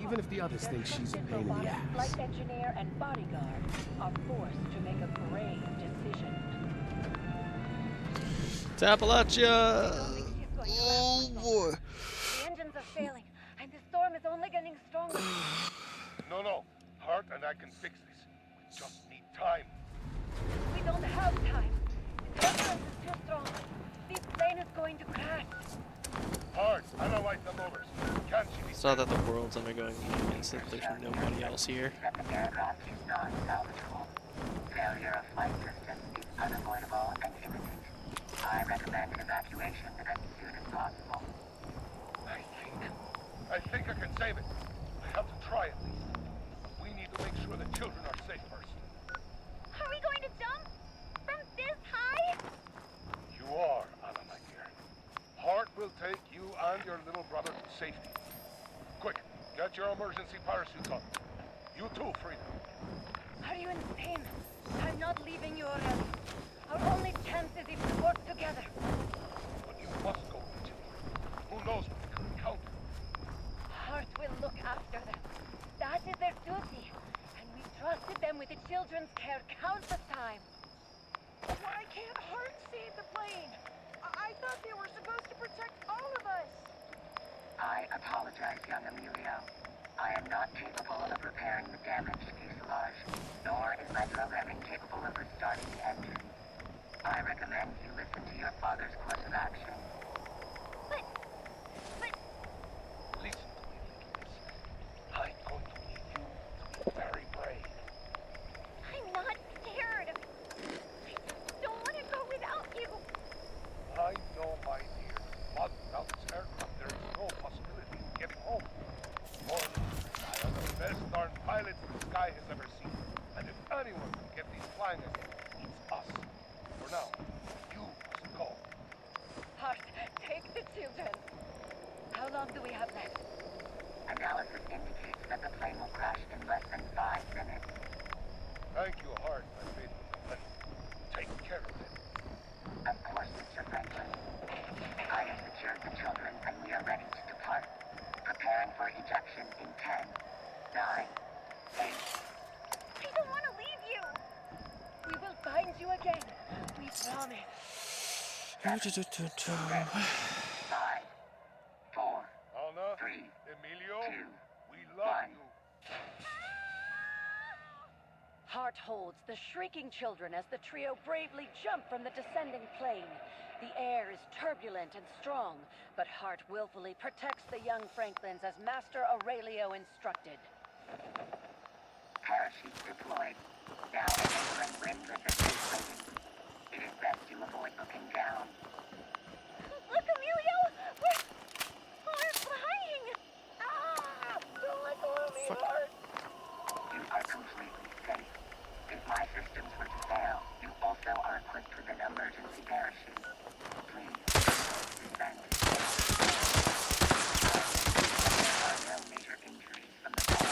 Even if the others think she's a pain in the robotic ass. flight engineer and bodyguard are forced to make a grave decision. It's Appalachia! Oh boy. The engines are failing, and the storm is only getting stronger. No. Hart and I can fix this. We just need time. We don't have time. The turbulence is too strong. This plane is going to crash. Hart, analyze the motors. Can't she be? Saw that the world's undergoing maintenance, that there's nobody else here. Failure of flight system is unavoidable and imminent. I recommend evacuation as soon as possible. I think I can save it. I have to try at least. We need need to make sure the children are safe first. Are we going to jump? From this high? You are, Anna, my dear. Hart will take you and your little brother to safety. Quick, get your emergency parachutes on. You too, Frida. Are you insane? I'm not leaving you already. Our only chance is if we work together. But you must go with the children. Who knows what we could encounter? Hart will look after them. That is their duty. And we trusted them with the children's care countless times. Why can't Hart save the plane? I thought they were supposed to protect all of us. I apologize, young Emilio. I am not capable of repairing the damaged fuselage, nor is my programming capable of restarting the engine. I recommend you listen to your father's course of action. But... Listen to me, little miss. I'm going to need you to be very brave. I'm not scared. I don't want to go without you. I know, my dear, but without this aircraft, there is no possibility of getting home. Morgan and I are the best darn pilots the sky has ever seen. And if anyone can get these flying again, it's us. For now, you must go. Hart, take the children. How long do we have left? Analysis indicates that the plane will crash in less than 5 minutes. Thank you, Hart, my faithful companion. Take care of them. Of course, Mr. Franklin. I have secured the children and we are ready to depart. Preparing for ejection in 10, 9, 8. I don't want to leave you. We will find you again. We promise. 7, 6, 5, 4, Anna, 3, Emilio, 2, we love 1. you. Hart holds the shrieking children as the trio bravely jump from the descending plane. The air is turbulent and strong, but Hart willfully protects the young Franklins as Master Aurelio instructed. Parachutes deployed. Now enabling wind resistance rating. It is best to avoid looking down. Look, Emilio! We're flying! Ah! Don't let go of me, Hart! You are completely safe. If my systems were to fail, you also are equipped with an emergency parachute. Please, descend. There are no major injuries from the fall.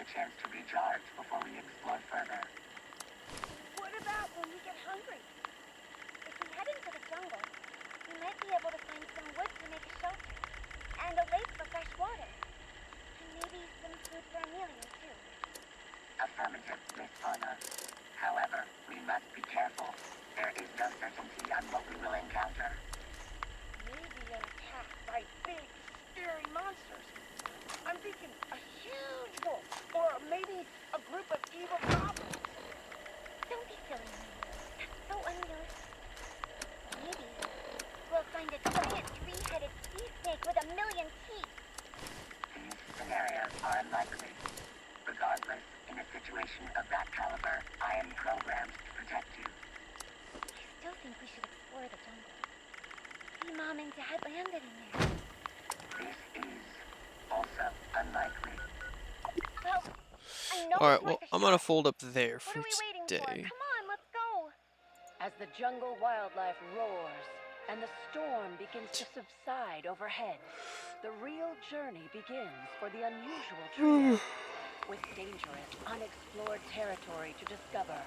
Chance to recharge before we explore further. What about when we get hungry? If we head into the jungle, we might be able to find some wood to make a shelter, and a lake for fresh water, and maybe some food for Emilio, too. Affirmative, Miss Anna. However, we must be careful. There is no certainty on what we will encounter. Maybe an attack by big, scary monsters. I'm thinking a huge wolf, or maybe a group of evil goblins. Don't be silly, Emilio. That's so unrealistic. Maybe we'll find a giant three-headed sea snake with 1,000,000 teeth. These scenarios are unlikely. Regardless, in a situation of that caliber, I am programmed to protect you. I still think we should explore the jungle. See, Mom and Dad landed in there. This is also unlikely. Well, I know Alright, it's well, worth a I'm gonna shot. fold up there What for are we waiting today. for? Come on, let's go. As the jungle wildlife roars and the storm begins to subside overhead, the real journey begins for the unusual trio. with dangerous, unexplored territory to discover,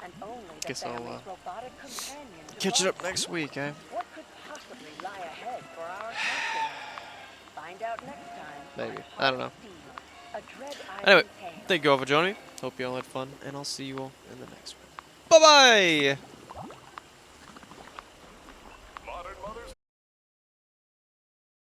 and only the Guess I'll, family's robotic companion to catch it up guide next them. week, eh? What could possibly lie ahead for our counselor? Find out next time. Maybe. I don't know. A Dread Anyway, Island Tale. thank you all for joining me. Hope you all had fun, and I'll see you all in the next one. Bye-bye!